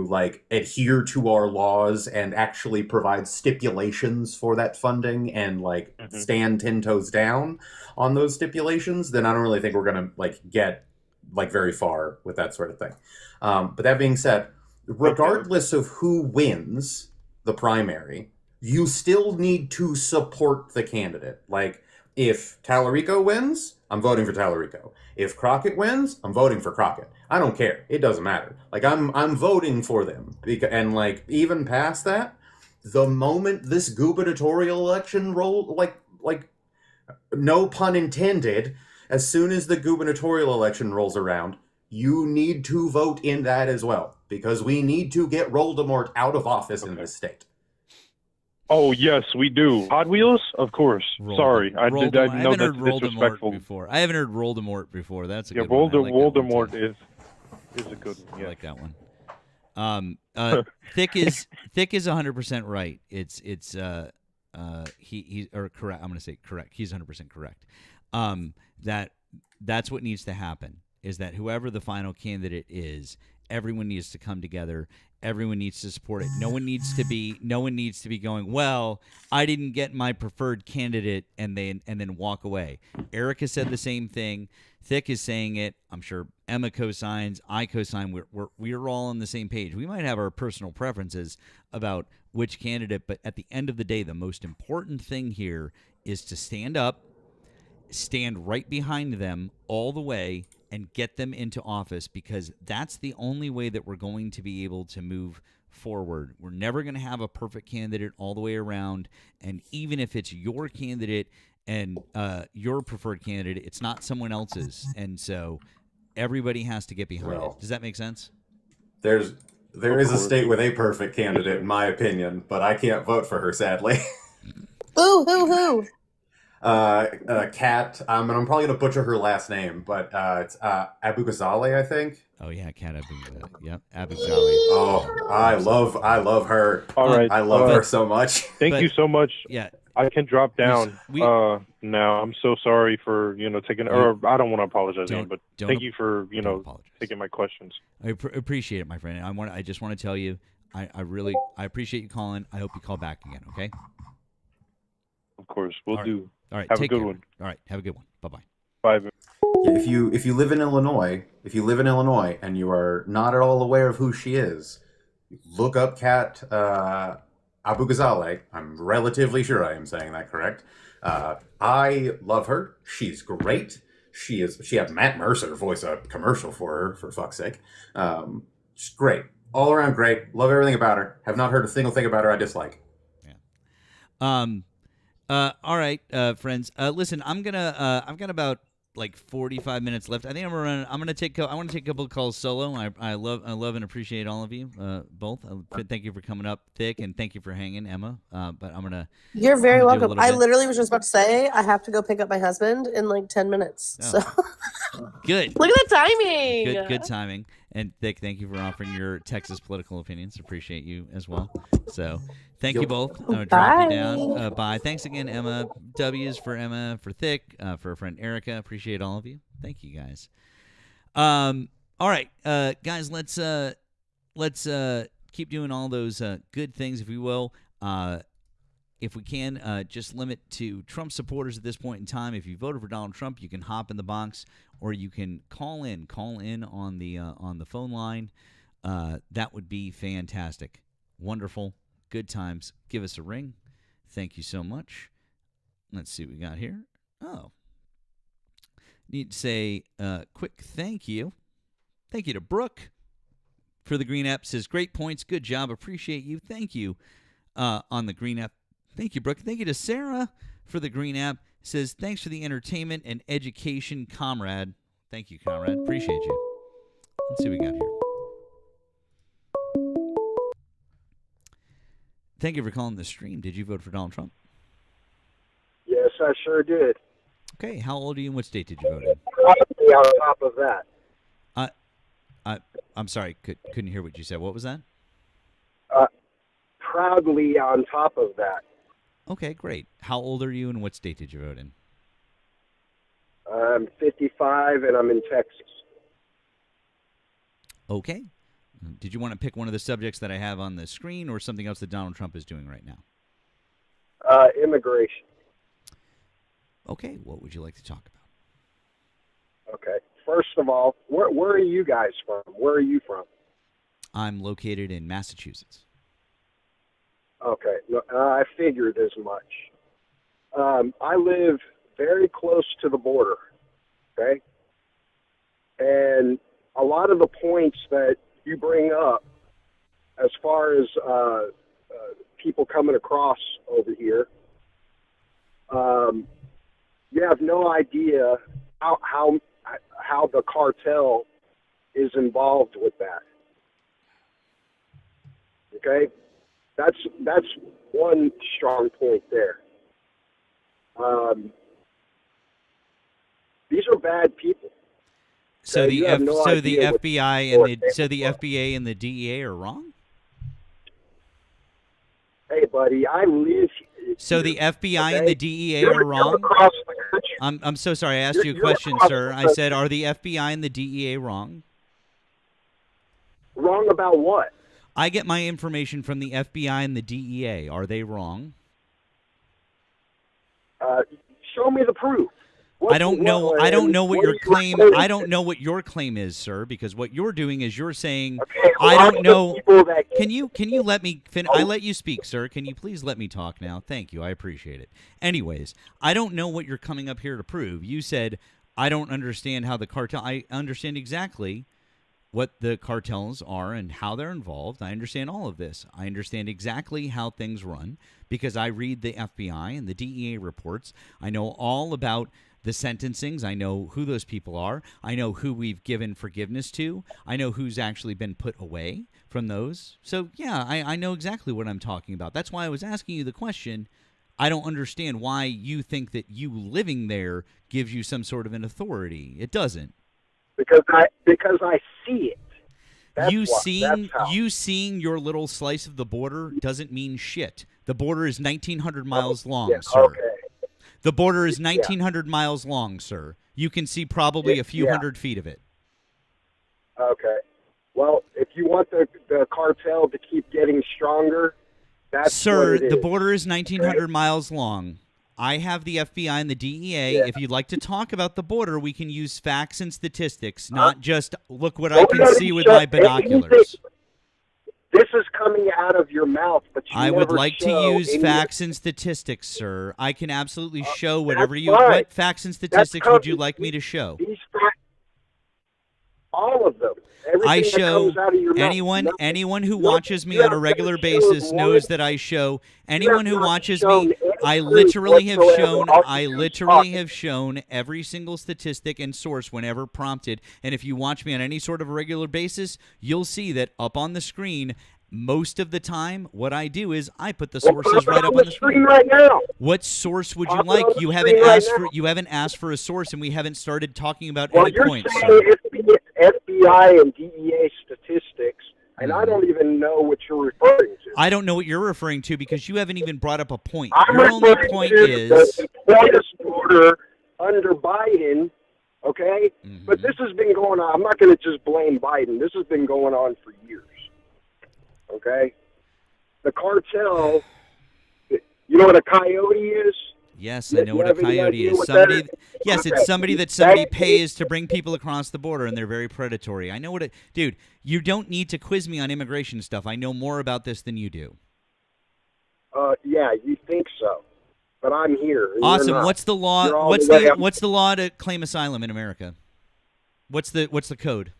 S17: like adhere to our laws and actually provide stipulations for that funding and like stand 10 toes down on those stipulations, then I don't really think we're gonna like get like very far with that sort of thing. But that being said, regardless of who wins the primary, you still need to support the candidate. Like if Tallarico wins, I'm voting for Tallarico. If Crockett wins, I'm voting for Crockett. I don't care. It doesn't matter. Like I'm voting for them. And like even past that, the moment this gubernatorial election like no pun intended, as soon as the gubernatorial election rolls around, you need to vote in that as well, because we need to get Voldemort out of office in this state.
S16: Oh yes, we do. Hot Wheels, of course. Sorry, I know that's disrespectful.
S1: Before. I haven't heard Voldemort before. That's a good
S16: one.
S1: One.
S16: Voldemort is a good one. Yeah.
S1: I like that one. Thick is 100% right. It's he or correct. I'm going to say correct. He's 100% correct. That's what needs to happen, is that whoever the final candidate is, everyone needs to come together. Everyone needs to support it. No one needs to be going, well, I didn't get my preferred candidate, and then walk away. Erica said the same thing. Thick is saying it. I'm sure Emma co-signs. I co-sign. We're all on the same page. We might have our personal preferences about which candidate, but at the end of the day, the most important thing here is to stand up, stand right behind them all the way, and get them into office, because that's the only way that we're going to be able to move forward. We're never going to have a perfect candidate all the way around, and even if it's your candidate and your preferred candidate, it's not someone else's, and so everybody has to get behind it. Does that make sense?
S17: There is a state with a perfect candidate, in my opinion, but I can't vote for her, sadly.
S5: Ooh, who?
S17: Kat, and I'm probably gonna butcher her last name, but it's Abu Ghazali, I think.
S1: Oh yeah, Kat Abu Ghazali.
S17: Oh, I love her.
S16: All right,
S17: I love her so much.
S16: Thank you so much.
S1: Yeah,
S16: I can drop down now. I'm so sorry for taking. Or I don't want to apologize again, but thank you for taking my questions.
S1: I appreciate it, my friend. I just want to tell you, I really appreciate you calling. I hope you call back again. Okay.
S16: Of course, we'll do.
S1: All right,
S16: have
S1: take
S16: a good
S1: care.
S16: one.
S1: All right, have a good one. Bye-bye.
S16: Bye.
S17: If you live in Illinois, and you are not at all aware of who she is, look up Kat Abu Ghazali. I'm relatively sure I am saying that correct. I love her. She's great. She had Matt Mercer voice a commercial for her, for fuck's sake. She's great. All around great. Love everything about her. Have not heard a single thing about her I dislike.
S1: All right, friends. Listen, I've got about like 45 minutes left. I think I want to take a couple of calls solo. I love and appreciate all of you, both. Thank you for coming up, Thick, and thank you for hanging, Emma. But
S5: You're very
S1: do a
S5: welcome.
S1: little
S5: I
S1: bit.
S5: literally was just about to say I have to go pick up my husband in like 10 minutes.
S1: Oh.
S5: So
S1: Good.
S5: look at the timing.
S1: Good timing. And Thick, thank you for offering your Texas political opinions. Appreciate you as well. So thank you both. I'm going to drop you down. Bye. Thanks again, Emma. W's for Emma, for Thick, for our friend Erica. Appreciate all of you. Thank you, guys. All right, guys, let's keep doing all those good things, if we will. If we can, just limit to Trump supporters at this point in time. If you voted for Donald Trump, you can hop in the box, or you can call in on the phone line. That would be fantastic. Wonderful. Good times. Give us a ring. Thank you so much. Let's see what we got here. Oh. Need to say quick thank you. Thank you to Brooke for the Green App. Says, great points. Good job. Appreciate you. Thank you on the Green App. Thank you, Brooke. Thank you to Sarah for the Green App. Says, thanks for the entertainment and education, comrade. Thank you, comrade. Appreciate you. Let's see what we got here. Thank you for calling the stream. Did you vote for Donald Trump?
S18: Yes, I sure did.
S1: Okay. How old are you and what state did you vote in?
S18: Probably on top of that.
S1: I'm sorry. Couldn't hear what you said. What was that?
S18: Proudly on top of that.
S1: Okay, great. How old are you and what state did you vote in?
S18: I'm 55 and I'm in Texas.
S1: Okay. Did you want to pick one of the subjects that I have on the screen or something else that Donald Trump is doing right now?
S18: Immigration.
S1: Okay, what would you like to talk about?
S18: Okay. First of all, where are you guys from? Where are you from?
S1: I'm located in Massachusetts.
S18: Okay. I figured as much. I live very close to the border. Okay. And a lot of the points that you bring up as far as people coming across over here, you have no idea how the cartel is involved with that. Okay, that's one strong point there. These are bad people.
S1: So
S18: okay?
S1: the FBI and the DEA are wrong?
S18: Hey, buddy, I live.
S1: So the FBI
S18: okay?
S1: and the DEA
S18: You're
S1: are wrong?
S18: across the country.
S1: I'm so sorry. I asked you a question, sir. I said, are the FBI and the DEA wrong?
S18: Wrong about what?
S1: I get my information from the FBI and the DEA. Are they wrong?
S18: Show me the proof.
S1: I don't know what your claim. I don't know what your claim is, sir. Because what you're doing is you're saying,
S18: okay,
S1: I don't know.
S18: Can
S1: you let me finish? I let you speak, sir. Can you please let me talk now? Thank you. I appreciate it. Anyways, I don't know what you're coming up here to prove. You said I don't understand how the cartel. I understand exactly what the cartels are and how they're involved. I understand all of this. I understand exactly how things run because I read the FBI and the DEA reports. I know all about the sentencings. I know who those people are. I know who we've given forgiveness to. I know who's actually been put away from those. So, yeah, I know exactly what I'm talking about. That's why I was asking you the question. I don't understand why you think that you living there gives you some sort of an authority. It doesn't.
S18: Because I see it. That's
S1: you seeing your little slice of the border doesn't mean shit. The border is 1,900 miles long, sir.
S18: Okay.
S1: The border is 1,900 miles long, sir. You can see probably a few hundred feet of it.
S18: Okay. Well, if you want the cartel to keep getting stronger, that's
S1: sir,
S18: what it
S1: the
S18: is.
S1: border is 1,900 miles long. I have the FBI and the DEA. If you'd like to talk about the border, we can use facts and statistics, not just look what I can see with my binoculars.
S18: This is coming out of your mouth, but you
S1: I would
S18: never
S1: like to
S18: show
S1: use
S18: any-
S1: facts and statistics, sir. I can absolutely show whatever
S18: that's
S1: you.
S18: fine.
S1: What facts and statistics would you like me to show?
S18: These facts. All of them. Everything
S1: I
S18: that
S1: show
S18: comes out of your mouth.
S1: anyone who
S18: Nothing.
S1: watches me
S18: You
S1: on a
S18: have
S1: regular
S18: not
S1: basis
S18: shown
S1: knows
S18: one-
S1: that I show
S18: you
S1: anyone
S18: have
S1: who
S18: not
S1: watches
S18: shown
S1: me.
S18: any
S1: I
S18: proof
S1: literally have
S18: whatsoever.
S1: shown.
S18: All
S1: I
S18: you do is
S1: literally
S18: talk.
S1: have shown every single statistic and source whenever prompted. And if you watch me on any sort of a regular basis, you'll see that up on the screen. Most of the time, what I do is I put the sources right up on the screen
S18: right now.
S1: What source would you
S18: Pop it
S1: like?
S18: on the
S1: You
S18: screen
S1: haven't
S18: right
S1: asked
S18: now.
S1: for a source, and we haven't started talking about
S18: Well,
S1: any
S18: you're
S1: points.
S18: saying
S1: Sir.
S18: FBI and DEA statistics, and
S1: Mm-hmm.
S18: I don't even know what you're referring to.
S1: I don't know what you're referring to because you haven't even brought up a point.
S18: I'm
S1: Your only
S18: referring
S1: point
S18: to
S1: is
S18: the poorest border under Biden, okay?
S1: Mm-hmm.
S18: But this has been going on. I'm not going to just blame Biden. This has been going on for years, okay? The cartel, you know what a coyote is?
S1: yes,
S18: You-
S1: I know
S18: you
S1: what a
S18: have any
S1: coyote
S18: idea
S1: is.
S18: what
S1: Somebody,
S18: that is?
S1: yes,
S18: Okay.
S1: it's somebody that somebody
S18: That-
S1: pays to bring people across the border, and they're very predatory. I know what it, dude. You don't need to quiz me on immigration stuff. I know more about this than you do.
S18: Yeah, you think so, but I'm here. and you're
S1: Awesome.
S18: not.
S1: What's the law?
S18: You're all
S1: What's
S18: the way
S1: the
S18: up.
S1: what's the law to claim asylum in America? What's the code?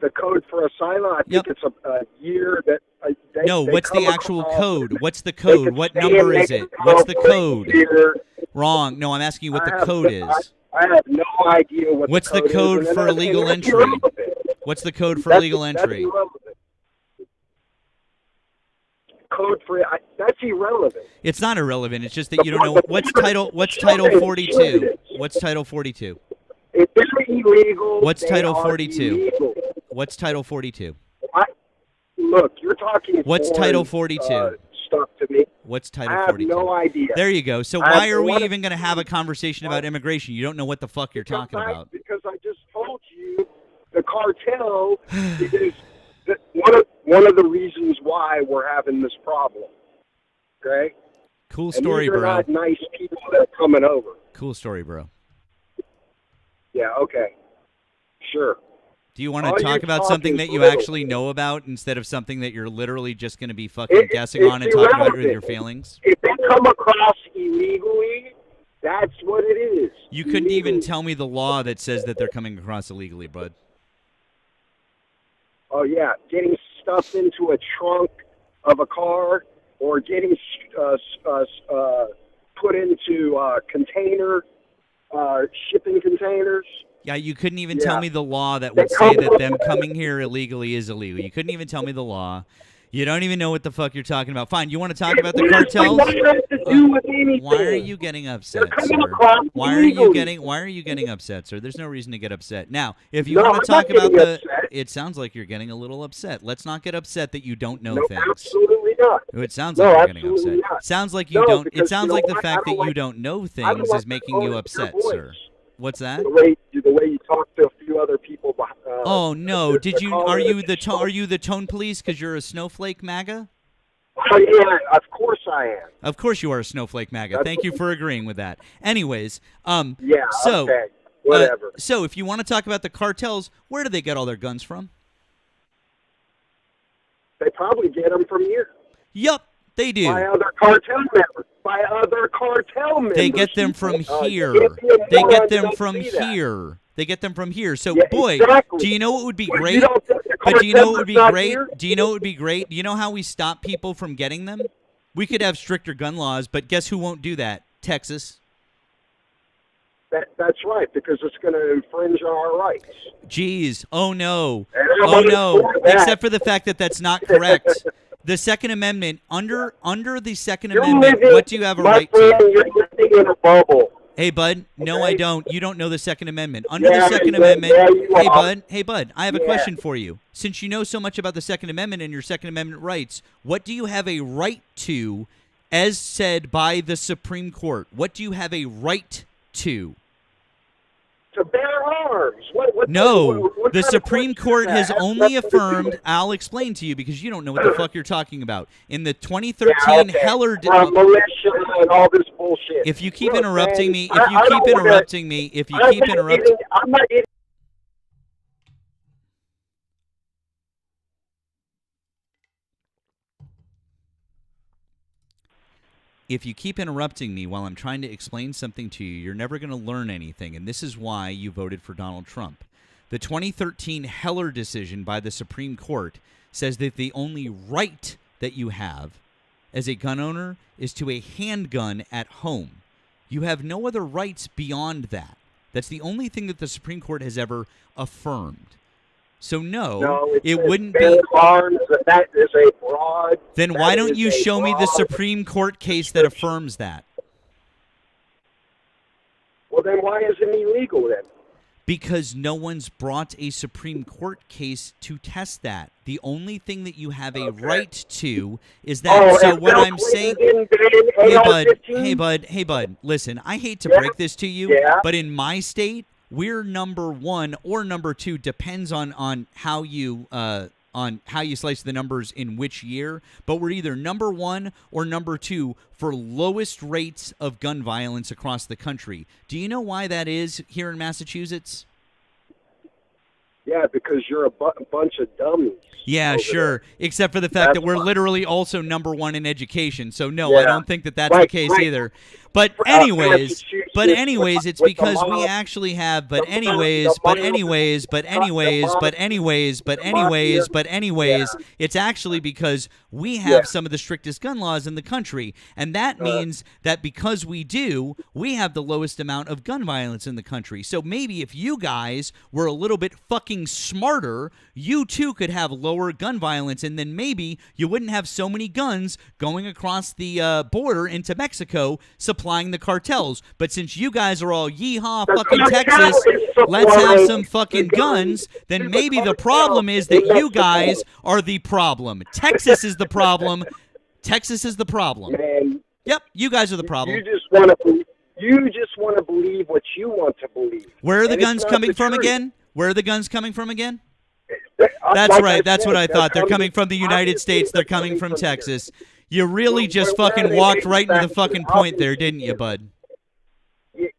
S18: The code for asylum? I think it's a year that.
S1: No,
S18: they
S1: what's the
S18: come
S1: actual
S18: across-
S1: code? What's the
S18: they
S1: code?
S18: can
S1: What
S18: stay
S1: number
S18: in
S1: is it?
S18: Mexico
S1: What's the
S18: for a
S1: code?
S18: year.
S1: Wrong. No, I'm asking you what the
S18: I have-
S1: code is.
S18: I have no idea what
S1: What's the
S18: the
S1: code
S18: is, and
S1: for
S18: that's-
S1: illegal
S18: and that's
S1: entry?
S18: irrelevant.
S1: What's the code for
S18: That's-
S1: illegal
S18: that's
S1: entry?
S18: irrelevant. Code for that's irrelevant.
S1: It's not irrelevant. It's just that you don't know what's title 42. What's title 42?
S18: If they're illegal,
S1: What's
S18: they
S1: title
S18: are
S1: 42?
S18: illegal.
S1: What's title 42?
S18: Look, you're talking.
S1: What's
S18: foreign,
S1: title 42?
S18: Stuff to me.
S1: What's
S18: I
S1: title
S18: have
S1: 42?
S18: no idea.
S1: There you go. So
S18: I have
S1: why are we
S18: no-
S1: even going to have a conversation about immigration? You don't know what the fuck you're talking about.
S18: Because I just told you the cartel is one of the reasons why we're having this problem. Okay.
S1: Cool
S18: And
S1: story,
S18: these are
S1: bro.
S18: not nice people that are coming over.
S1: Cool story, bro.
S18: Yeah. Okay. Sure.
S1: Do you want
S18: All
S1: to
S18: you're
S1: talk about something that
S18: talking
S1: you
S18: little.
S1: actually know about instead of something that you're literally just going to be fucking
S18: It-
S1: guessing
S18: it's
S1: on and talking about with your
S18: irrelevant.
S1: feelings?
S18: If they come across illegally, that's what it is.
S1: You couldn't even tell me the law that says that they're coming across illegally, bud.
S18: Oh yeah, getting stuff into a trunk of a car or getting put into shipping containers.
S1: Yeah, you couldn't even
S18: Yeah.
S1: tell me the law that
S18: They
S1: would say
S18: come
S1: that
S18: up-
S1: them coming here illegally is illegal. You couldn't even tell me the law. You don't even know what the fuck you're talking about. Fine, you want to talk about the cartels?
S18: What does it have to do with anything?
S1: Why are you getting upset,
S18: coming
S1: sir?
S18: across
S1: Why are you
S18: illegally.
S1: getting upset, sir? There's no reason to get upset. Now, if you
S18: No,
S1: want to
S18: I'm
S1: talk
S18: not
S1: about
S18: getting
S1: the
S18: upset.
S1: it sounds like you're getting a little upset. Let's not get upset that you don't know
S18: No,
S1: things.
S18: absolutely not.
S1: It sounds
S18: No,
S1: like you're getting
S18: absolutely
S1: upset.
S18: not.
S1: Sounds like you
S18: No,
S1: don't. It
S18: because
S1: sounds
S18: you know
S1: like the
S18: what?
S1: fact
S18: I don't
S1: that you
S18: like-
S1: don't know
S18: I don't
S1: things
S18: like
S1: is
S18: the
S1: making you
S18: tone of
S1: upset,
S18: your
S1: sir.
S18: voice.
S1: What's that?
S18: The way you talk to a few other people.
S1: Oh no!
S18: the
S1: Did you?
S18: caller
S1: Are you
S18: that
S1: the are you the tone police because you're a snowflake MAGA?
S18: Oh yeah, of course I am.
S1: Of course you are a snowflake MAGA.
S18: That's
S1: Thank you for agreeing with that. Anyways,
S18: Yeah.
S1: so
S18: Okay. Whatever.
S1: so if you want to talk about the cartels, where do they get all their guns from?
S18: They probably get them from here.
S1: Yup, they do.
S18: By other cartel members. By other cartel members.
S1: They get them from here.
S18: you can't be a
S1: They
S18: moron
S1: get
S18: to
S1: them
S18: not
S1: from
S18: see that.
S1: here. They get them from here. So,
S18: Yeah,
S1: boy,
S18: exactly.
S1: do you know what would be
S18: Well,
S1: great?
S18: you don't think the
S1: But do you know what would be
S18: cartel's not
S1: great?
S18: here?
S1: Do you know what would be great? Do you know how we stop people from getting them? We could have stricter gun laws, but guess who won't do that? Texas.
S18: That's right, because it's going to infringe on our rights.
S1: Jeez. Oh, no.
S18: And I'm
S1: Oh,
S18: all
S1: no.
S18: for that.
S1: Except for the fact that that's not correct. The Second Amendment, under the Second
S18: You're
S1: Amendment,
S18: living-
S1: what do you have a
S18: my
S1: right
S18: friend,
S1: to?
S18: You're living in a bubble.
S1: Hey, bud. No,
S18: Okay.
S1: I don't. You don't know the Second Amendment. Under
S18: Yeah,
S1: the Second
S18: yeah,
S1: Amendment,
S18: yeah, you
S1: hey,
S18: are.
S1: bud. Hey, bud. I have a
S18: Yeah.
S1: question for you. Since you know so much about the Second Amendment and your Second Amendment rights, what do you have a right to, as said by the Supreme Court? What do you have a right to?
S18: To bear arms. What
S1: No,
S18: what
S1: the
S18: kind of
S1: Supreme
S18: question
S1: Court
S18: is
S1: has
S18: that?
S1: only
S18: That's nothing to do
S1: affirmed.
S18: with it.
S1: I'll explain to you because you don't know what the fuck you're talking about. In the 2013
S18: Yeah, okay.
S1: Heller.
S18: Militia and all this bullshit.
S1: If you keep
S18: Look,
S1: interrupting
S18: man,
S1: me, if
S18: I
S1: you
S18: don't
S1: keep
S18: wanna-
S1: interrupting me, if you
S18: I'm
S1: keep
S18: not
S1: interrupting.
S18: getting- I'm not getting.
S1: if you keep interrupting me while I'm trying to explain something to you, you're never going to learn anything, and this is why you voted for Donald Trump. The 2013 Heller decision by the Supreme Court says that the only right that you have as a gun owner is to a handgun at home. You have no other rights beyond that. That's the only thing that the Supreme Court has ever affirmed. So no, it wouldn't be.
S18: Arms, that is a broad.
S1: Then why don't you show me the Supreme Court case that affirms that?
S18: Well, then why is it illegal then?
S1: Because no one's brought a Supreme Court case to test that. The only thing that you have a right to is that. So what I'm saying, hey bud, listen, I hate to break this to you, but in my state, we're number 1 or number 2, depends on how you slice the numbers in which year, but we're either number 1 or number 2 for lowest rates of gun violence across the country. Do you know why that is here in Massachusetts?
S18: Yeah, because you're a bunch of dummies.
S1: Yeah, sure. Except for the fact that we're literally also number 1 in education. So no, I don't think that that's the case either. But anyways, it's because we actually have. But anyways, it's actually because we have some of the strictest gun laws in the country, and that means that because we do, we have the lowest amount of gun violence in the country. So maybe if you guys were a little bit fucking smarter, you too could have lower gun violence, and then maybe you wouldn't have so many guns going across the border into Mexico supplying the cartels. But since you guys are all yeehaw fucking Texas, let's have some fucking guns, then maybe the problem is that you guys are the problem. Texas is the problem. Texas is the problem.
S18: Man,
S1: yep, you guys are the problem.
S18: You just want to believe what you want to believe.
S1: Where are the guns coming from again? Where are the guns coming from again? That's right. That's what I thought. They're coming from the United States. They're coming from Texas. You really just fucking walked right into the fucking point there, didn't you, bud?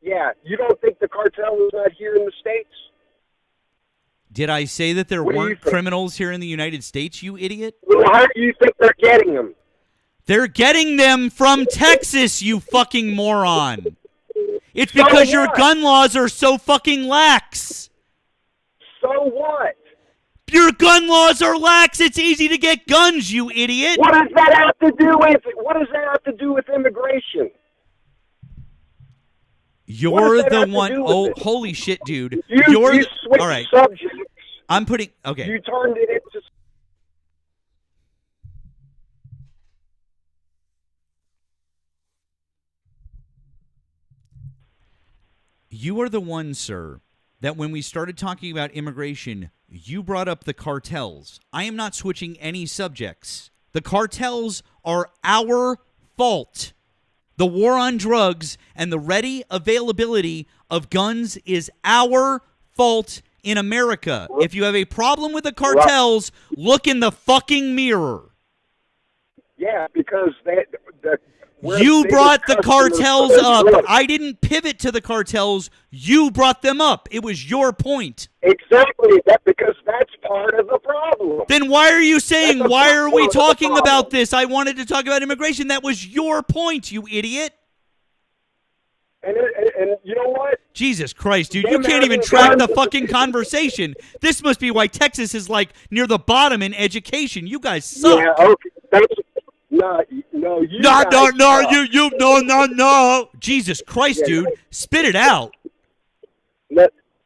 S18: Yeah. You don't think the cartel was not here in the States?
S1: Did I say that there weren't criminals here in the United States, you idiot?
S18: Well, how do you think they're getting them?
S1: They're getting them from Texas, you fucking moron. It's because your gun laws are so fucking lax.
S18: So what?
S1: Your gun laws are lax. It's easy to get guns, you idiot.
S18: What does that have to do with it? What does that have to do with immigration?
S1: You're the one. Oh, holy shit, dude.
S18: You switched
S1: all right.
S18: subjects.
S1: I'm putting. Okay.
S18: You turned it into.
S1: You are the one, sir, that when we started talking about immigration, you brought up the cartels. I am not switching any subjects. The cartels are our fault. The war on drugs and the ready availability of guns is our fault in America. If you have a problem with the cartels, look in the fucking mirror.
S18: Yeah, because
S1: you brought the cartels up. I didn't pivot to the cartels. You brought them up. It was your point.
S18: Exactly. Because that's part of the problem.
S1: Then why are you saying, why are we talking about this? I wanted to talk about immigration. That was your point, you idiot.
S18: And you know what?
S1: Jesus Christ, dude. You can't even track the fucking conversation. This must be why Texas is like near the bottom in education. You guys suck.
S18: Yeah, okay.
S1: No. Jesus Christ, dude. Spit it out.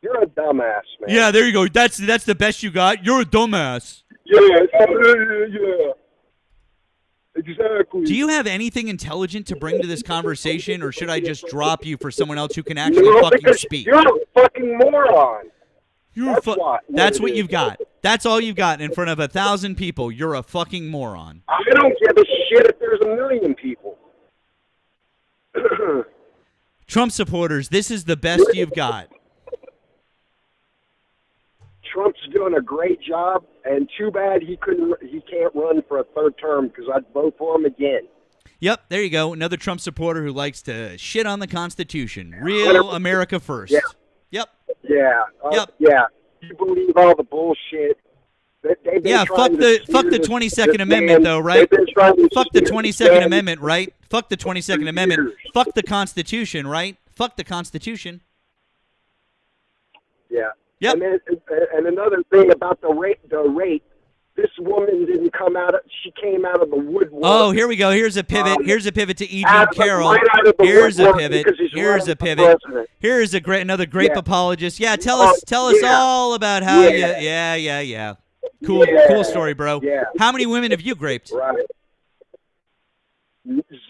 S18: You're a dumbass, man.
S1: Yeah, there you go. That's the best you got. You're a dumbass.
S18: Yeah. Exactly.
S1: Do you have anything intelligent to bring to this conversation, or should I just drop you for someone else who can actually fucking speak?
S18: You're a fucking moron.
S1: That's what you've got. That's all you've got in front of 1,000 people. You're a fucking moron.
S18: I don't give a shit if there's 1 million people.
S1: Trump supporters, this is the best you've got.
S18: Trump's doing a great job, and too bad he can't run for a third term, because I'd vote for him again.
S1: Yep, there you go. Another Trump supporter who likes to shit on the Constitution. Real America first.
S18: Yeah.
S1: Yep.
S18: Yeah.
S1: Yep.
S18: Yeah. You believe all the bullshit They've been
S1: Yeah,
S18: trying
S1: fuck
S18: to
S1: the
S18: steer
S1: 22nd
S18: this
S1: Amendment,
S18: man-
S1: though, right?
S18: they've been trying to
S1: Fuck the
S18: steer
S1: 22nd
S18: man-
S1: Amendment, right? Fuck the 22nd Amendment. Fuck the Constitution, right? Fuck the Constitution.
S18: Yeah.
S1: Yep.
S18: And another thing about the rape, this woman didn't come out of, she came out of the woodwork.
S1: Oh, here we go. Here's a pivot. Here's a pivot to
S18: out
S1: E.G.
S18: of the-
S1: Carroll.
S18: right out of the
S1: Here's a
S18: woodwork
S1: pivot.
S18: because he's
S1: Here's
S18: running
S1: a
S18: for
S1: pivot.
S18: president.
S1: Here's another grape
S18: Yeah.
S1: apologist. Yeah, tell
S18: Oh,
S1: us
S18: yeah.
S1: all about how
S18: Yeah.
S1: Yeah. Cool story, bro.
S18: Yeah.
S1: How many women have you graped?
S18: Right.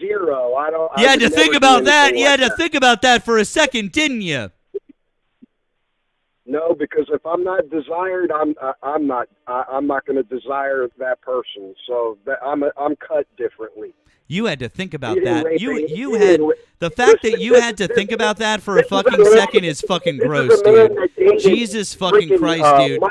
S18: 0. I don't.
S1: You
S18: I
S1: had
S18: would
S1: to think
S18: never
S1: about
S18: do
S1: that.
S18: anything
S1: You had
S18: like
S1: to
S18: that.
S1: think about that for a second, didn't you?
S18: No, because if I'm not desired, I'm not going to desire that person. So I'm cut differently.
S1: You had to think about
S18: You didn't
S1: that.
S18: rape
S1: You
S18: any-
S1: you
S18: you
S1: had
S18: didn't ra-
S1: the fact that you had to
S18: this-
S1: think about that for a
S18: this is a
S1: fucking
S18: man-
S1: second is fucking
S18: this is
S1: gross,
S18: a man
S1: dude.
S18: that dated
S1: Jesus fucking
S18: freaking,
S1: Christ, dude.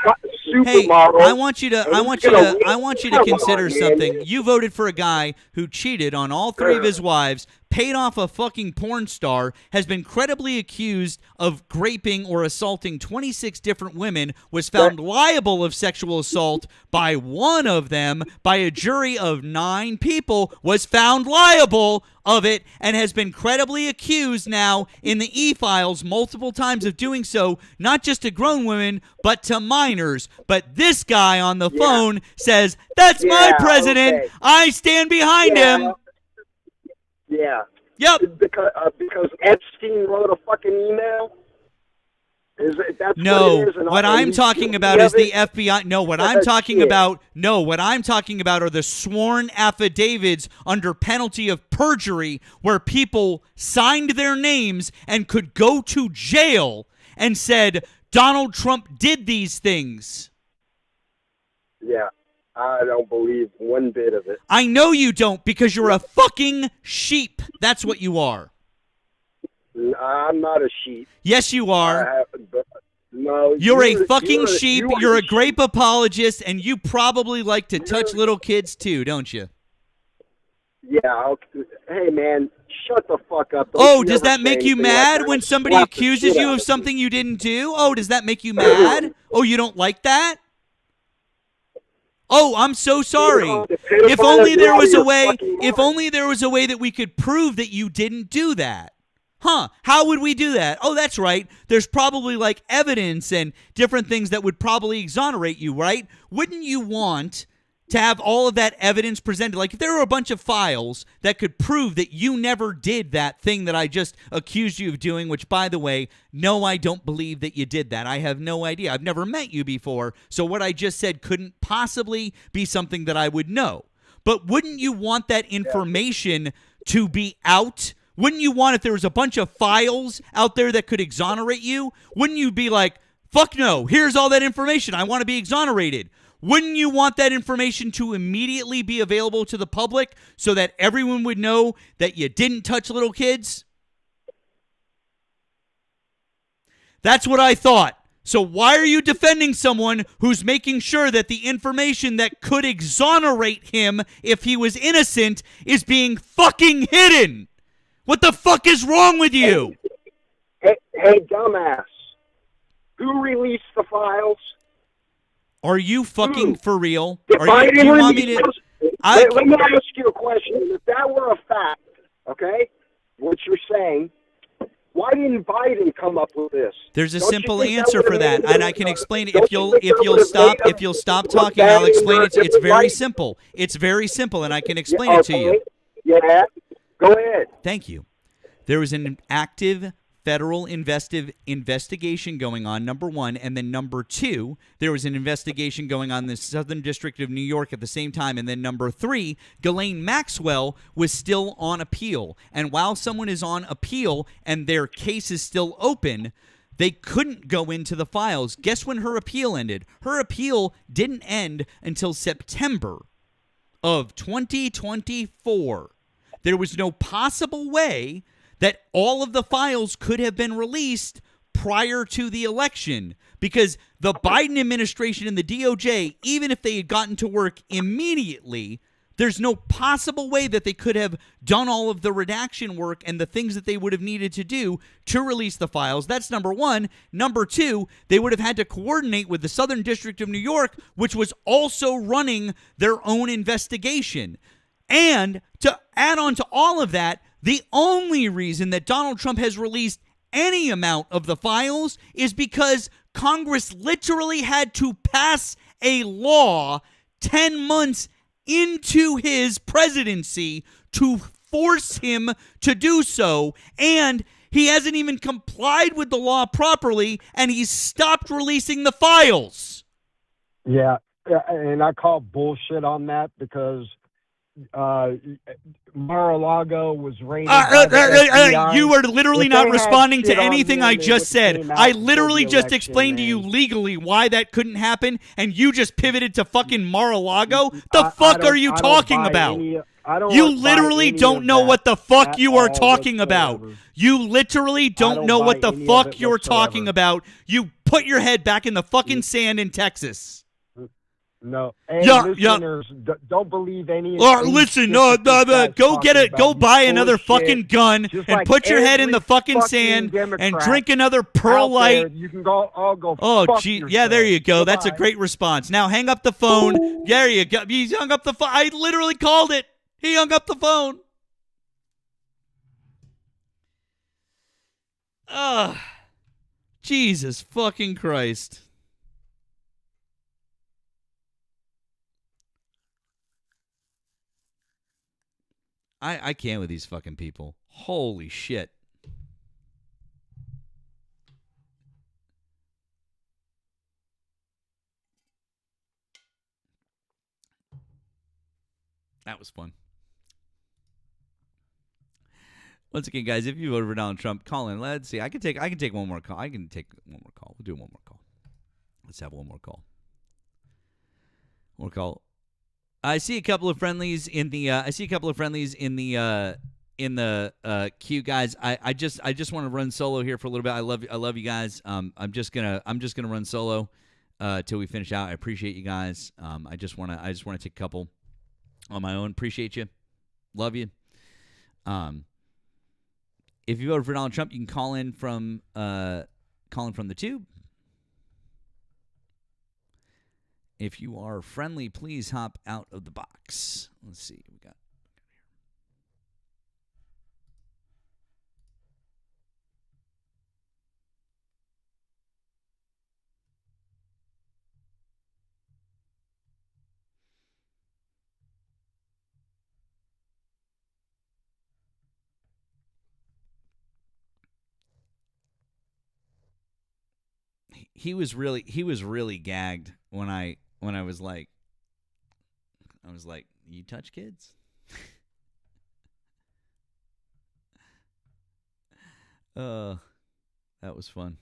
S1: Hey,
S18: supermodel,
S1: I want you to
S18: and
S1: I
S18: he's
S1: want you
S18: gonna
S1: to I want you to
S18: come
S1: consider
S18: on, man.
S1: something. You voted for a guy who cheated on all 3 of his wives, paid off a fucking porn star, has been credibly accused of graping or assaulting 26 different women, was found liable of sexual assault by one of them, by a jury of 9 people, was found liable of it, and has been credibly accused now in the e-files multiple times of doing so, not just to grown women, but to minors. But this guy on the phone says, that's my president.
S18: okay.
S1: I stand behind him.
S18: Yeah.
S1: Yep.
S18: Because Epstein wrote a fucking email. That's
S1: No,
S18: what it is, and
S1: what
S18: and
S1: I'm
S18: he's
S1: talking
S18: guilty
S1: about
S18: of
S1: is the
S18: it.
S1: FBI. No, what
S18: That's
S1: I'm talking
S18: shit.
S1: about. No, what I'm talking about are the sworn affidavits under penalty of perjury, where people signed their names and could go to jail and said Donald Trump did these things.
S18: Yeah, I don't believe one bit of it.
S1: I know you don't, because you're a fucking sheep. That's what you are.
S18: I'm not a sheep.
S1: Yes, you are.
S18: No,
S1: You're a fucking
S18: you're
S1: sheep.
S18: you are
S1: You're a
S18: the
S1: grape apologist, and you probably like to touch little kids too, don't you?
S18: Yeah. Okay. Hey, man, shut the fuck up. Don't
S1: Oh,
S18: you
S1: does
S18: ever
S1: that
S18: say
S1: make you
S18: anything like
S1: mad
S18: that.
S1: when
S18: I'll
S1: somebody
S18: slap the
S1: accuses
S18: shit
S1: you
S18: out
S1: of something you didn't do? Oh, does that make you mad? Oh, you don't like that? Oh, I'm so sorry. If only there was a way, if only there was a way that we could prove that you didn't do that. Huh, how would we do that? Oh, that's right. There's probably like evidence and different things that would probably exonerate you, right? Wouldn't you want to have all of that evidence presented? Like if there were a bunch of files that could prove that you never did that thing that I just accused you of doing, which by the way, no, I don't believe that you did that. I have no idea. I've never met you before. So what I just said couldn't possibly be something that I would know. But wouldn't you want that information to be out? Wouldn't you want if there was a bunch of files out there that could exonerate you? Wouldn't you be like, fuck no, here's all that information. I want to be exonerated. Wouldn't you want that information to immediately be available to the public so that everyone would know that you didn't touch little kids? That's what I thought. So why are you defending someone who's making sure that the information that could exonerate him if he was innocent is being fucking hidden? What the fuck is wrong with you?
S18: Hey, dumbass. Who released the files?
S1: Are you fucking for real?
S18: If
S1: Are
S18: I
S1: you, do
S18: didn't
S1: you want me
S18: release
S1: to?
S18: those- let me ask you a question. If that were a fact, okay, what you're saying, why didn't Biden come up with this?
S1: There's a
S18: Don't you
S1: simple
S18: think that
S1: answer for
S18: would've
S1: that,
S18: made
S1: and
S18: it-
S1: I can explain it
S18: don't
S1: if
S18: you
S1: you'll
S18: think
S1: if
S18: that
S1: you'll
S18: would've
S1: stop
S18: made
S1: if you'll
S18: us
S1: stop
S18: look
S1: talking.
S18: bad
S1: I'll
S18: in
S1: explain it.
S18: a
S1: It's
S18: different
S1: very
S18: light?
S1: simple. It's very simple, and I can explain it to you.
S18: Okay. Yeah. Go ahead.
S1: Thank you. There was an active federal investigation going on, number one, and then number two, there was an investigation going on in the Southern District of New York at the same time, and then number three, Ghislaine Maxwell was still on appeal, and while someone is on appeal and their case is still open, they couldn't go into the files. Guess when her appeal ended? Her appeal didn't end until September of 2024. There was no possible way that all of the files could have been released prior to the election because the Biden administration and the DOJ, even if they had gotten to work immediately, There's no possible way that they could have done all of the redaction work and the things that they would have needed to do to release the files. That's number one. Number two, they would have had to coordinate with the Southern District of New York, which was also running their own investigation. And to add on to all of that, the only reason that Donald Trump has released any amount of the files is because Congress literally had to pass a law 10 months into his presidency to force him to do so, and he hasn't even complied with the law properly, and he's stopped releasing the files.
S19: Yeah, and I call bullshit on that because Mar-a-Lago was raided by the FBI.
S1: You are literally
S19: If
S1: not
S19: they had
S1: responding
S19: shit
S1: to
S19: on
S1: anything
S19: them,
S1: I
S19: they
S1: just
S19: would've
S1: said.
S19: came out
S1: I
S19: before
S1: literally
S19: the
S1: just
S19: election,
S1: explained to you legally why that couldn't happen, and you just pivoted to fucking Mar-a-Lago? The fuck are you talking about? You literally don't know what the fuck you are talking about. You literally don't know what the fuck you're talking about. You put your head back in the fucking sand in Texas.
S19: No, hey,
S1: Yeah,
S19: listeners, don't believe any.
S1: Listen, go get it. Go buy another fucking gun and put your head in the fucking sand and drink another Pearl Light.
S19: You can go. I'll go.
S1: Oh, gee, yeah, there you go. That's a great response. Now hang up the phone. There you go. He hung up the phone. I literally called it. He hung up the phone. Jesus fucking Christ. I can't with these fucking people. Holy shit. That was fun. Once again, guys, if you voted for Donald Trump, call in. Let's see. I can take one more call. I can take one more call. We'll do one more call. Let's have one more call. One more call. I see a couple of friendlies in the queue, guys. I just want to run solo here for a little bit. I love you guys. I'm just gonna run solo till we finish out. I appreciate you guys. I just wanna take a couple on my own. Appreciate you. Love you. If you voted for Donald Trump, you can call in from the tube. If you are friendly, please hop out of the box. Let's see what we got. He was really gagged when I was like, you touch kids? That was fun.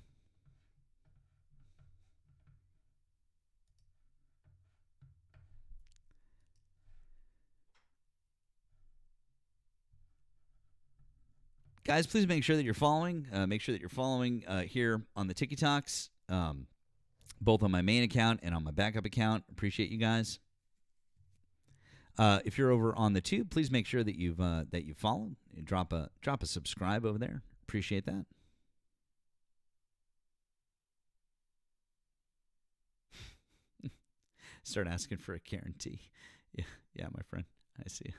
S1: Guys, please make sure that you're following. Make sure that you're following here on the Tiki Talks, both on my main account and on my backup account. Appreciate you guys. If you're over on the tube, please make sure that you've followed. Drop a subscribe over there. Appreciate that. Start asking for a guarantee. Yeah, my friend. I see.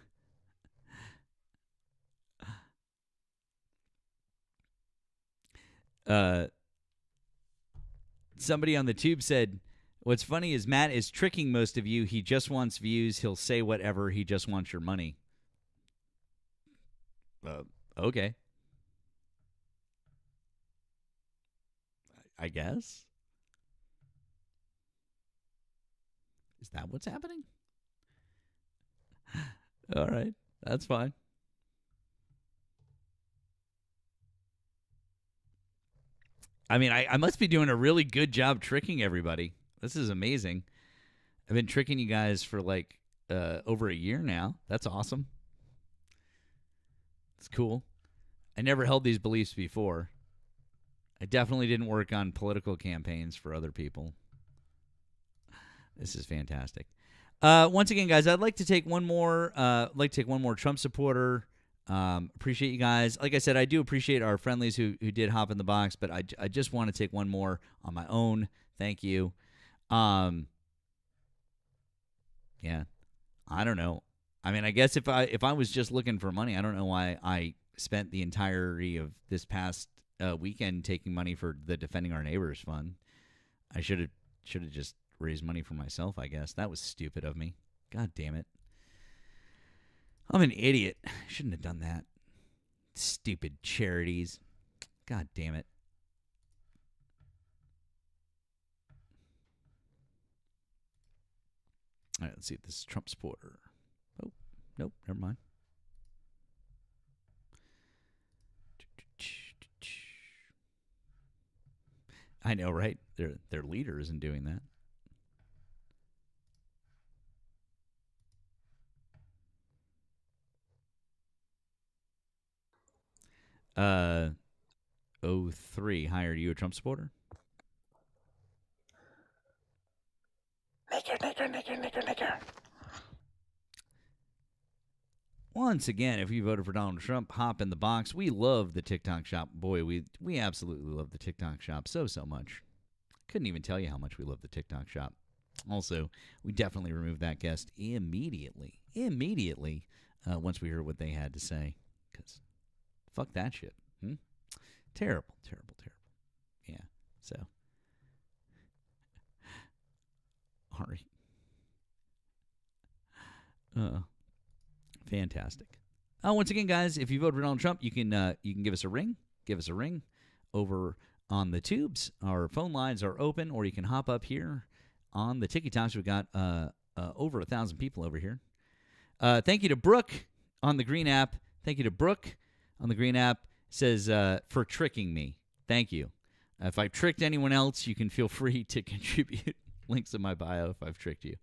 S1: Somebody on the tube said, what's funny is Matt is tricking most of you. He just wants views. He'll say whatever. He just wants your money. Okay. I guess. Is that what's happening? All right. That's fine. I mean, I must be doing a really good job tricking everybody. This is amazing. I've been tricking you guys for like over a year now. That's awesome. It's cool. I never held these beliefs before. I definitely didn't work on political campaigns for other people. This is fantastic. Once again, guys, I'd like to take one more. Trump supporter. Appreciate you guys. Like I said, I do appreciate our friendlies who did hop in the box, but I just want to take one more on my own. Thank you. Yeah, I don't know. I mean, I guess if I was just looking for money, I don't know why I spent the entirety of this past weekend taking money for the Defending Our Neighbors fund. I should have just raised money for myself, I guess. That was stupid of me. God damn it. I'm an idiot. Shouldn't have done that. Stupid charities. God damn it. All right, let's see if this is Trump supporter. Oh, nope, never mind. I know, right? Their leader isn't doing that. Uh, 03. Hi, are you a Trump supporter? Nigger. Once again, if you voted for Donald Trump, hop in the box. We love the TikTok shop. Boy, we absolutely love the TikTok shop so much. Couldn't even tell you how much we love the TikTok shop. Also, we definitely removed that guest immediately. Once we heard what they had to say. Because fuck that shit. Terrible. Yeah, so. Ari. Fantastic. Once again, guys, if you vote for Donald Trump, you can give us a ring. Give us a ring over on the tubes. Our phone lines are open, or you can hop up here on the TikToks. We've got over 1,000 people over here. Thank you to Brooke on the Green app. Thank you to Brooke on the Green app. Says for tricking me. Thank you. If I tricked anyone else, you can feel free to contribute. Links in my bio if I've tricked you.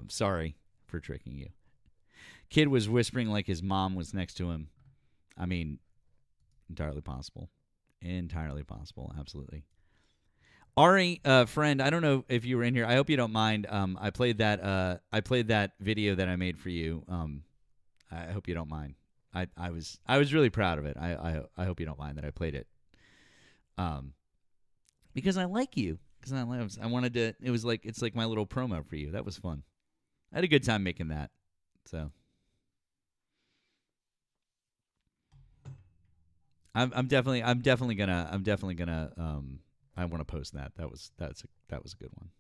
S1: Sorry for tricking you. Kid was whispering like his mom was next to him. I mean, entirely possible. Absolutely. Ari, friend, I don't know if you were in here. I hope you don't mind. I played that video that I made for you. I hope you don't mind. I was really proud of it. I hope you don't mind that I played it. Because I like you. Because I wanted to. It's like my little promo for you. That was fun. I had a good time making that. So I'm definitely gonna. I want to post that. That was a good one.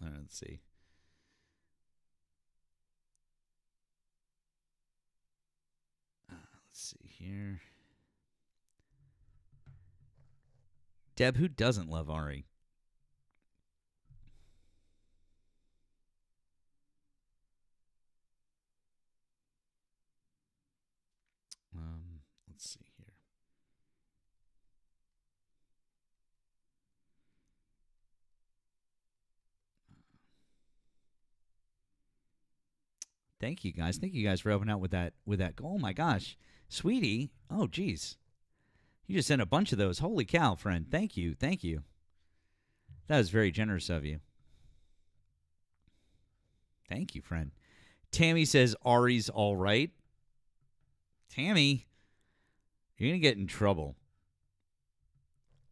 S1: Let's see. Let's see here. Deb, who doesn't love Ari? Let's see here. Thank you guys. Thank you guys for helping out with that goal. Oh my gosh. Sweetie. Oh geez. You just sent a bunch of those. Holy cow, friend. Thank you. That was very generous of you. Thank you, friend. Tammy says Ari's all right. Tammy, you're going to get in trouble.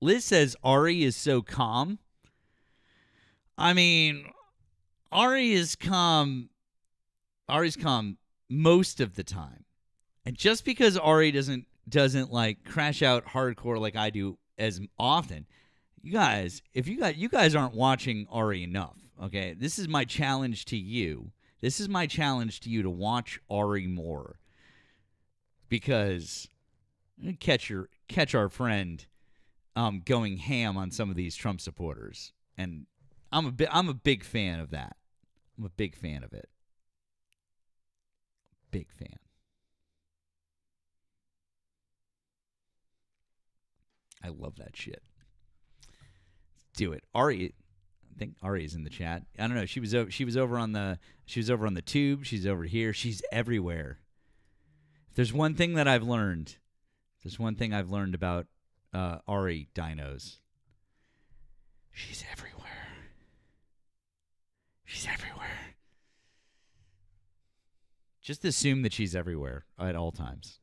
S1: Liz says Ari is so calm. I mean, Ari is calm. Ari's calm most of the time. And just because Ari doesn't like crash out hardcore like I do as often, you guys aren't watching Ari enough, okay? This is my challenge to you. This is my challenge to you to watch Ari more. Because catch our friend going ham on some of these Trump supporters. And I'm a big fan of that. I'm a big fan of it. Big fan. I love that shit. Let's do it. Ari, I think Ari is in the chat. I don't know. She was over on the tube. She's over here. She's everywhere. If there's one thing that I've learned, There's one thing I've learned about Ari dinos. She's everywhere. She's everywhere. Just assume that she's everywhere at all times.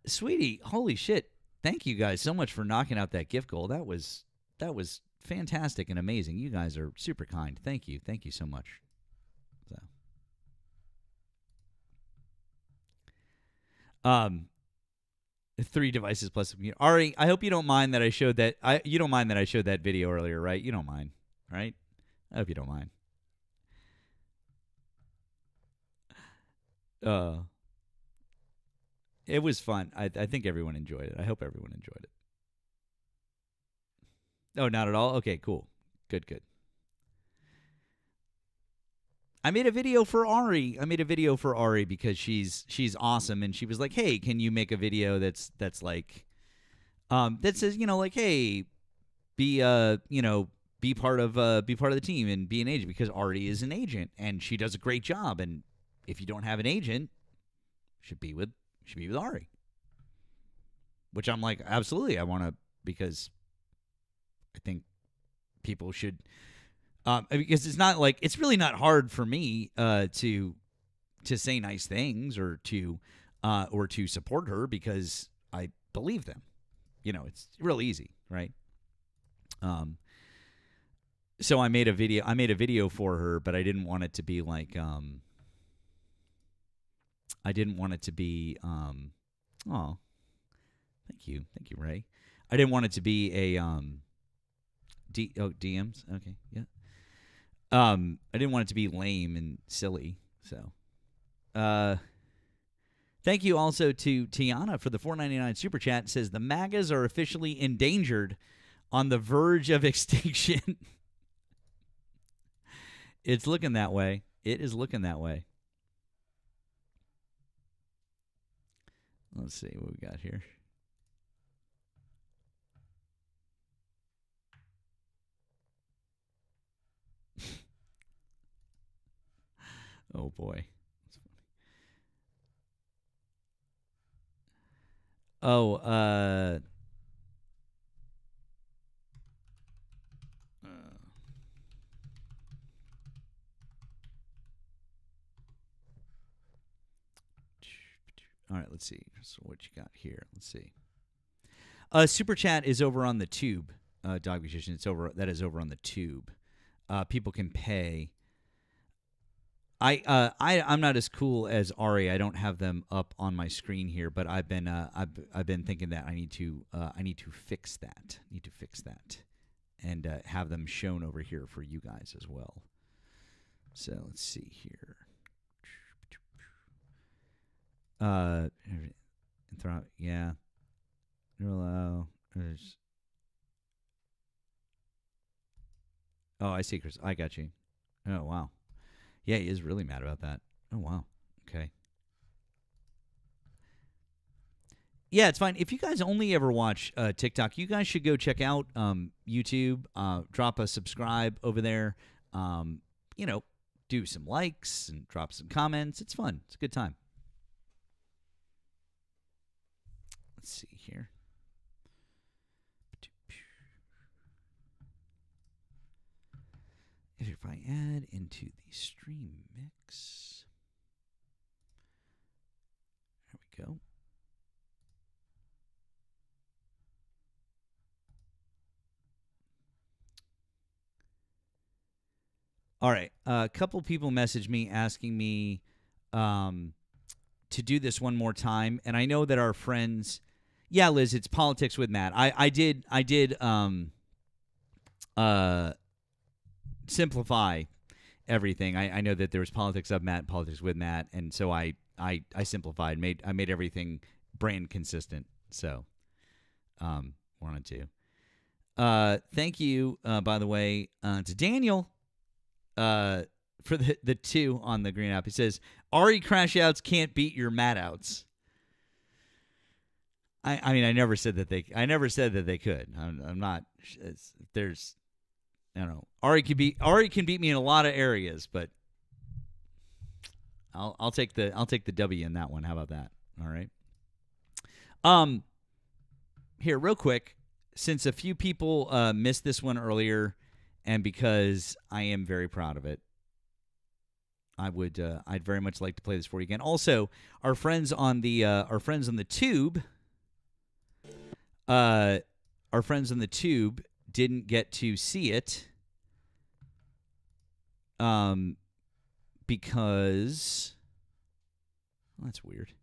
S1: Sweetie, holy shit. Thank you guys so much for knocking out that gift goal. That was fantastic and amazing. You guys are super kind. Thank you. Thank you so much. So 3 devices plus Ari, I hope you don't mind that I showed that you don't mind that I showed that video earlier, right? You don't mind, right? I hope you don't mind. It was fun. I think everyone enjoyed it. I hope everyone enjoyed it. Oh, not at all? Okay, cool. Good. I made a video for Ari. Because she's awesome, and she was like, "Hey, can you make a video that's like that says, like, hey, be part of the team and be an agent, because Ari is an agent and she does a great job, and if you don't have an agent, should be with Ari." Which I'm like, absolutely, I want to, because I think people should, because it's really not hard for me to say nice things or to support her, because I believe them. It's real easy, right? So I made a video for her, but I didn't want it to be like oh, thank you, Ray. I didn't want it to be a DMs. Okay, yeah. I didn't want it to be lame and silly. So, thank you also to Tiana for the $4.99 super chat. It says the MAGAs are officially endangered, on the verge of extinction. It's looking that way. It is looking that way. Let's see what we got here. Oh boy. That's funny. Oh, all right, let's see. So what you got here? Let's see. Super chat is over on the Tube, Dog Magician. That is over on the Tube. People can pay. I'm not as cool as Ari. I don't have them up on my screen here, but I've been thinking that I need to fix that. And have them shown over here for you guys as well. So let's see here. Yeah. Hello. Oh, I see, Chris. I got you. Oh, wow. Yeah, he is really mad about that. Oh, wow. Okay. Yeah, it's fine. If you guys only ever watch TikTok, you guys should go check out YouTube. Drop a subscribe over there. Do some likes and drop some comments. It's fun. It's a good time. Let's see here. If I add into the stream mix, there we go. All right. A couple people messaged me asking me to do this one more time, and I know that our friends. Yeah, Liz, it's Politics with Matt. I did simplify everything. I know that there was Politics of Matt, Politics with Matt, and so I simplified. I made everything brand consistent. So, wanted to. Thank you, by the way, to Daniel, for the 2 on the green app. He says Ari crash outs can't beat your Matt outs. I mean, I never said that they could. I'm not. There's. I don't know. Ari can beat me in a lot of areas, but I'll take the W in that one. How about that? All right. Here, real quick, since a few people missed this one earlier, and because I am very proud of it, I'd very much like to play this for you again. Also, our friends on the tube, didn't get to see it, because that's weird.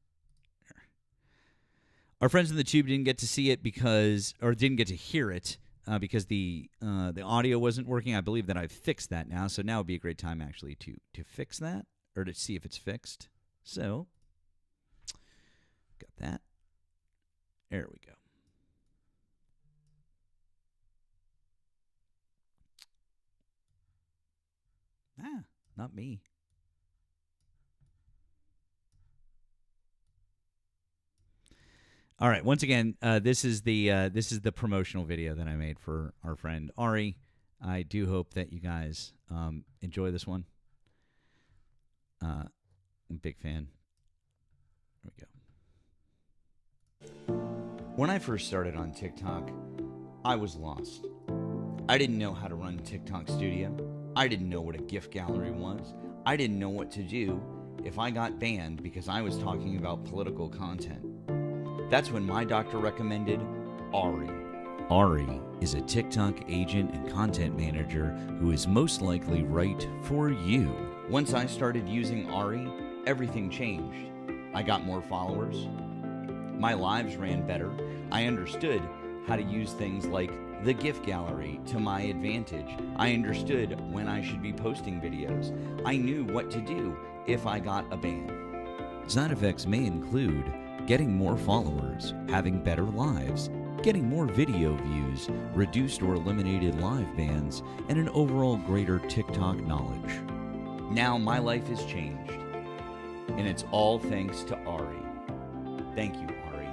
S1: Our friends in the tube didn't get to see it didn't get to hear it because the audio wasn't working. I believe that I've fixed that now, so now would be a great time actually to fix that, or to see if it's fixed. So, got that. There we go. Not me. All right. Once again, this is the promotional video that I made for our friend Ari. I do hope that you guys enjoy this one. I'm a big fan. There we go. When I first started on TikTok, I was lost. I didn't know how to run TikTok Studio. I didn't know what a GIF gallery was. I didn't know what to do if I got banned because I was talking about political content. That's when my doctor recommended Ari. Ari is a TikTok agent and content manager who is most likely right for you. Once I started using Ari, everything changed. I got more followers. My lives ran better. I understood how to use things like the GIF gallery to my advantage. I understood when I should be posting videos. I knew what to do if I got a ban. Side effects may include getting more followers, having better lives, getting more video views, reduced or eliminated live bans, and an overall greater TikTok knowledge. Now my life has changed, and it's all thanks to Ari. Thank you, Ari.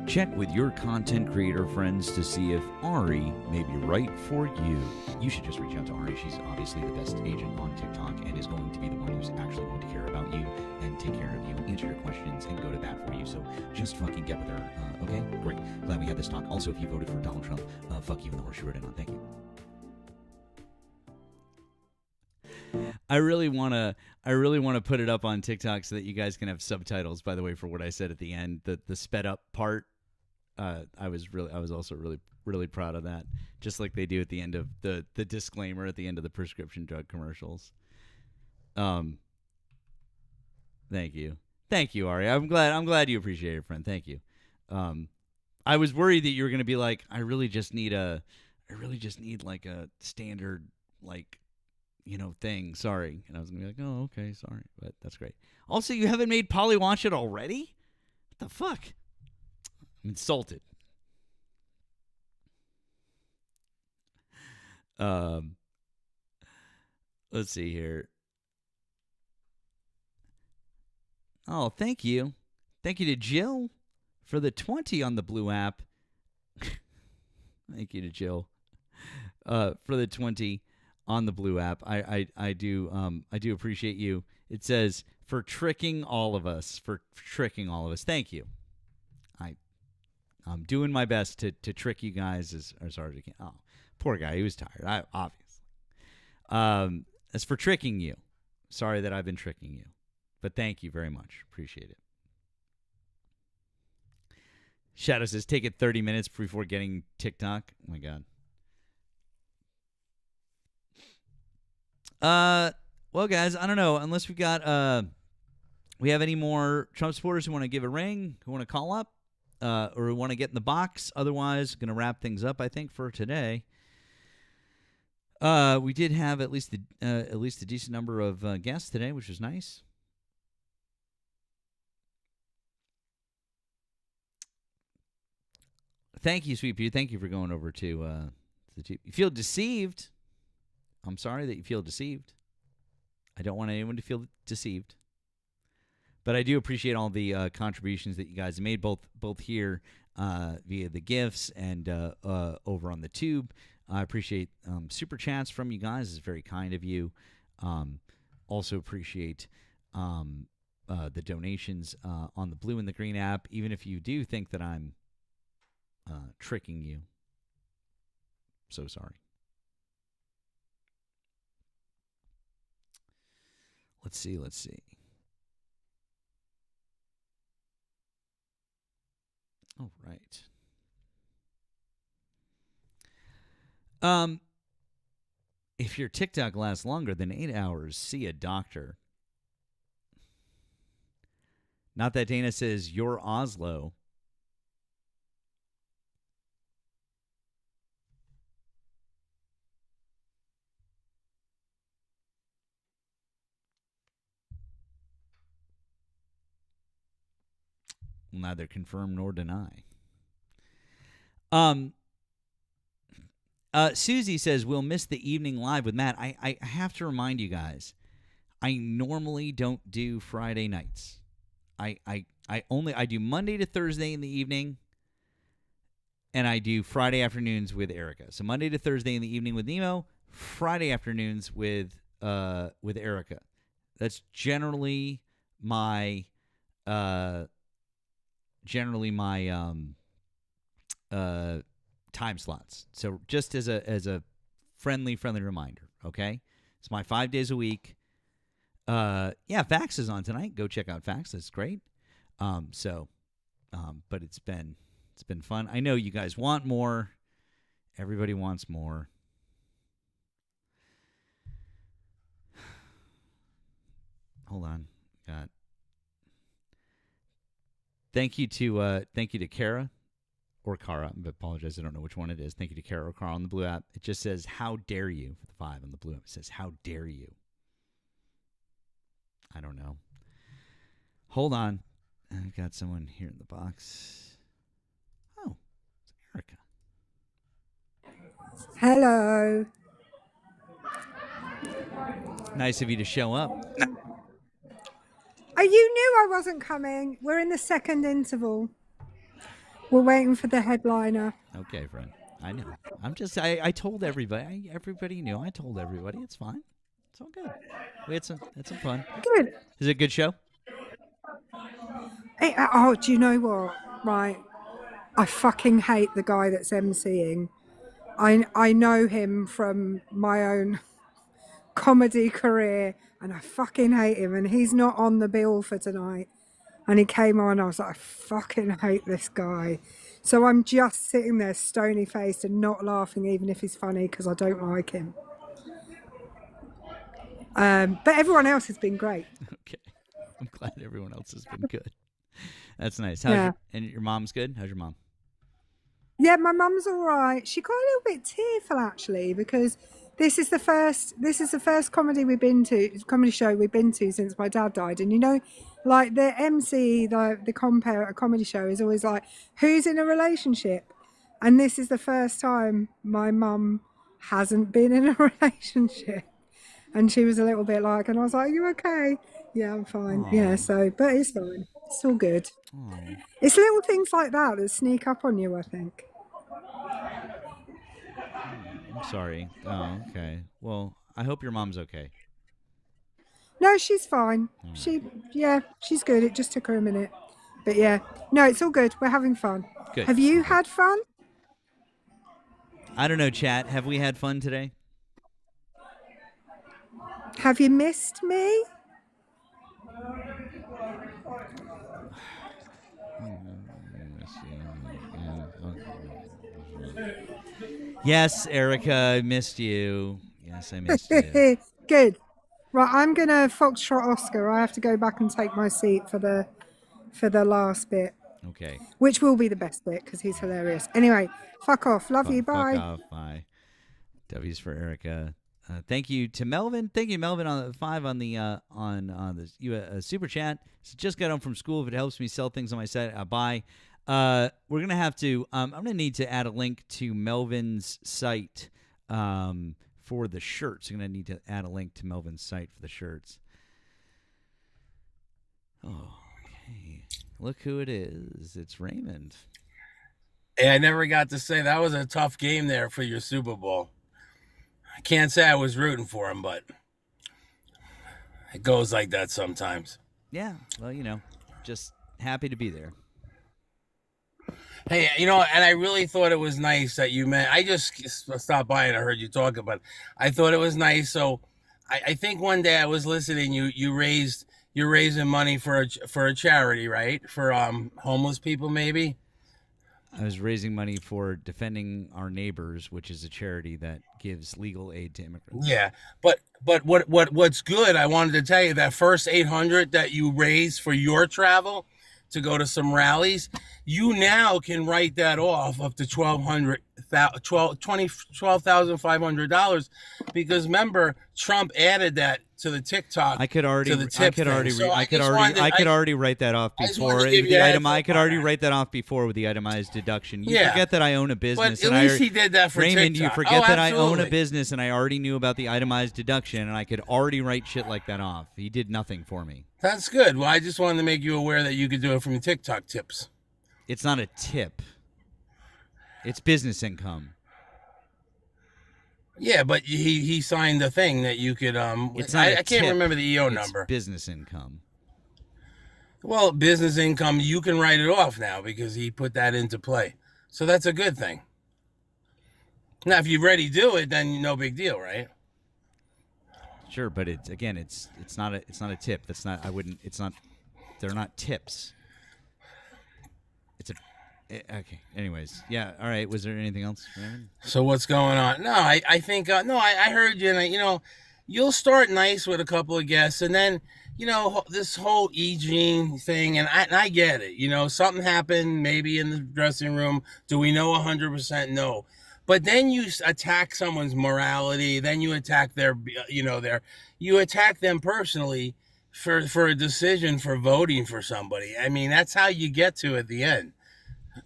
S1: Check with your content creator friends to see if Ari may be right for you. You should just reach out to Ari. She's obviously the best agent on TikTok and is going to be the one who's actually going to care about you and take care of you, answer your questions, and go to bat for you. So just fucking get with her. Okay? Great. Glad we had this talk. Also, if you voted for Donald Trump, fuck you and the horse you rode in on. Thank you. I really want to put it up on TikTok so that you guys can have subtitles, by the way, for what I said at the end, the sped up part. I was also really proud of that, just like they do at the end of the disclaimer at the end of the prescription drug commercials. Thank you, Ari. I'm glad you appreciate it, friend. Thank you. I was worried that you were going to be like, I really just need like a standard, like, thing. Sorry. And I was going to be like, oh, okay, sorry. But that's great. Also, you haven't made Polly watch it already? What the fuck? I'm insulted. Let's see here. Oh, thank you. Thank you to Jill for the 20 on the Blue app. Thank you to Jill for the 20 on the Blue app. I do appreciate you. It says for tricking all of us. Thank you. I'm doing my best to trick you guys as hard as I can. Oh, poor guy. He was tired. Obviously. As for tricking you, sorry that I've been tricking you. But thank you very much. Appreciate it. Shadow says, take it 30 minutes before getting TikTok. Oh, my God. Well, guys, I don't know. Unless we have any more Trump supporters who want to give a ring, who want to call up, or who want to get in the box. Otherwise, going to wrap things up, I think, for today. We did have at least a decent number of guests today, which was nice. Thank you, Sweet Pea. Thank you for going over to the TV. You feel deceived. I'm sorry that you feel deceived. I don't want anyone to feel deceived. But I do appreciate all the contributions that you guys made, both here via the GIFs and over on the tube. I appreciate super chats from you guys. It's very kind of you. Also appreciate the donations on the Blue and the Green app. Even if you do think that I'm tricking you, so sorry. Let's see. All right. If your TikTok lasts longer than 8 hours, see a doctor. Not that Dana says you're Oslo. Will neither confirm nor deny. Susie says we'll miss the evening live with Matt. I have to remind you guys, I normally don't do Friday nights. I do Monday to Thursday in the evening, and I do Friday afternoons with Erica. So Monday to Thursday in the evening with Nemo, Friday afternoons with Erica. That's generally my time slots. So just as a friendly reminder, okay? It's my 5 days a week. Fax is on tonight. Go check out Fax. That's great. But it's been fun. I know you guys want more. Everybody wants more. Hold on. Thank you to Kara or Kara. I apologize. I don't know which one it is. Thank you to Kara or Kara on the Blue app. It just says, how dare you, for the 5 on the Blue app. It says, how dare you. I don't know. Hold on. I've got someone here in the box. Oh, it's Erica.
S20: Hello.
S1: Nice of you to show up.
S20: Oh, you knew I wasn't coming. We're in the second interval. We're waiting for the headliner.
S1: Okay, friend. I know. I told everybody. Everybody knew. I told everybody. It's fine. It's all good. We had some fun.
S20: Good.
S1: Is it a good show?
S20: Hey, do you know what? Right. I fucking hate the guy that's emceeing. I know him from my own comedy career, and I fucking hate him, and he's not on the bill for tonight. And he came on, I was like, I fucking hate this guy. So I'm just sitting there stony-faced and not laughing, even if he's funny, because I don't like him. But everyone else has been great.
S1: Okay. I'm glad everyone else has been good. That's nice.
S20: Yeah.
S1: And your mom's good? How's your mom?
S20: Yeah, my mum's all right. She got a little bit tearful, actually, because this is the first comedy show we've been to since my dad died. And, you know, like the MC, the compere at a comedy show is always like, who's in a relationship? And this is the first time my mum hasn't been in a relationship. And she was a little bit like, and I was like, are you okay? Yeah, I'm fine.
S1: Aww.
S20: Yeah, but it's fine. It's all good.
S1: Aww.
S20: It's little things like that sneak up on you, I think.
S1: I'm sorry. Oh, okay. Well, I hope your mom's okay.
S20: No, she's fine. She's good. It just took her a minute. But yeah, no, it's all good. We're having fun.
S1: Good.
S20: Have you had fun?
S1: I don't know, chat. Have we had fun today?
S20: Have you missed me?
S1: Yes, Erica, I missed you. Yes, I missed you.
S20: Good. Right, I'm gonna foxtrot Oscar. I have to go back and take my seat for the last bit.
S1: Okay.
S20: Which will be the best bit because he's hilarious. Anyway, fuck off. Love you. Bye.
S1: Fuck off. Bye. W's for Erica. Thank you to Melvin. Thank you, Melvin, on the 5 on the super chat. So just got home from school. If it helps me sell things on my site, bye. We're gonna have to. I'm gonna need to add a link to Melvin's site for the shirts. I'm gonna need to add a link to Melvin's site for the shirts. Oh, okay. Look who it is. It's Raymond.
S21: Hey, I never got to say that was a tough game there for your Super Bowl. I can't say I was rooting for him, but It goes like that sometimes.
S1: Yeah. Well, just happy to be there.
S21: Hey, and I really thought it was nice that you met. I just stopped by and I heard you talking, but I thought it was nice. So I think one day I was listening. You're raising money for a charity, right? For homeless people, maybe.
S1: I was raising money for Defending Our Neighbors, which is a charity that gives legal aid to immigrants.
S21: Yeah, but what's good? I wanted to tell you that first $800 that you raised for your travel to go to some rallies, you now can write that off up to $12,500 because remember Trump added that to the TikTok.
S1: I could already write that off before I could already write that off before with the itemized deduction. You forget that I own a business.
S21: But at least he did that for
S1: Raymond,
S21: TikTok.
S1: you forget that
S21: absolutely.
S1: I own a business and I already knew about the itemized deduction and I could already write shit like that off. He did nothing for me.
S21: That's good. Well, I just wanted to make you aware that you could do it from TikTok tips.
S1: It's not a tip. It's business income.
S21: Yeah, but he signed a thing that you could
S1: It's not
S21: I can't remember the EO
S1: it's
S21: number.
S1: Business income.
S21: Well, business income, you can write it off now because he put that into play. So that's a good thing. Now, if you already do it, then no big deal, right?
S1: Sure, but it's not a tip. They're not tips. Okay. Anyways, yeah. All right. Was there anything else, Raymond?
S21: So what's going on? No, I think I heard you, and you'll start nice with a couple of guests, and then this whole E. Jean thing, and I get it. Something happened maybe in the dressing room. Do we know 100%? No. But then you attack someone's morality. Then you attack you attack them personally for a decision for voting for somebody. I mean, that's how you get to at the end.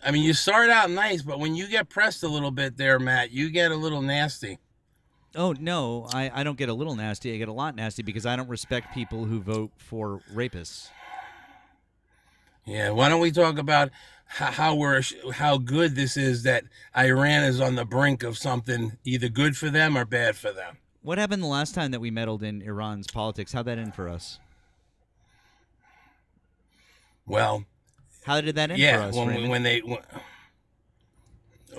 S21: I mean, you start out nice, but when you get pressed a little bit there, Matt, you get a little nasty.
S1: Oh, no, I don't get a little nasty. I get a lot nasty because I don't respect people who vote for rapists.
S21: Yeah, why don't we talk about how good this is that Iran is on the brink of something either good for them or bad for them.
S1: What happened the last time that we meddled in Iran's politics? How'd that end for us?
S21: Well,
S1: how did that end for us?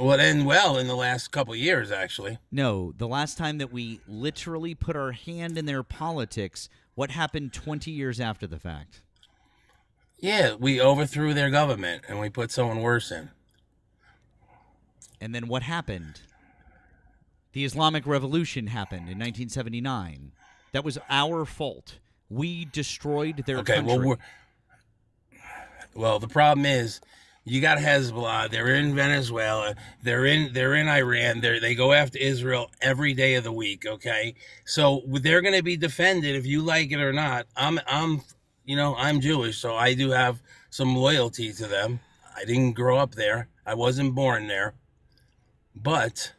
S21: It ended well in the last couple of years, actually.
S1: No, the last time that we literally put our hand in their politics, what happened 20 years after the fact?
S21: Yeah, we overthrew their government and we put someone worse in.
S1: And then what happened? The Islamic Revolution happened in 1979. That was our fault. We destroyed their country.
S21: Well, the problem is, you got Hezbollah. They're in Venezuela. They're in Iran. They go after Israel every day of the week. Okay, so they're going to be defended if you like it or not. I'm Jewish, so I do have some loyalty to them. I didn't grow up there. I wasn't born there. But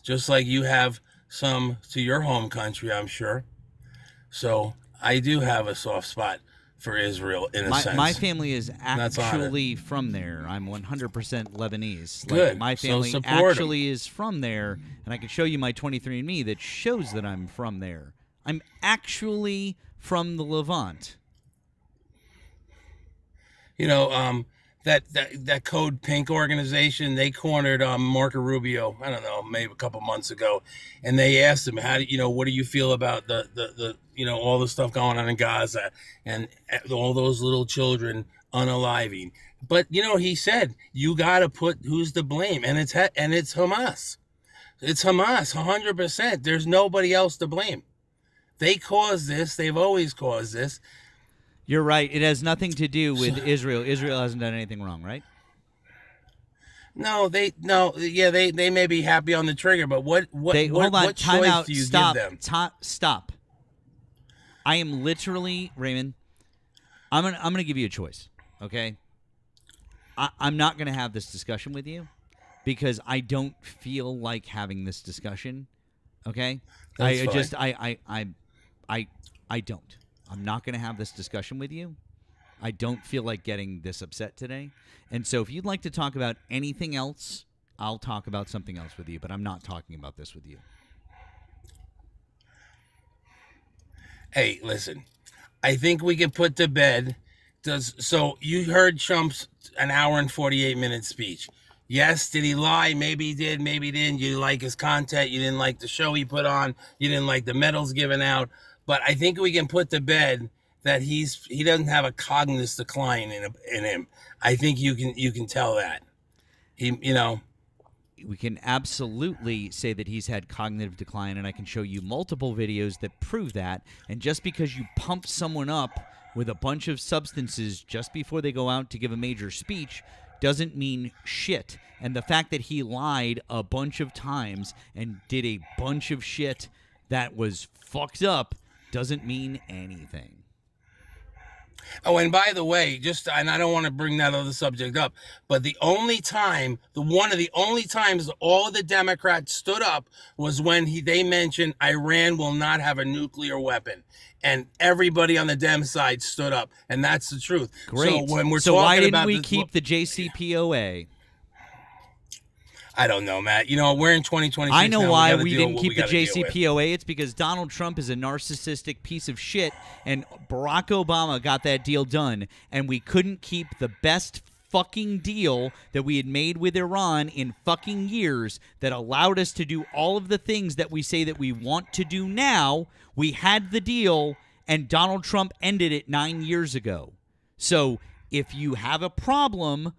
S21: just like you have some to your home country, I'm sure. So I do have a soft spot for Israel in a sense.
S1: My family is actually from there. I'm 100% Lebanese.
S21: Good.
S1: My family
S21: so
S1: actually is from there, and I can show you my 23andMe that shows that I'm from there. I'm actually from the Levant.
S21: That Code Pink organization, they cornered Marco Rubio, I don't know, maybe a couple months ago, and they asked him, what do you feel about the all the stuff going on in Gaza and all those little children unaliving? But he said, you got to put who's to blame, and it's Hamas. It's Hamas, 100%. There's nobody else to blame. They caused this. They've always caused this.
S1: You're right. It has nothing to do with Israel. Israel hasn't done anything wrong, right?
S21: They may be happy on the trigger, but what choice do you give them?
S1: Stop. I am literally, Raymond, I'm gonna give you a choice, okay? I'm not gonna have this discussion with you because I don't feel like having this discussion, okay? I don't. I'm not going to have this discussion with you. I don't feel like getting this upset today. And so if you'd like to talk about anything else, I'll talk about something else with you, but I'm not talking about this with you.
S21: Hey, listen. I think we can put to bed. So you heard Trump's an hour and 48-minute speech. Yes, did he lie? Maybe he did, maybe he didn't. You didn't like his content. You didn't like the show he put on. You didn't like the medals given out. But I think we can put to bed that he doesn't have a cognitive decline in him. I think you can tell that.
S1: We can absolutely say that he's had cognitive decline, and I can show you multiple videos that prove that. And just because you pump someone up with a bunch of substances just before they go out to give a major speech doesn't mean shit. And the fact that he lied a bunch of times and did a bunch of shit that was fucked up doesn't mean anything.
S21: Oh, and by the way, and I don't want to bring that other subject up, but one of the only times all of the Democrats stood up was when they mentioned Iran will not have a nuclear weapon. And everybody on the Dem side stood up, and that's the truth.
S1: Great.
S21: So when we're
S1: so why
S21: talking
S1: didn't
S21: about
S1: we keep the JCPOA?
S21: I don't know, Matt. We're in 2026
S1: I know
S21: now.
S1: why
S21: We
S1: we
S21: gotta
S1: didn't
S21: deal
S1: keep
S21: with
S1: the
S21: what we gotta deal with.
S1: JCPOA. It's because Donald Trump is a narcissistic piece of shit, and Barack Obama got that deal done, and we couldn't keep the best fucking deal that we had made with Iran in fucking years that allowed us to do all of the things that we say that we want to do now. We had the deal, and Donald Trump ended it 9 years ago. So if you have a problem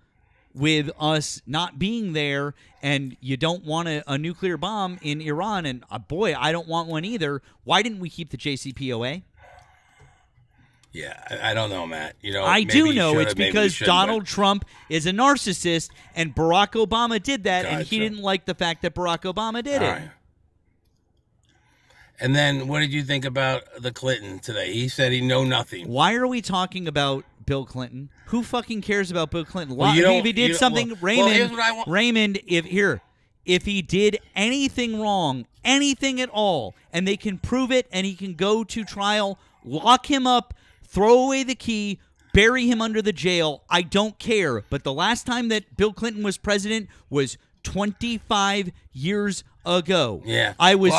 S1: with us not being there and you don't want a nuclear bomb in Iran, and boy, I don't want one either, why didn't we keep the JCPOA?
S21: Yeah, I don't know, Matt.
S1: I do know. It's because Donald Trump is a narcissist, and Barack Obama did that, and he didn't like the fact that Barack Obama did it.
S21: Right. And then what did you think about the Clinton today? He said he know nothing.
S1: Why are we talking about Bill Clinton? Who fucking cares about Bill Clinton?
S21: Well,
S1: If he did something, Raymond,
S21: here's what I want.
S1: Raymond, if he did anything wrong, anything at all, and they can prove it and he can go to trial, lock him up, throw away the key, bury him under the jail, I don't care. But the last time that Bill Clinton was president was 25 years ago.
S21: Yeah.
S1: I was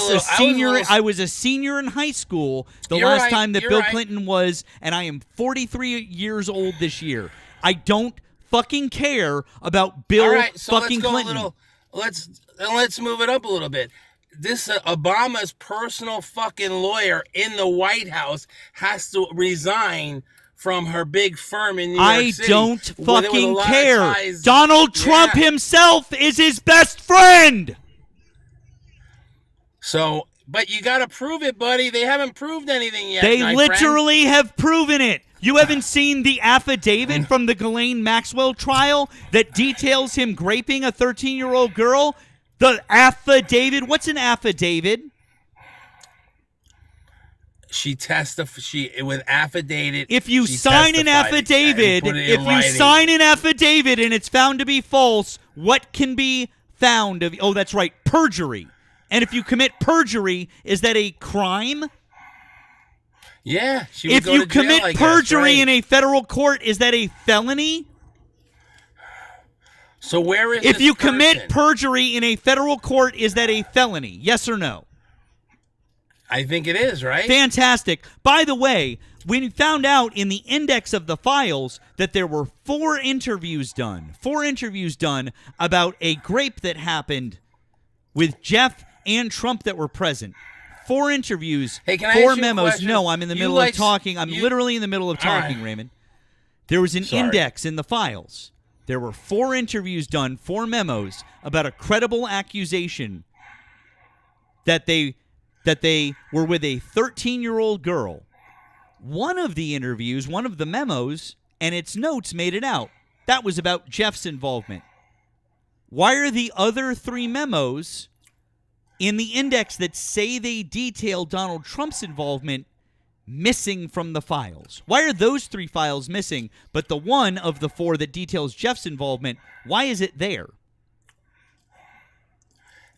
S1: a senior.
S21: I
S1: was a senior in high school the
S21: You're
S1: last
S21: right,
S1: time that
S21: you're
S1: Bill
S21: right.
S1: Clinton was, and I am 43 years old this year. I don't fucking care about Bill
S21: All right, so
S1: fucking
S21: let's go
S1: Clinton.
S21: let's move it up a little bit. This Obama's personal fucking lawyer in the White House has to resign from her big firm in New York City.
S1: I don't
S21: with a
S1: fucking
S21: lot of
S1: care.
S21: ties.
S1: Donald Trump himself is his best friend.
S21: So, but you got to prove it, buddy. They haven't proved anything yet.
S1: They
S21: my
S1: literally have proven it. You haven't seen the affidavit from the Ghislaine Maxwell trial that details him raping a 13-year-old girl? The affidavit. What's an affidavit?
S21: She testified with affidavit.
S1: If you
S21: she
S1: sign an
S21: testified
S1: affidavit,
S21: and put it in
S1: if you
S21: writing.
S1: sign an affidavit and it's found to be false, what can be found of? Oh, that's right, perjury. And if you commit perjury, is that a crime?
S21: Yeah, she would
S1: If
S21: go
S1: you
S21: to jail,
S1: commit
S21: I guess,
S1: perjury
S21: right?
S1: in a federal court, is that a felony?
S21: So where is
S1: If
S21: this
S1: you commit
S21: person?
S1: perjury in a federal court, is that a felony? Yes or no?
S21: I think it is, right?
S1: Fantastic. By the way, we found out in the index of the files that there were 4 interviews done about a grape that happened with Jeff and Trump that were present. 4 interviews,
S21: Hey, can I
S1: 4
S21: ask you a
S1: memos.
S21: question?
S1: No, I'm in the
S21: You
S1: middle
S21: like-
S1: of talking. I'm
S21: you-
S1: literally in the middle of
S21: All right.
S1: talking, Raymond. There was an
S21: Sorry.
S1: index in the files. There were 4 interviews done, 4 memos about a credible accusation that they were with a 13-year-old girl. One of the interviews, one of the memos, and its notes made it out. That was about Jeff's involvement. Why are the other 3 memos in the index that say they detail Donald Trump's involvement missing from the files? Why are those 3 files missing, but the one of the 4 that details Jeff's involvement, why is it there?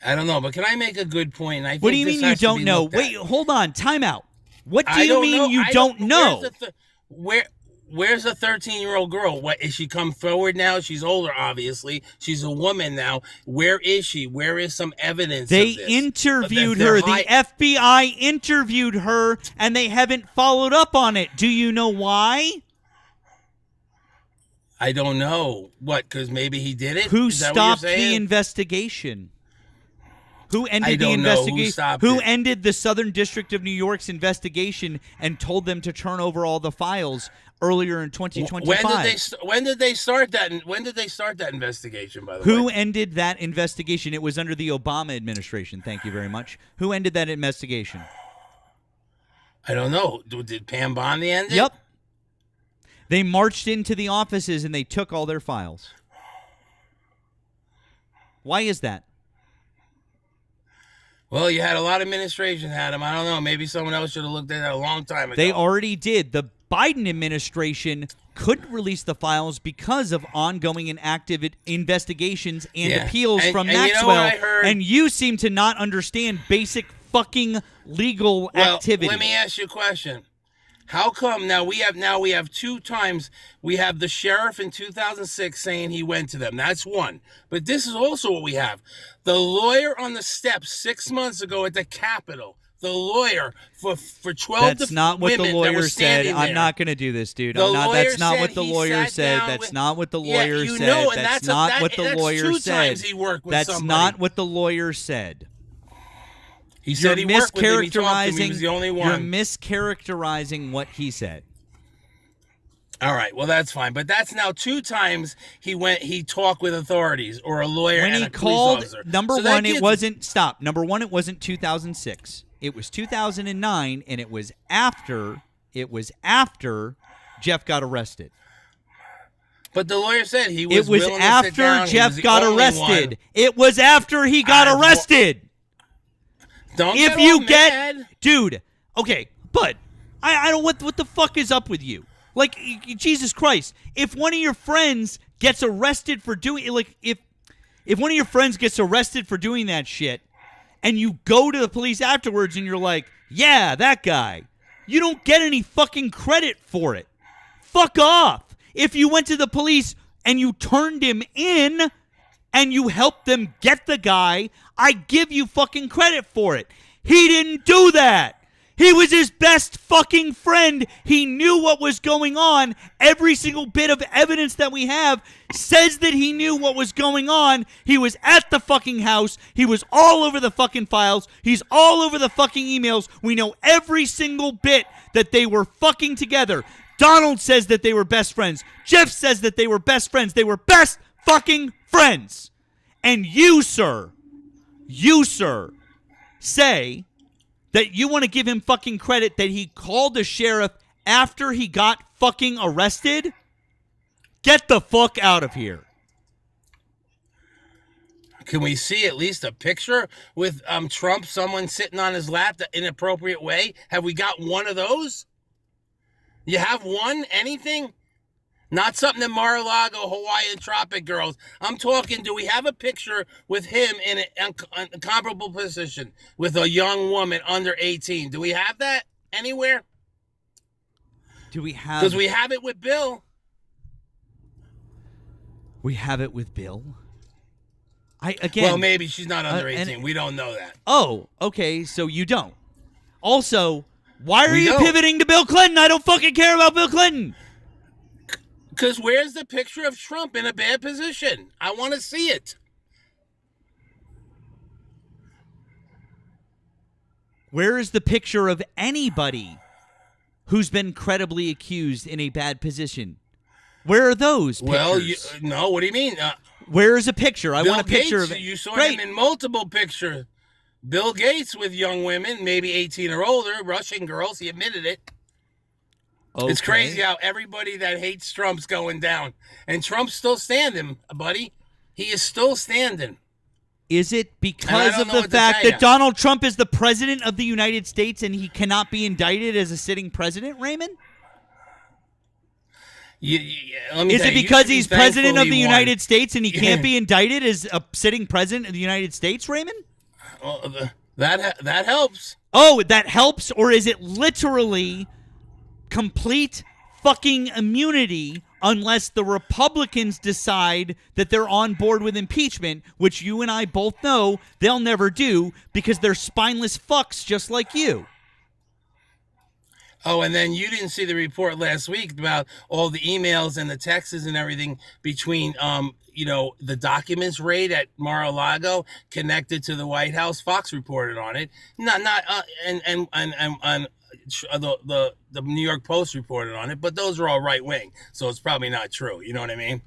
S21: I don't know, but can I make a good point? And I think
S1: What do you
S21: this
S1: mean you
S21: has to
S1: don't
S21: be
S1: know?
S21: looked at.
S1: Wait, hold on. Time out. What do
S21: I
S1: you
S21: don't
S1: mean
S21: know.
S1: you
S21: I
S1: don't know?
S21: Where Where's a 13-year-old girl? What is she come forward now? She's older, obviously. She's a woman now. Where is she? Where is some evidence?
S1: They
S21: of this?
S1: interviewed her. The FBI interviewed her, and they haven't followed up on it. Do you know why?
S21: I don't know. What? Because maybe he did it.
S1: Who
S21: Is that what you're
S1: stopped the
S21: saying?
S1: investigation? Who ended
S21: I
S1: the
S21: don't know who
S1: investigation?
S21: stopped
S1: Who
S21: it.
S1: ended the Southern District of New York's investigation and told them to turn over all the files earlier in 2025?
S21: When did they start that? When did they start that investigation? By the way,
S1: Who ended that investigation? It was under the Obama administration. Thank you very much. Who ended that investigation?
S21: I don't know. Did Pam Bondi end it?
S1: Yep. They marched into the offices and they took all their files. Why is that?
S21: Well, you had a lot of administration had them. I don't know. Maybe someone else should have looked at that a long time ago.
S1: They already did. The Biden administration couldn't release the files because of ongoing and active investigations and
S21: Yeah.
S1: appeals
S21: And-
S1: from
S21: and you know
S1: Maxwell.
S21: what I heard?
S1: And you seem to not understand basic fucking legal activity.
S21: Let me ask you a question. How come now we have 2 times we have the sheriff in 2006 saying he went to them. That's one. But this is also what we have. The lawyer on the steps 6 months ago at the Capitol. The lawyer for 12
S1: That's not what the
S21: women that
S1: lawyer
S21: were
S1: said.
S21: standing
S1: I'm
S21: there.
S1: not going to do this, dude.
S21: The
S1: I'm not.
S21: lawyer
S1: That's not
S21: said
S1: what the
S21: he
S1: lawyer
S21: sat
S1: said.
S21: down
S1: That's
S21: with-
S1: not what the
S21: Yeah,
S1: lawyer
S21: you
S1: said.
S21: know, and
S1: That's
S21: that's
S1: not what the
S21: that's
S1: lawyer
S21: 2
S1: said.
S21: times he worked with
S1: That's
S21: somebody.
S1: not what the lawyer said.
S21: He said he worked with him. He talked to him. He
S1: mischaracterizing.
S21: was the only
S1: You're
S21: one.
S1: mischaracterizing what he said.
S21: All right, well that's fine, but that's now 2 times he talked with authorities or a lawyer
S1: When
S21: and
S1: he
S21: a police
S1: called,
S21: officer.
S1: number
S21: So that
S1: one, it
S21: gives-
S1: wasn't, stop. Number one, it wasn't 2006. It was 2009, and it was after Jeff got arrested.
S21: But the lawyer said he was.
S1: It was
S21: willing to sit down.
S1: after
S21: He
S1: Jeff
S21: was the
S1: got
S21: only
S1: arrested.
S21: one.
S1: It was after he got arrested.
S21: Don't
S1: If
S21: get
S1: you
S21: all
S1: get,
S21: mad.
S1: dude, okay, but I don't. What the fuck is up with you? Like, Jesus Christ! If one of your friends gets arrested for doing, like, if one of your friends gets arrested for doing that shit, and you go to the police afterwards and you're like, yeah, that guy, you don't get any fucking credit for it. Fuck off. If you went to the police and you turned him in and you helped them get the guy, I give you fucking credit for it. He didn't do that. He was his best fucking friend. He knew what was going on. Every single bit of evidence that we have says that he knew what was going on. He was at the fucking house. He was all over the fucking files. He's all over the fucking emails. We know every single bit that they were fucking together. Donald says that they were best friends. Jeff says that they were best friends. They were best fucking friends. And you, sir, say that you want to give him fucking credit that he called the sheriff after he got fucking arrested? Get the fuck out of here.
S21: Can we see at least a picture with Trump, someone sitting on his lap the inappropriate way? Have we got one of those? You have one? Anything? Not something in Mar-a-Lago, Hawaiian Tropic Girls. I'm talking, do we have a picture with him in a comparable position with a young woman under 18? Do we have that anywhere?
S1: Do we have...
S21: Because we have it with Bill.
S1: We have it with Bill?
S21: Well, maybe she's not under 18. We don't know that.
S1: Oh, okay, so you don't. Also, why are
S21: We
S1: you
S21: don't.
S1: pivoting to Bill Clinton? I don't fucking care about Bill Clinton.
S21: Because where's the picture of Trump in a bad position? I want to see it.
S1: Where is the picture of anybody who's been credibly accused in a bad position? Where are those pictures?
S21: Well, no, what do you mean?
S1: Where is a picture? I
S21: Bill
S1: want a picture
S21: Gates,
S1: of it.
S21: You saw
S1: Great.
S21: him in multiple pictures. Bill Gates with young women, maybe 18 or older, Russian girls. He admitted it. It's
S1: Okay.
S21: crazy how everybody that hates Trump's going down. And Trump's still standing, buddy. He is still standing.
S1: Is it
S21: And I
S1: because
S21: don't
S1: of
S21: know
S1: the
S21: what to
S1: fact
S21: tell
S1: that
S21: ya.
S1: Donald Trump is the president of the United States and he cannot be indicted as a sitting president, Raymond?
S21: Let me
S1: Is
S21: tell
S1: it
S21: you,
S1: because
S21: you should be
S1: he's president
S21: thankful
S1: of the
S21: he won.
S1: United States and he can't
S21: Yeah.
S1: be indicted as a sitting president of the United States, Raymond?
S21: Well, that helps.
S1: Oh, that helps? Or is it literally complete fucking immunity unless the Republicans decide that they're on board with impeachment, which you and I both know they'll never do because they're spineless fucks just like you.
S21: Oh, and then you didn't see the report last week about all the emails and the texts and everything between, the documents raid at Mar-a-Lago connected to the White House. Fox reported on it. The New York Post reported on it, but those are all right wing, so it's probably not true. You know what I mean?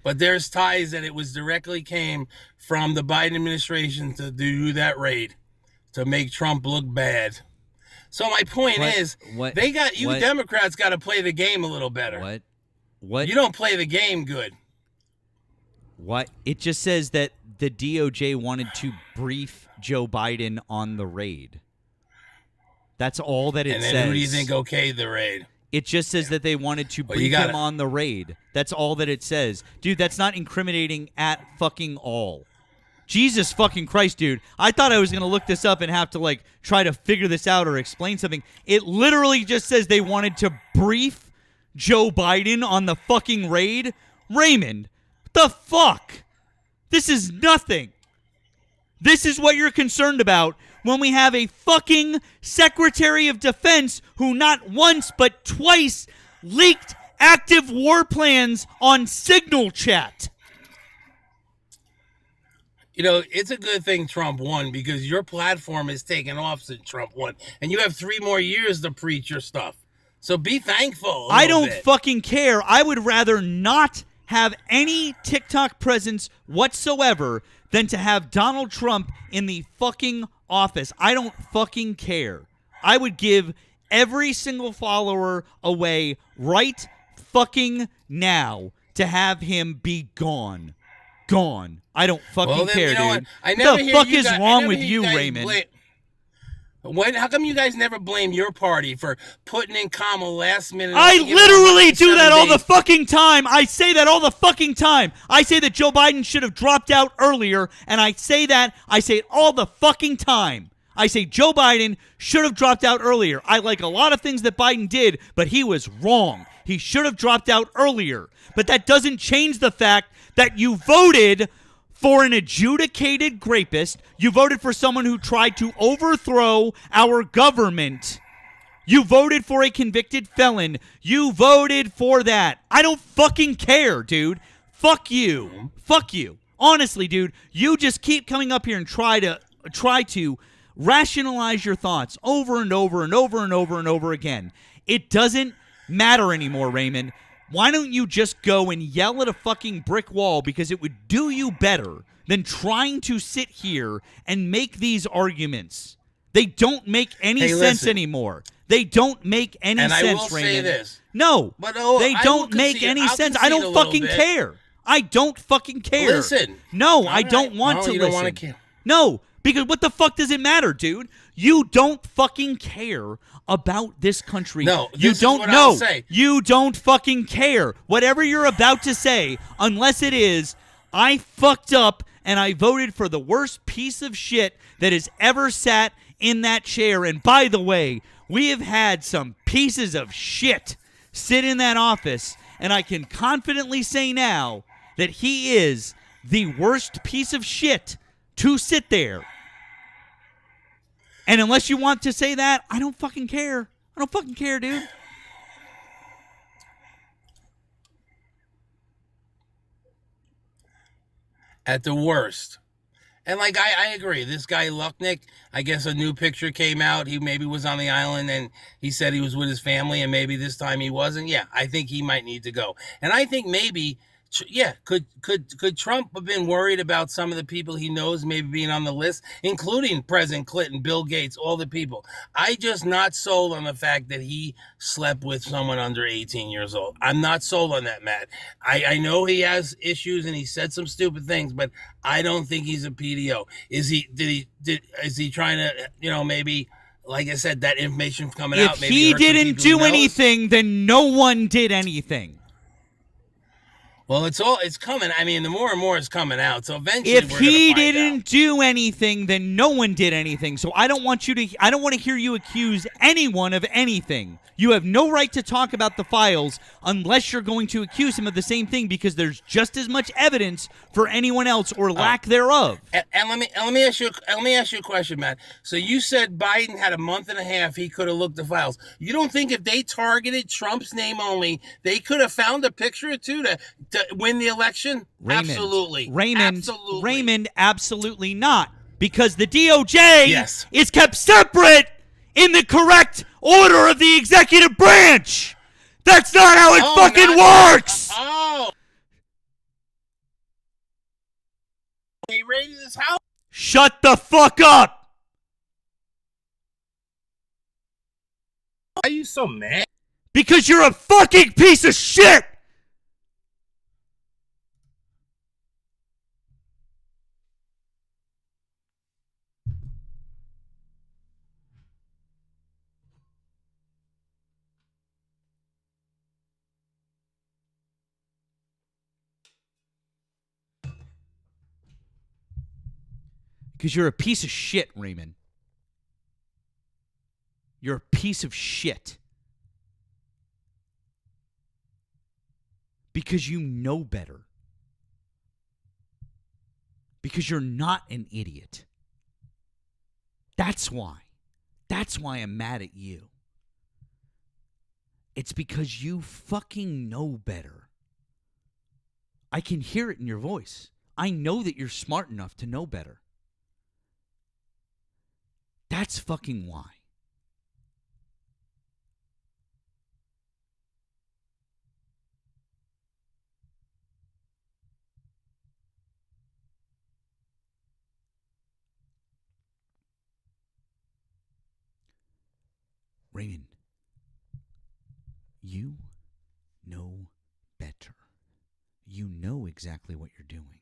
S21: But there's ties that it was directly came from the Biden administration to do that raid to make Trump look bad. So my point is, they got you Democrats got to play the game a little better.
S1: What?
S21: You don't play the game good.
S1: What? It just says that the DOJ wanted to brief Joe Biden on the raid. That's all that it says.
S21: And then who do you think okayed the raid?
S1: It just says that they wanted to brief him on the raid. That's all that it says. Dude, that's not incriminating at fucking all. Jesus fucking Christ, dude. I thought I was going to look this up and have to, try to figure this out or explain something. It literally just says they wanted to brief Joe Biden on the fucking raid. Raymond, what the fuck? This is nothing. This is what you're concerned about when we have a fucking Secretary of Defense who not once but twice leaked active war plans on Signal Chat.
S21: It's a good thing Trump won because your platform is taken off since Trump won. And you have 3 more years to preach your stuff. So be thankful.
S1: I don't fucking care. I would rather not have any TikTok presence whatsoever than to have Donald Trump in the fucking office. I don't fucking care. I would give every single follower away right fucking now to have him be gone. Gone. I don't fucking care, dude. What the fuck is wrong with you, Raymond?
S21: How come you guys never blame your party for putting in Kamala last minute?
S1: I literally do that all the fucking time. I say that all the fucking time. I say that Joe Biden should have dropped out earlier, and I say it all the fucking time. I say Joe Biden should have dropped out earlier. I like a lot of things that Biden did, but he was wrong. He should have dropped out earlier. But that doesn't change the fact that you voted for an adjudicated rapist. You voted for someone who tried to overthrow our government. You voted for a convicted felon. You voted for that. I don't fucking care, dude. Fuck you. Fuck you. Honestly, dude, you just keep coming up here and try to rationalize your thoughts over and over and over and over and over again. It doesn't matter anymore, Raymond. Why don't you just go and yell at a fucking brick wall, because it would do you better than trying to sit here and make these arguments. They don't make any sense anymore. They don't make any sense, Raymond. And I will say this. No, but they don't make any sense. I don't fucking care. I don't fucking care.
S21: Listen.
S1: No, I don't want to listen.
S21: Don't want to care.
S1: No, because what the fuck does it matter, dude? You don't fucking care about this country.
S21: No,
S1: you don't
S21: know.
S1: I'll say. You don't fucking care. Whatever you're about to say, unless it is, I fucked up and I voted for the worst piece of shit that has ever sat in that chair. And by the way, we have had some pieces of shit sit in that office, and I can confidently say now that he is the worst piece of shit to sit there. And unless you want to say that, I don't fucking care. I don't fucking care, dude.
S21: At the worst. And I agree. This guy Lucknick, I guess a new picture came out. He maybe was on the island and he said he was with his family, and maybe this time he wasn't. Yeah, I think he might need to go. And I think maybe, could Trump have been worried about some of the people he knows maybe being on the list, including President Clinton, Bill Gates, all the people? I just not sold on the fact that he slept with someone under 18 years old. I'm not sold on that, Matt. I know he has issues and he said some stupid things, but I don't think he's a PDO. Is he trying to, maybe, like I said, that information coming out?
S1: If he didn't do anything, then no one did anything.
S21: Well, it's coming. I mean, the more and more is coming out. So eventually,
S1: If
S21: we're
S1: he
S21: gonna find
S1: didn't do anything, then no one did anything. So I don't want to hear you accuse anyone of anything. You have no right to talk about the files unless you're going to accuse him of the same thing, because there's just as much evidence for anyone else or lack thereof.
S21: And let me ask you a question, Matt. So you said Biden had a month and a half. He could have looked the files. You don't think if they targeted Trump's name only, they could have found a picture or two to win the election?
S1: Raymond,
S21: Absolutely.
S1: Raymond, absolutely not. Because the DOJ is kept separate in the correct order of the executive branch. That's not how it fucking works.
S21: They raided his house.
S1: Shut the fuck up.
S21: Why are you so mad?
S1: Because you're a fucking piece of shit. Because you're a piece of shit, Raymond. You're a piece of shit. Because you know better. Because you're not an idiot. That's why. That's why I'm mad at you. It's because you fucking know better. I can hear it in your voice. I know that you're smart enough to know better. That's fucking why. Raymond, you know better. You know exactly what you're doing.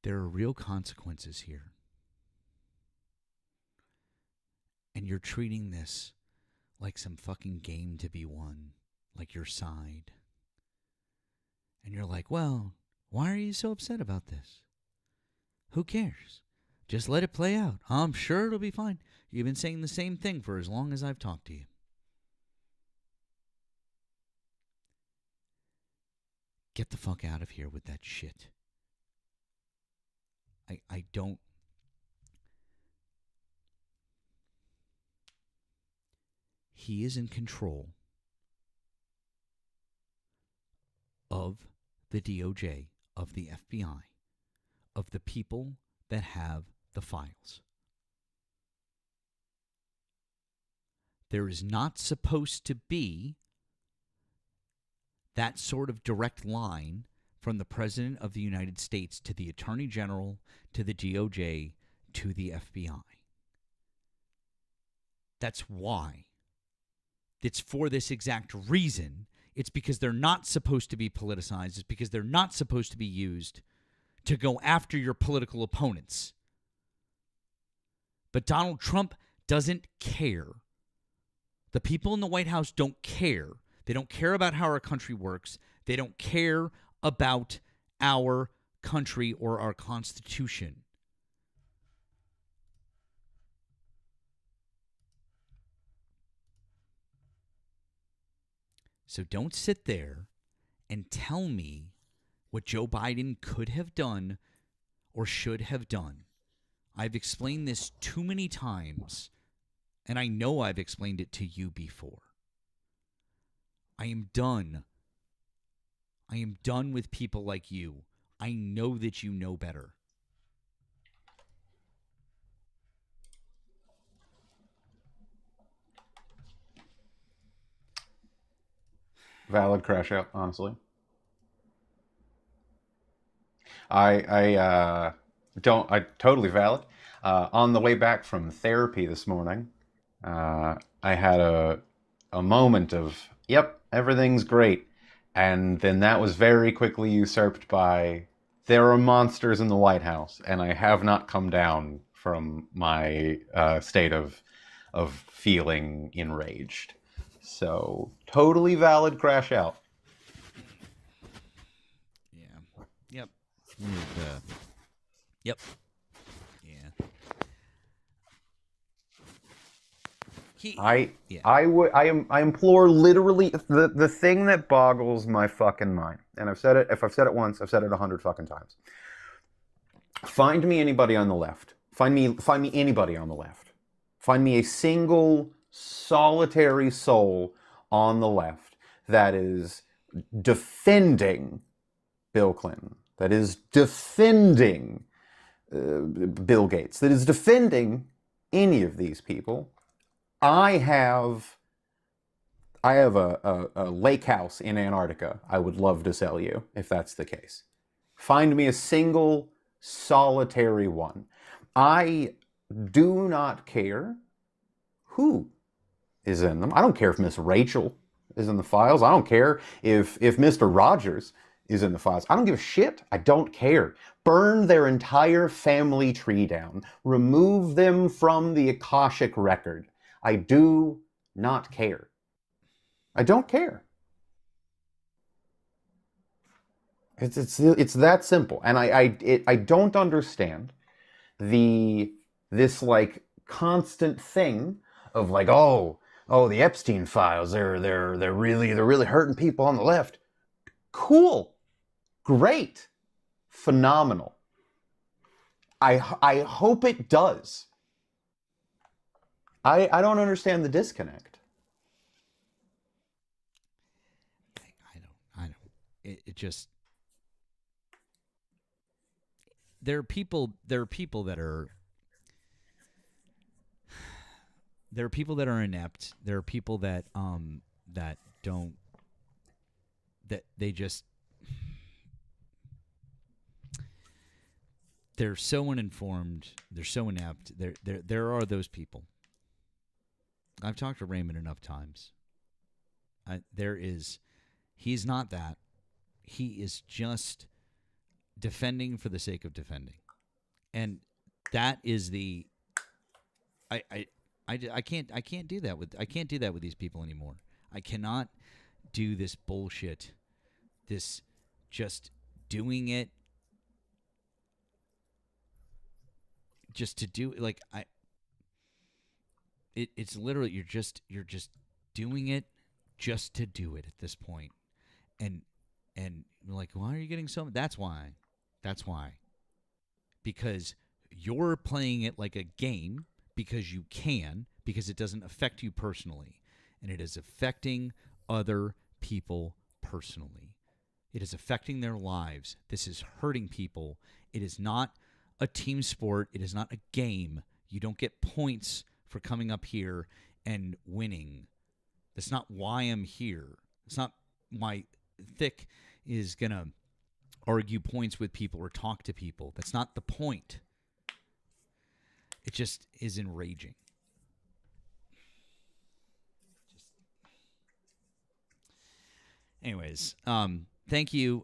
S1: There are real consequences here. And you're treating this like some fucking game to be won, like your side. And you're like, well, why are you so upset about this? Who cares? Just let it play out. I'm sure it'll be fine. You've been saying the same thing for as long as I've talked to you. Get the fuck out of here with that shit. I don't. He is in control of the DOJ, of the FBI, of the people that have the files. There is not supposed to be that sort of direct line from the President of the United States to the Attorney General, to the DOJ, to the FBI. That's why. It's for this exact reason. It's because they're not supposed to be politicized. It's because they're not supposed to be used to go after your political opponents. But Donald Trump doesn't care. The people in the White House don't care. They don't care about how our country works. They don't care about our country or our Constitution. So don't sit there and tell me what Joe Biden could have done or should have done. I've explained this too many times, and I know I've explained it to you before. I am done. I am done with people like you. I know that you know better.
S17: Valid crash out, honestly. I totally valid. On the way back from therapy this morning, I had a moment of, yep, everything's great. And then that was very quickly usurped by, There are monsters in the White House, and I have not come down from my state of feeling enraged. So, totally valid crash out.
S1: Yep. Yep. Yeah.
S17: I implore literally the thing that boggles my fucking mind, and I've said it. If I've said it once, I've said it 100 fucking times. Find me anybody on the left. Find me anybody on the left. Find me a single solitary soul on the left that is defending Bill Clinton, that is defending Bill Gates, that is defending any of these people. I have a lake house in Antarctica I would love to sell you if that's the case. Find me a single solitary one. I do not care who is in them. I don't care if Miss Rachel is in the files. I don't care if Mr. Rogers is in the files. I don't give a shit. I don't care. Burn their entire family tree down. Remove them from the Akashic record. I do not care. I don't care. It's that simple. And I don't understand this like constant thing of like, oh, the Epstein files, they're really hurting people on the left. Cool. Great. Phenomenal. I hope it does. I don't understand the disconnect.
S1: I don't. It just, there are people that are inept. There are people that don't, that they just, they're so uninformed, they're so inept. There are those people. I've talked to Raymond enough times. He's not that. He is just defending for the sake of defending. And that is the, I can't do that with these people anymore. I cannot do this bullshit, this just doing it just to do, like, it's literally, you're just doing it just to do it at this point. And you're like, why are you getting so? That's why. Because you're playing it like a game because you can, because it doesn't affect you personally. And it is affecting other people personally. It is affecting their lives. This is hurting people. It is not a team sport. It is not a game. You don't get points for coming up here and winning. That's not why I'm here. It's not why Thick is going to argue points with people or talk to people. That's not the point. It just is enraging. Anyways, thank you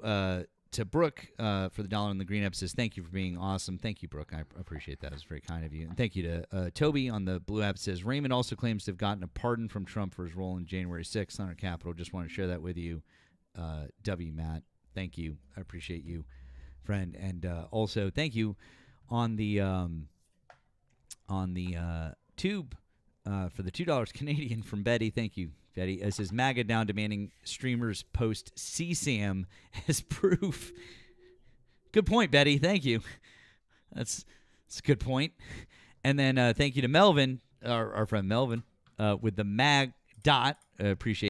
S1: to Brooke for the $1 on the Green App. Says, thank you for being awesome. Thank you, Brooke. I appreciate that. It was very kind of you. And thank you to Toby on the Blue App. Says, Raymond also claims to have gotten a pardon from Trump for his role in January 6th on our Capitol. Just want to share that with you. W. Matt, thank you. I appreciate you, friend. And also, thank you on the tube for the $2 Canadian from Betty. Thank you, Betty. It says, MAGA down demanding streamers post CSAM as proof. Good point, Betty. Thank you. That's a good point. And then thank you to Melvin, our friend Melvin, with the mag dot. Appreciate